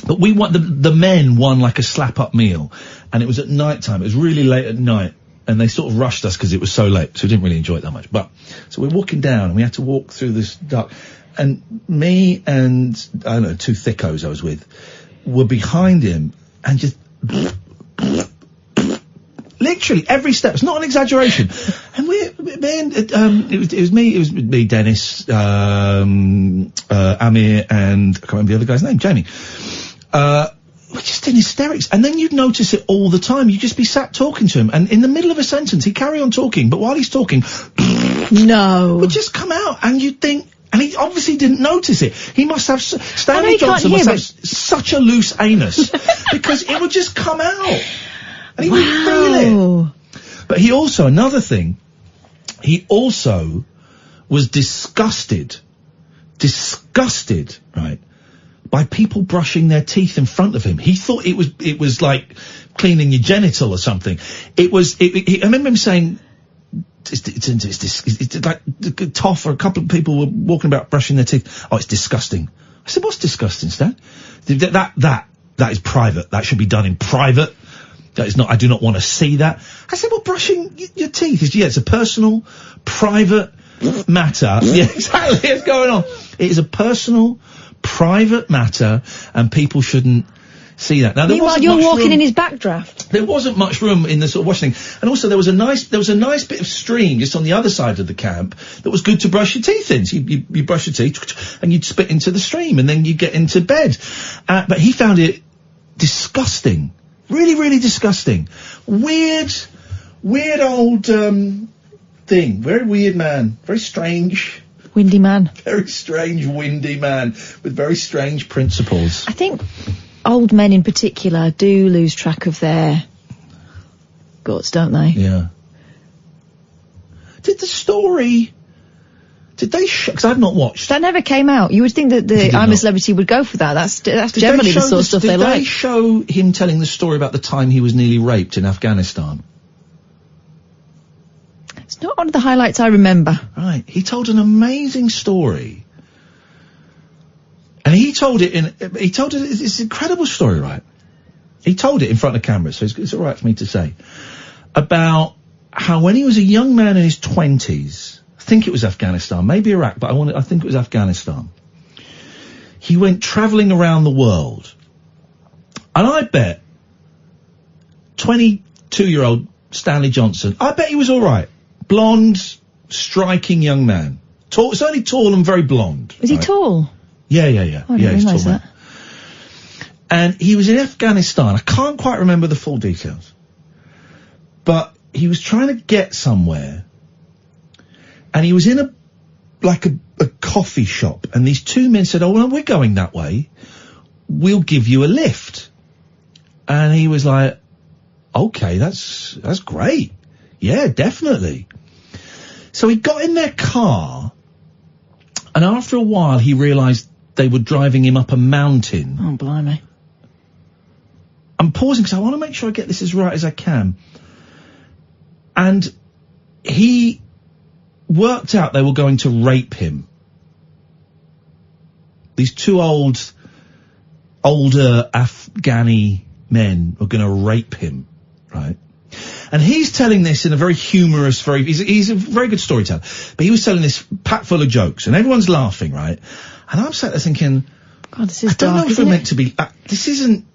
But we won, the men won like a slap-up meal, and it was at night time. It was really late at night, and they sort of rushed us because it was so late, so we didn't really enjoy it that much. But, so we're walking down, and we had to walk through this dark, and me and, I don't know, 2 thickos I was with, were behind him, and just, literally every step. It's not an exaggeration. And it was me, Dennis, Amir, and I can't remember the other guy's name, Jamie. We're just in hysterics. And then you'd notice it all the time. You'd just be sat talking to him, and in the middle of a sentence, he'd carry on talking, but while he's talking, no, would just come out, and you'd think, and he obviously didn't notice it. He must have, Stanley Johnson must have such a loose anus, because it would just come out. And he wouldn't feel it. But he also, another thing, he also was disgusted, right, by people brushing their teeth in front of him. He thought it was like cleaning your genital or something. I remember him saying, it's like Toff or a couple of people were walking about brushing their teeth. Oh, it's disgusting. I said, what's disgusting, Stan? That is private. That should be done in private. That is not, I do not want to see that. I said, well, brushing your teeth it's a personal, private matter. Yeah, exactly. It's going on. It is a personal, private matter, and people shouldn't see that. Now, meanwhile, you're walking in his backdraft. There wasn't much room in the sort of washing thing. And also there was a nice bit of stream just on the other side of the camp that was good to brush your teeth in. So you brush your teeth and you'd spit into the stream, and then you get into bed. But he found it disgusting. Really, really disgusting. Weird old, thing. Very weird man. Very strange. Windy man. Very strange, windy man with very strange principles. I think old men in particular do lose track of their guts, don't they? Yeah. Did they show, because I've not watched. That never came out. You would think that I'm a Celebrity would go for that. That's generally the sort of stuff they like. Did they show him telling the story about the time he was nearly raped in Afghanistan? It's not one of the highlights I remember. Right. He told an amazing story. And it's an incredible story, right? He told it in front of cameras, so it's all right for me to say. About how when he was a young man in his 20s, I think it was Afghanistan, maybe Iraq, but I think it was Afghanistan. He went travelling around the world. And I bet 22-year-old Stanley Johnson, I bet he was all right. Blonde, striking young man. Tall, certainly tall and very blonde. Is he tall? Yeah. I Yeah, didn't he's tall realise man. that. And he was in Afghanistan. I can't quite remember the full details. But he was trying to get somewhere. And he was in a coffee shop. And these two men said, oh, well, we're going that way. We'll give you a lift. And he was like, okay, that's great. Yeah, definitely. So he got in their car. And after a while, he realised they were driving him up a mountain. Oh, blimey. I'm pausing because I want to make sure I get this as right as I can. And he worked out they were going to rape him. These two older Afghani men were going to rape him, right? And he's telling this in a very humorous, he's a very good storyteller. But he was telling this packed full of jokes, and everyone's laughing, right? And I'm sat there thinking, God, this is I don't dark, know if we're meant to be, this isn't,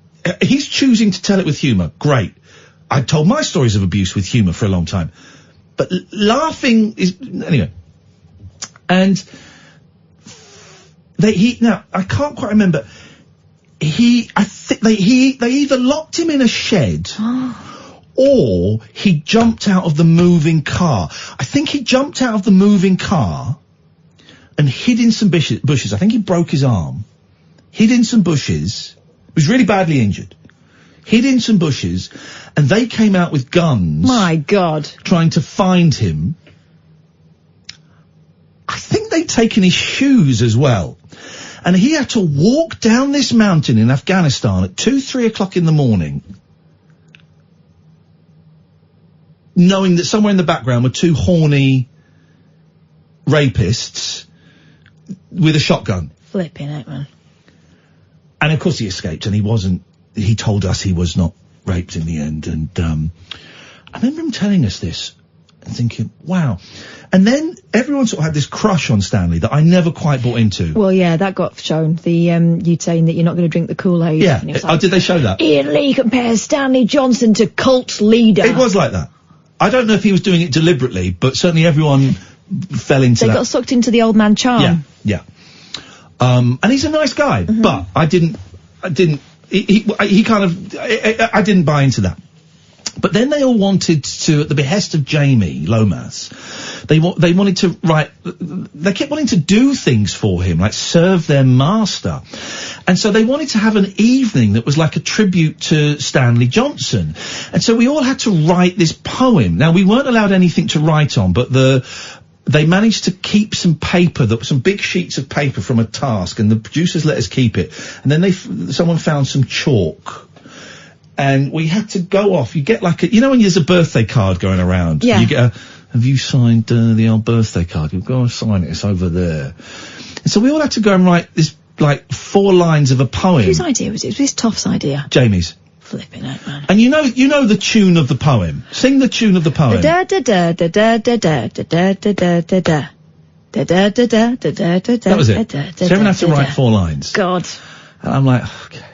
he's choosing to tell it with humour. Great. I've told my stories of abuse with humour for a long time. But laughing is, anyway. And now, I can't quite remember, they either locked him in a shed, or he jumped out of the moving car. I think he jumped out of the moving car and hid in some bushes. I think he broke his arm, hid in some bushes, was really badly injured, hid in some bushes, and they came out with guns. My God. Trying to find him. I think they'd taken his shoes as well. And he had to walk down this mountain in Afghanistan at 2-3 o'clock in the morning, knowing that somewhere in the background were two horny rapists with a shotgun. Flipping it, man. And of course he escaped, and he told us he was not raped in the end. And I remember him telling us this and thinking, wow. And then everyone sort of had this crush on Stanley that I never quite bought into. Well, yeah, that got shown. The you saying that you're not going to drink the Kool-Aid. Yeah. And it was like, did they show that? Iain Lee compares Stanley Johnson to cult leader. It was like that. I don't know if he was doing it deliberately, but certainly everyone fell into that. They got sucked into the old man charm. Yeah. And he's a nice guy, but I didn't, he kind of, I didn't buy into that. But then they all wanted to, at the behest of Jamie Lomas, they wanted to they kept wanting to do things for him, like serve their master. And so they wanted to have an evening that was like a tribute to Stanley Johnson. And so we all had to write this poem. Now, we weren't allowed anything to write on, but they managed to keep some paper, some big sheets of paper from a task, and the producers let us keep it. And then someone found some chalk. And we had to go off. You get like you know when there's a birthday card going around? Yeah. You get have you signed the old birthday card? You go and sign it, it's over there. And so we all had to go and write this, like, 4 lines of a poem. Whose idea was it? It was Toff's idea. Jamie's. Flipping out, man. And you know the tune of the poem. Sing the tune of the poem. Da da da da da da da da da da da da. Da da da da da da da. That was it. So everyone had to write 4 lines. God. And I'm like, okay.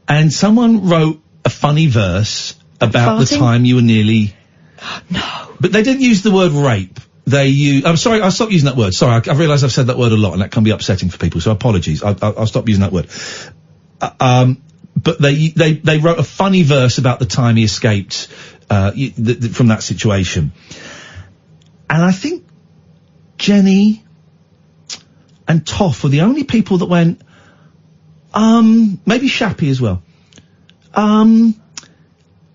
And someone wrote a funny verse about the time you were nearly... No. But they didn't use the word rape. I'm sorry, I'll stop using that word. Sorry, I realise I've said that word a lot, and that can be upsetting for people, so apologies. I'll stop using that word. But they wrote a funny verse about the time he escaped from that situation. And I think Jenny and Toff were the only people that went... maybe Shappy as well.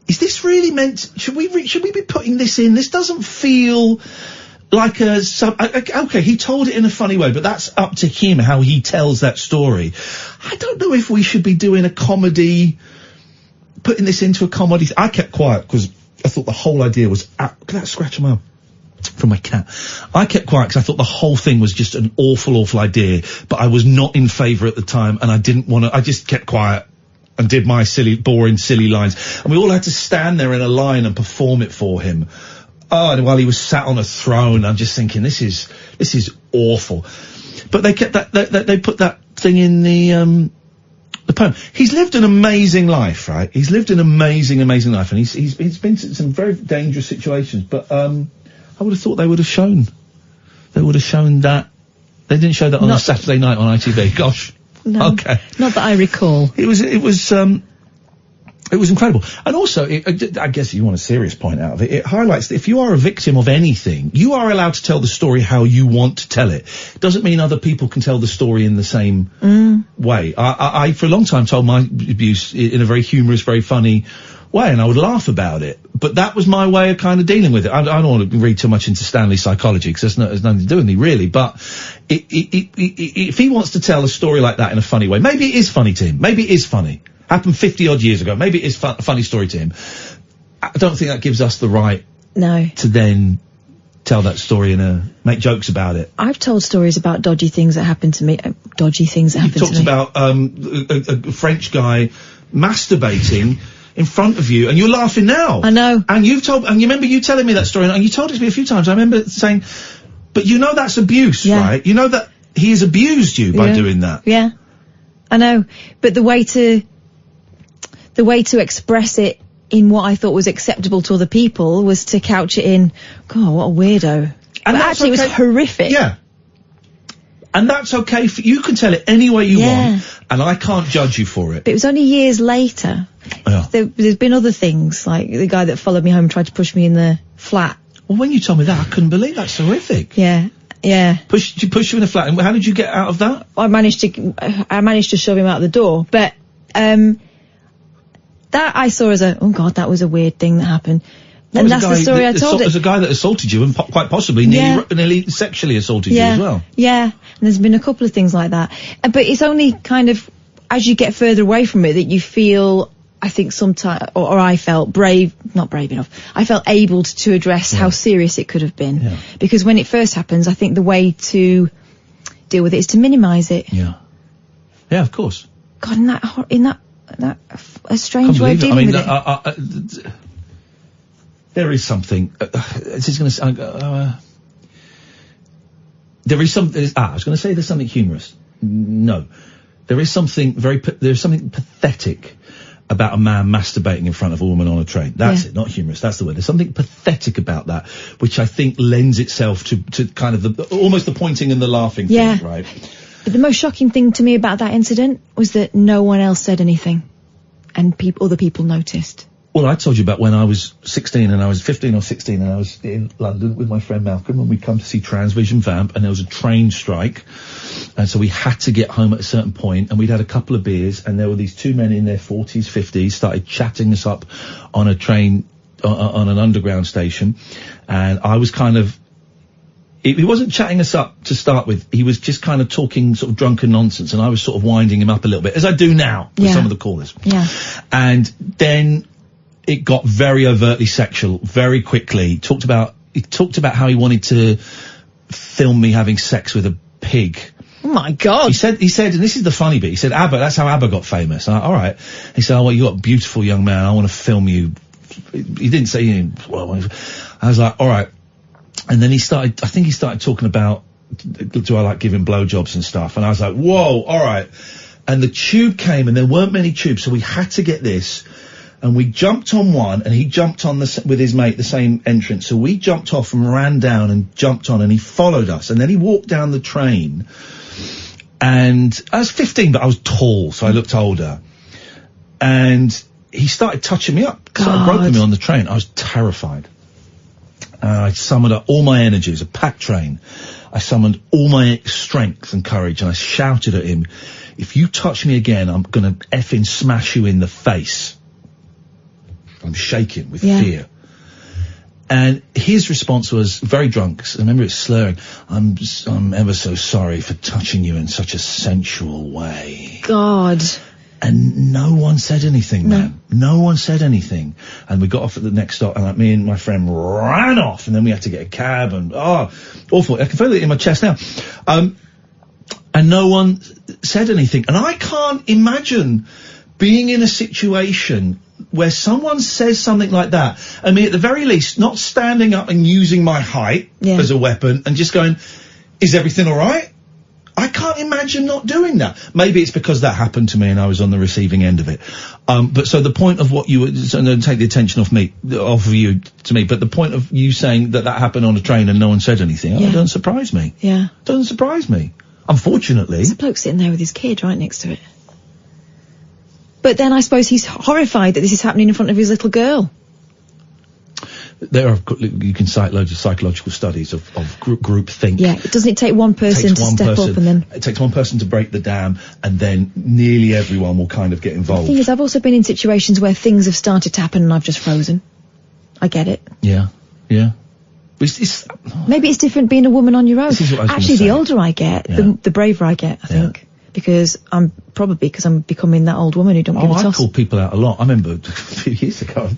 Is this really meant? Should we be putting this in? This doesn't feel like okay, he told it in a funny way, but that's up to him how he tells that story. I don't know if we should be doing a comedy, putting this into a comedy. I kept quiet because I thought the whole idea was. Look at that scratch on my arm. From my cat. I kept quiet because I thought the whole thing was just an awful idea, but I was not in favour at the time, and I didn't want to, I just kept quiet and did my boring, silly lines. And we all had to stand there in a line and perform it for him. Oh, and while he was sat on a throne, I'm just thinking, this is awful. But they kept they put that thing in the poem. He's lived an amazing life, right? He's lived an amazing life, and he's been to some very dangerous situations, but, I would have thought they would have shown that. They didn't show that on a Saturday night on ITV. Gosh. No. Okay. Not that I recall. It was incredible. And also, I guess if you want a serious point out of it, it highlights that if you are a victim of anything, you are allowed to tell the story how you want to tell it. Doesn't mean other people can tell the story in the same way. I for a long time told my abuse in a very humorous, very funny way, and I would laugh about it. But that was my way of kind of dealing with it. I don't want to read too much into Stanley's psychology, because there's nothing to do with me, really. But if he wants to tell a story like that in a funny way, maybe it is funny to him. Maybe it is funny. Happened 50-odd years ago. Maybe it is a funny story to him. I don't think that gives us the right to then tell that story and make jokes about it. I've told stories about dodgy things that happened to me. You've talked about a French guy masturbating in front of you, and you're laughing now. I know. And you remember you telling me that story, and you told it to me a few times. I remember saying, but you know that's abuse, right? You know that he has abused you by doing that. Yeah. I know. But the way to express it in what I thought was acceptable to other people was to couch it in, God, what a weirdo. But actually it was horrific. Yeah. And that's okay. You can tell it any way you want, and I can't judge you for it. But it was only years later. Yeah. There's been other things, like the guy that followed me home and tried to push me in the flat. Well, when you told me that, I couldn't believe that's horrific. Yeah. Push you in the flat, and how did you get out of that? I managed to shove him out the door, but That I saw as oh God, that was a weird thing that happened. Well, And that's the story I told. There's a guy that assaulted you and quite possibly nearly sexually assaulted you as well. Yeah, and there's been a couple of things like that. But it's only kind of as you get further away from it that you feel, I think sometimes, or I felt not brave enough. I felt able to address how serious it could have been. Yeah. Because when it first happens, I think the way to deal with it is to minimise it. Yeah. Yeah, of course. God, in that a strange way of dealing with it. There is something. This is going to. There is something. I was going to say there's something humorous. No, there is something there's something pathetic about a man masturbating in front of a woman on a train. That's it, not humorous. That's the word. There's something pathetic about that, which I think lends itself to kind of almost the pointing and the laughing thing, right? But the most shocking thing to me about that incident was that no one else said anything, and other people noticed. Well, I told you about when I was 16 and I was 15 or 16 and I was in London with my friend Malcolm and we'd come to see Transvision Vamp and there was a train strike and so we had to get home at a certain point and we'd had a couple of beers and there were these two men in their 40s, 50s started chatting us up on a train, on an underground station, and I was kind of, he wasn't chatting us up to start with, he was just kind of talking sort of drunken nonsense and I was sort of winding him up a little bit, as I do now with some of the callers. Yeah. And then it got very overtly sexual very quickly. He talked about how he wanted to film me having sex with a pig. Oh my God. He said, and this is the funny bit, he said, ABBA, that's how ABBA got famous. And all right. He said, oh, well, you got a beautiful young man, I want to film you. He didn't say, well, I was like, all right. And then I think he started talking about, do I like giving blowjobs and stuff? And I was like, whoa, all right. And the tube came and there weren't many tubes, so we had to get this. And we jumped on one, and he jumped on with his mate, the same entrance. So we jumped off and ran down and jumped on, and he followed us. And then he walked down the train. And I was 15, but I was tall, so I looked older. And he started touching me up. Started groping me on the train. I was terrified. I summoned up all my energy. It was a packed train. I summoned all my strength and courage, and I shouted at him, if you touch me again, I'm gonna effing smash you in the face. I'm shaking with fear. And his response was very drunk. I remember it slurring. I'm ever so sorry for touching you in such a sensual way. God. And no one said anything, man. No one said anything. And we got off at the next stop, and me and my friend ran off, and then we had to get a cab, and awful. I can feel it in my chest now. And no one said anything. And I can't imagine being in a situation where someone says something like that, I mean, at the very least, not standing up and using my height as a weapon and just going, is everything all right? I can't imagine not doing that. Maybe it's because that happened to me and I was on the receiving end of it. But so the point of what you were, so don't take the attention off you to me, but the point of you saying that happened on a train and no one said anything, it doesn't surprise me. Yeah. Doesn't surprise me. Unfortunately. There's a bloke sitting there with his kid right next to it. But then I suppose he's horrified that this is happening in front of his little girl. You can cite loads of psychological studies of group think. Yeah, doesn't it take one person to step up and then... It takes one person to break the dam and then nearly everyone will kind of get involved. The thing is, I've also been in situations where things have started to happen and I've just frozen. I get it. Yeah. Maybe it's different being a woman on your own. Actually, the older I get, the braver I get, I think. Because I'm becoming that old woman who don't give a toss. I call people out a lot. I remember a few years ago,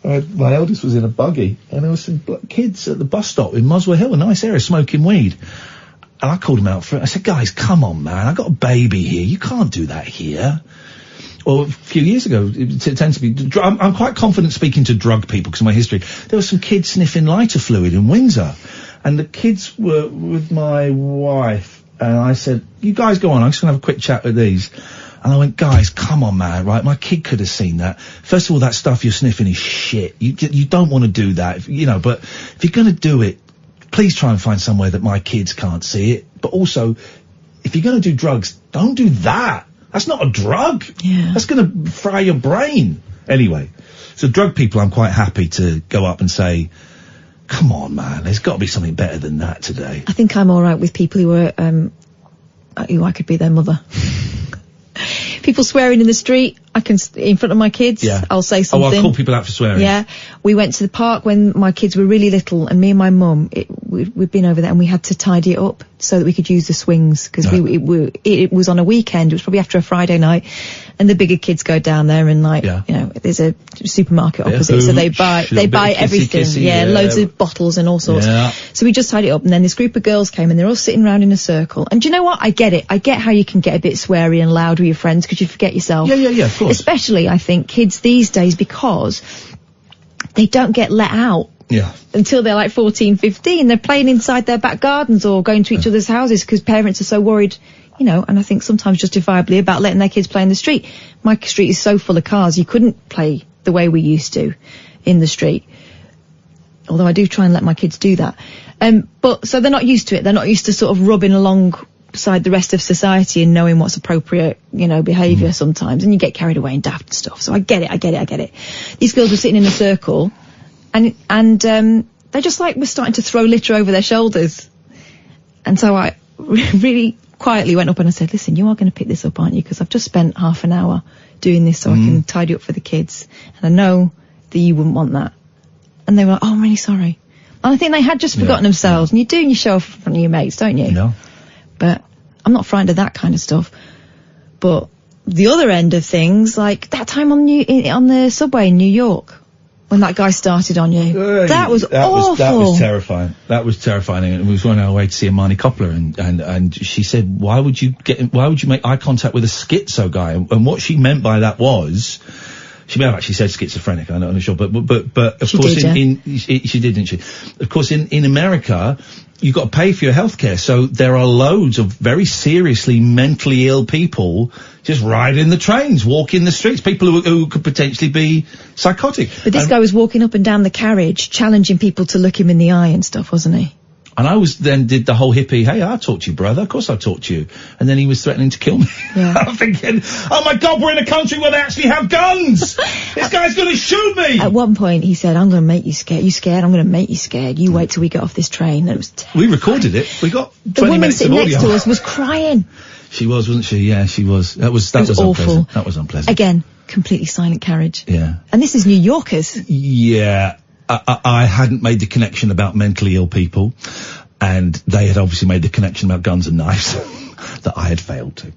my eldest was in a buggy and there were some kids at the bus stop in Muswell Hill, a nice area, smoking weed. And I called them out for it. I said, guys, come on, man. I got a baby here. You can't do that here. Well, a few years ago, it tends to be... I'm quite confident speaking to drug people because of my history. There were some kids sniffing lighter fluid in Windsor. And the kids were with my wife. And I said, you guys go on, I'm just going to have a quick chat with these. And I went, guys, come on, man, right? My kid could have seen that. First of all, that stuff you're sniffing is shit. You don't want to do that, but if you're going to do it, please try and find somewhere that my kids can't see it. But also, if you're going to do drugs, don't do that. That's not a drug. Yeah. That's going to fry your brain. Anyway, so drug people, I'm quite happy to go up and say, come on, man, there's got to be something better than that today. I think I'm all right with people who are, who I could be their mother. People swearing in the street, I can, in front of my kids, I'll say something. Oh, I'll call people out for swearing. Yeah. We went to the park when my kids were really little, and me and my mum, we'd been over there, and we had to tidy it up so that we could use the swings, because it was on a weekend. It was probably after a Friday night, and the bigger kids go down there and there's a supermarket opposite, so they buy everything. Loads of bottles and all sorts. Yeah. So we just tidied it up, and then this group of girls came, and they're all sitting around in a circle. And do you know what? I get it. I get how you can get a bit sweary and loud with your friends because you forget yourself. Yeah, of course. Especially, I think, kids these days, because they don't get let out. Yeah. Until they're like 14, 15. They're playing inside their back gardens or going to each other's houses because parents are so worried, and I think sometimes justifiably, about letting their kids play in the street. My street is so full of cars, you couldn't play the way we used to in the street. Although I do try and let my kids do that. But so they're not used to it. They're not used to sort of rubbing alongside the rest of society and knowing what's appropriate, behaviour sometimes. And you get carried away and daft and stuff. So I get it. These girls were sitting in a circle and they just were starting to throw litter over their shoulders. And so I really quietly went up and I said, listen, you are going to pick this up, aren't you? Because I've just spent half an hour doing this so I can tidy up for the kids. And I know that you wouldn't want that. And they were like, oh, I'm really sorry. And I think they had just forgotten themselves. And you do, and you show off in front of your mates, don't you? No. But I'm not frightened of that kind of stuff. But the other end of things, like that time on the subway in New York, when that guy started on you, that was awful. That was terrifying. And we was on our way to see Imani Coppola, and she said, why would you make eye contact with a schizo guy? And what she meant by that was, she may have actually said schizophrenic, I'm not sure, but of course she did, didn't she? Of course, in America, you've got to pay for your healthcare, so there are loads of very seriously mentally ill people just riding the trains, walking the streets, people who could potentially be psychotic. But this guy was walking up and down the carriage, challenging people to look him in the eye and stuff, wasn't he? And I did the whole hippie, hey, I'll talk to you, brother. Of course I'll talk to you. And then he was threatening to kill me. Yeah. I'm thinking, oh my God, we're in a country where they actually have guns. This guy's going to shoot me. At one point he said, I'm going to make you scared. You scared? I'm going to make you scared. You wait till we get off this train. And it was terrifying. We recorded it. We got 20 the woman minutes sitting of audio. next to us was crying. She was, wasn't she? Yeah, she was. That was awful. Unpleasant. That was unpleasant. Again, completely silent carriage. Yeah. And this is New Yorkers. Yeah. I hadn't made the connection about mentally ill people. And they had obviously made the connection about guns and knives that I had failed to.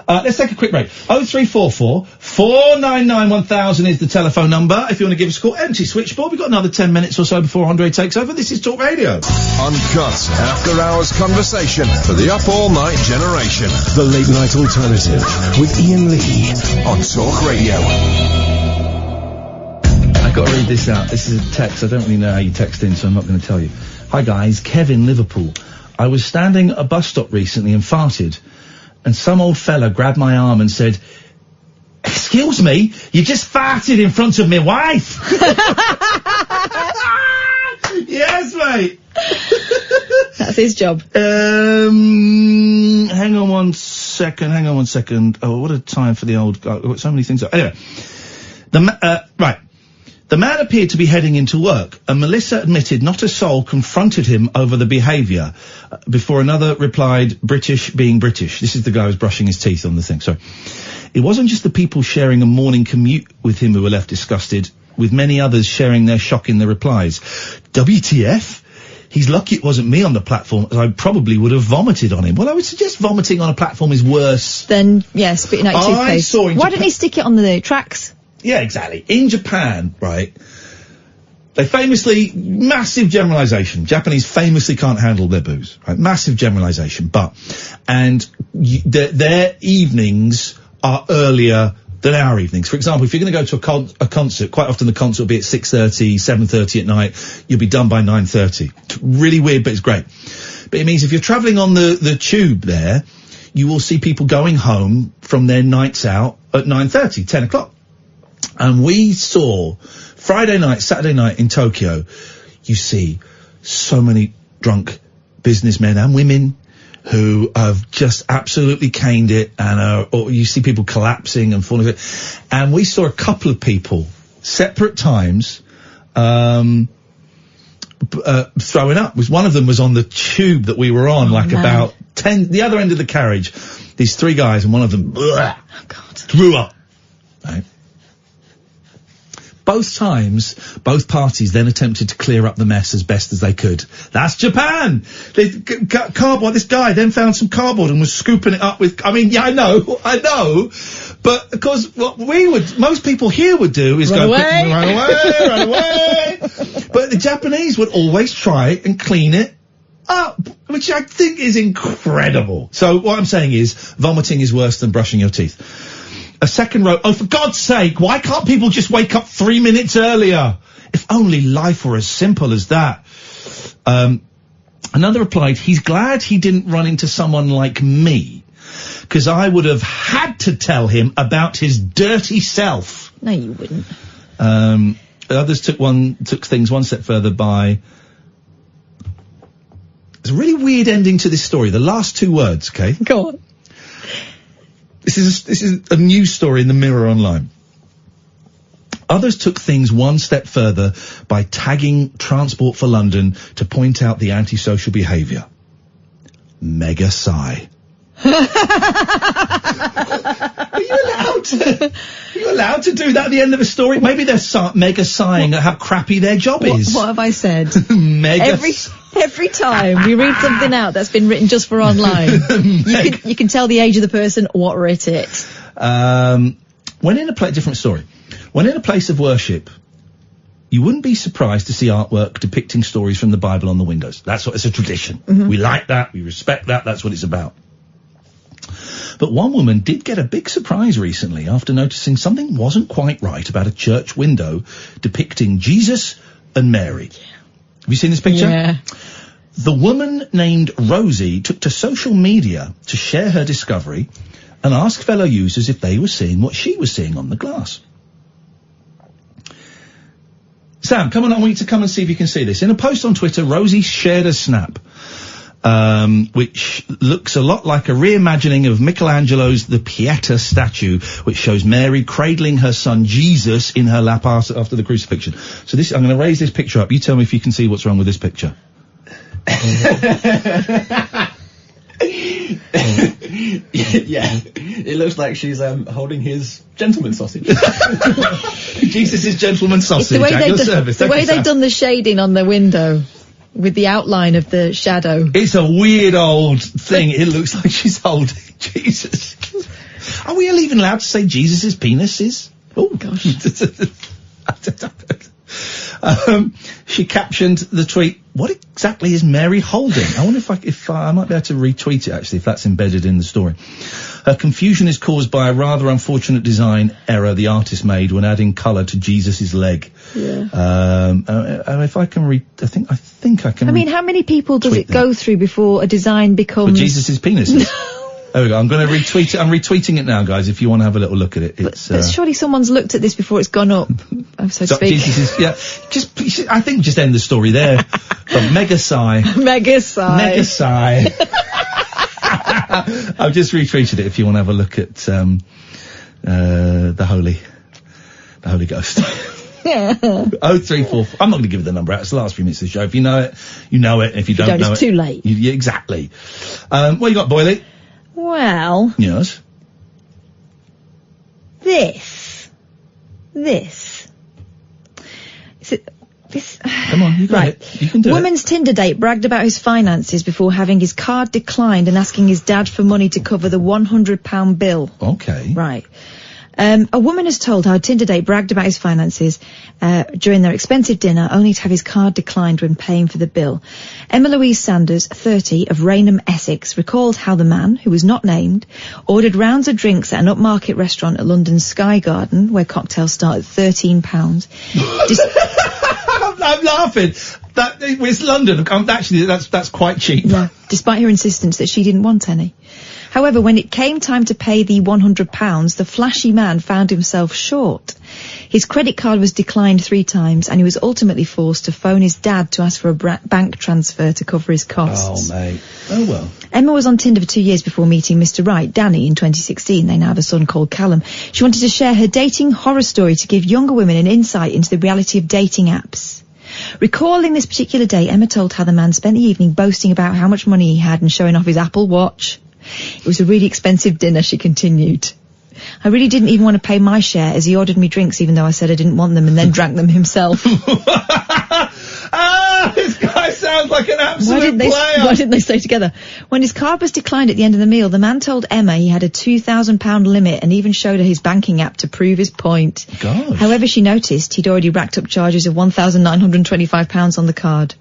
Let's take a quick break. 0344 499 1000 is the telephone number. If you want to give us a call, empty switchboard. We've got another 10 minutes or so before Andre takes over. This is Talk Radio. Uncut after hours conversation for the up all night generation. The Late Night Alternative with Iain Lee on Talk Radio. I've got to read this out. This is a text. I don't really know how you text in, so I'm not going to tell you. Hi guys, Kevin, Liverpool. I was standing at a bus stop recently and farted, and some old fella grabbed my arm and said, excuse me, you just farted in front of my wife. Yes, mate. That's his job. Hang on one second. Oh, what a time for the old guy. I've got so many things. Anyway, right. The man appeared to be heading into work, and Melissa admitted not a soul confronted him over the behaviour, before another replied, British being British. This is the guy who's brushing his teeth on the thing, sorry. It wasn't just the people sharing a morning commute with him who were left disgusted, with many others sharing their shock in the replies. WTF? He's lucky it wasn't me on the platform, as I probably would have vomited on him. Well, I would suggest vomiting on a platform is worse. Then, yeah, spitting out your toothpaste. Why didn't he stick it on the tracks? Yeah, exactly. In Japan, right, they famously, massive generalisation, Japanese famously can't handle their booze, right, massive generalisation, and their evenings are earlier than our evenings. For example, if you're going to go to a concert, quite often the concert will be at 6:30, 7:30 at night, you'll be done by 9:30. It's really weird, but it's great. But it means if you're travelling on the tube there, you will see people going home from their nights out at 9:30, 10 o'clock. And we saw Friday night, Saturday night in Tokyo, you see so many drunk businessmen and women who have just absolutely caned it, and or you see people collapsing and falling. And we saw a couple of people, separate times, throwing up. One of them was on the tube that we were on, about 10, the other end of the carriage. these 3 guys, and one of them threw up. Right. Both times, both parties then attempted to clear up the mess as best as they could. That's Japan! Cardboard, this guy then found some cardboard and was scooping it up with, I mean, yeah, I know, but of course, what most people here would do is run away! But the Japanese would always try and clean it up, which I think is incredible. So what I'm saying is, vomiting is worse than brushing your teeth. A second row. Oh, for God's sake, why can't people just wake up 3 minutes earlier? If only life were as simple as that. Another replied, he's glad he didn't run into someone like me, because I would have had to tell him about his dirty self. No, you wouldn't. Others took things one step further by... There's a really weird ending to this story. The last 2 words, okay? Go on. This is a news story in the Mirror Online. Others took things one step further by tagging Transport for London to point out the antisocial behaviour. Mega sigh. Are you allowed to do that at the end of a story? Maybe they're mega sighing at how crappy their job is. What have I said? Mega. Every time we read something out that's been written just for online, you can tell the age of the person what wrote it. Different story. When in a place of worship, you wouldn't be surprised to see artwork depicting stories from the Bible on the windows. It's a tradition. Mm-hmm. We like that. We respect that. That's what it's about. But one woman did get a big surprise recently after noticing something wasn't quite right about a church window depicting Jesus and Mary. Have you seen this picture? Yeah. The woman named Rosie took to social media to share her discovery and ask fellow users if they were seeing what she was seeing on the glass. Sam, come on, I want you to come and see if you can see this. In a post on Twitter, Rosie shared a snap, which looks a lot like a reimagining of Michelangelo's The Pieta statue, which shows Mary cradling her son Jesus in her lap after the crucifixion. So I'm going to raise this picture up. You tell me if you can see what's wrong with this picture. Yeah, it looks like she's holding his gentleman sausage. Jesus' gentleman sausage. The way they've done the shading on the window with the outline of the shadow. It's a weird old thing. It looks like she's holding Jesus. Are we even allowed to say Jesus' penis is? Oh gosh. She captioned the tweet, what exactly is Mary holding? I wonder if I might be able to retweet it, actually, if that's embedded in the story. Her confusion is caused by a rather unfortunate design error the artist made when adding colour to Jesus' leg. Yeah. If I can I think I can. I mean, how many people does it go through before a design becomes... But Jesus' penis is. There we go. I'm going to retweet it. I'm retweeting it now, guys, if you want to have a little look at it. But surely someone's looked at this before it's gone up, so to speak. I think just end the story there. But mega sigh. Mega sigh. Mega sigh. I've just retweeted it if you want to have a look at the Holy Ghost. 034. I'm not going to give the number out. It's the last few minutes of the show. If you know it, you know it. If you don't know it's too late. Yeah, exactly. What you got, Boyley? Well. Yes. This. Come on, you got it. You can do it. Woman's Tinder date bragged about his finances before having his card declined and asking his dad for money to cover the £100 bill. Okay. Right. A woman has told how a Tinder date bragged about his finances during their expensive dinner, only to have his card declined when paying for the bill. Emma Louise Sanders, 30, of Rainham, Essex, recalled how the man, who was not named, ordered rounds of drinks at an upmarket restaurant at London's Sky Garden, where cocktails start at £13. I'm laughing. It's London. Actually, that's quite cheap. Yeah, despite her insistence that she didn't want any. However, when it came time to pay the £100, the flashy man found himself short. His credit card was declined 3 times, and he was ultimately forced to phone his dad to ask for a bank transfer to cover his costs. Oh, mate. Oh, well. Emma was on Tinder for 2 years before meeting Mr. Right, Danny, in 2016. They now have a son called Callum. She wanted to share her dating horror story to give younger women an insight into the reality of dating apps. Recalling this particular day, Emma told how the man spent the evening boasting about how much money he had and showing off his Apple Watch. It was a really expensive dinner, she continued. I really didn't even want to pay my share as he ordered me drinks even though I said I didn't want them and then drank them himself. This guy sounds like an absolute player. Why didn't they stay together? When his card was declined at the end of the meal, the man told Emma he had a £2,000 limit and even showed her his banking app to prove his point. Gosh. However, she noticed he'd already racked up charges of £1,925 on the card.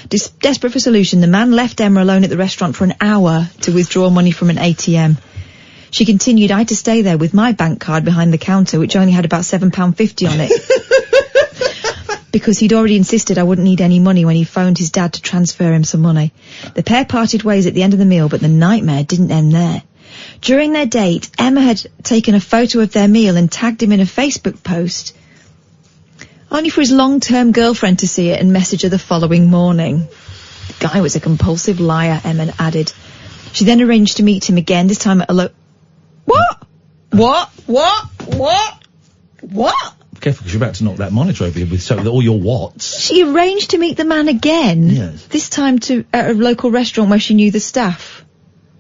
Desperate for a solution, the man left Emma alone at the restaurant for an hour to withdraw money from an ATM. She continued, I had to stay there with my bank card behind the counter, which only had about £7.50 on it. Because he'd already insisted I wouldn't need any money when he phoned his dad to transfer him some money. The pair parted ways at the end of the meal, but the nightmare didn't end there. During their date, Emma had taken a photo of their meal and tagged him in a Facebook post, only for his long-term girlfriend to see it and message her the following morning. The guy was a compulsive liar, Emma added. She then arranged to meet him again, this time at a What? Careful, because you're about to knock that monitor over you with all your whats. She arranged to meet the man again. Yes. This time at a local restaurant where she knew the staff.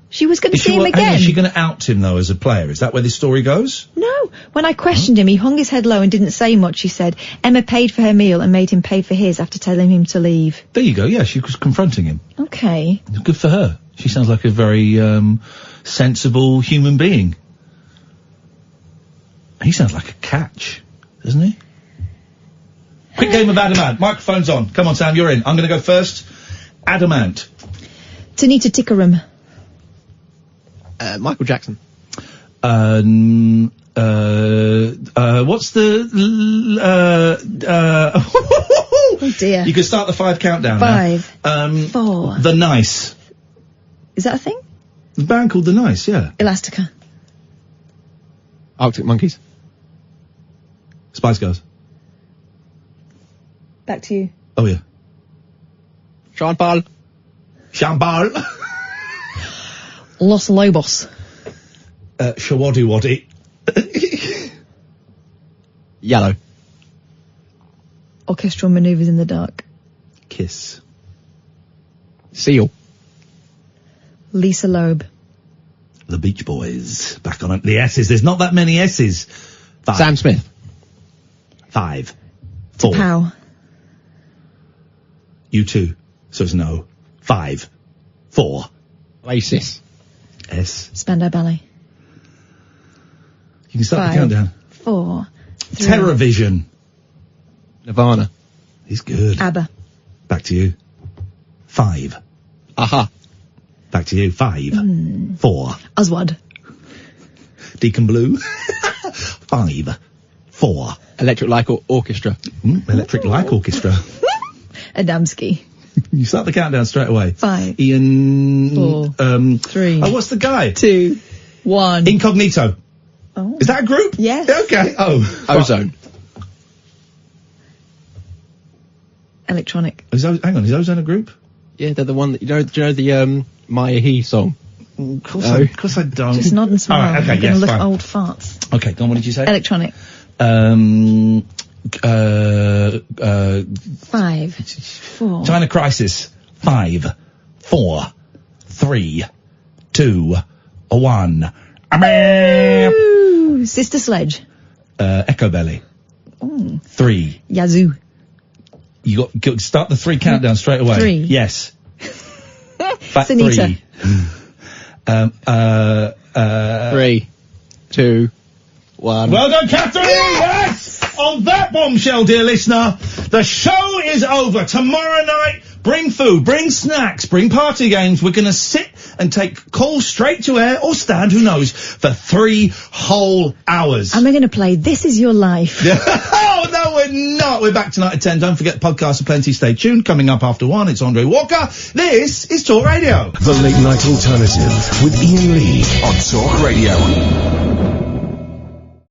She was going to see him again. Is she going to out him, though, as a player? Is that where this story goes? No. When I questioned him, he hung his head low and didn't say much, he said. Emma paid for her meal and made him pay for his after telling him to leave. There you go, yeah, she was confronting him. Okay. Good for her. She sounds like a very, sensible human being. He sounds like a catch, doesn't he? Quick game of Adamant. Microphone's on. Come on, Sam, you're in. I'm going to go first. Adamant. Tanita Tikaram. Michael Jackson. What's the... oh dear. You can start the 5 countdown 5. now. 4. The Nice. Is that a thing? The band called The Nice, yeah. Elastica. Arctic Monkeys. Spice Girls. Back to you. Oh, yeah. Sean Paul. Los Lobos. Shawaddy Waddy. Yellow. Orchestral Manoeuvres in the Dark. Kiss. Seal. Lisa Loeb. The Beach Boys. Back on it. The S's. There's not that many S's. 5. Sam Smith. 5. 4. Pow. U2. So it's no. 5. 4. Oasis. S. Spandau Ballet. You can start 5, the countdown. 4. 3. Terrorvision. Nirvana. He's good. ABBA. Back to you. 5. Aha. Back to you. 5. 4. Oswald. Deacon Blue. 5. 4. Electric Light Orchestra. Electric Light Orchestra. Adamski. You start the countdown straight away. 5. Iain. 4. 3. Oh, what's the guy? 2. 1. Incognito. Oh. Is that a group? Yes. Okay. Oh. Ozone. Electronic. Hang on, is Ozone a group? Yeah, they're the one that, do you know the Maya He song? Of course No. I don't. Just nod and smile. All right, okay, I'm going yes, to look fine. old farts. Okay, go on, what did you say? Electronic. 5. 4. China Crisis. 5. 4. 3. 2. 1. Ooh, Sister Sledge. Echo Belly. Ooh. 3. Yazoo. You got start the 3 countdown straight away. 3. Yes. Sunita. 3, 2, 1. Well done, Catherine! Yes! On that bombshell, dear listener, the show is over. Tomorrow night, bring food, bring snacks, bring party games. We're going to sit and take calls straight to air, or stand, who knows, for 3 whole hours. And we're going to play This Is Your Life. Oh, no, we're not. We're back tonight at 10. Don't forget the podcast are plenty. Stay tuned. Coming up after 1, it's Andre Walker. This is Talk Radio. The Late Night Alternative with Iain Lee on Talk Radio.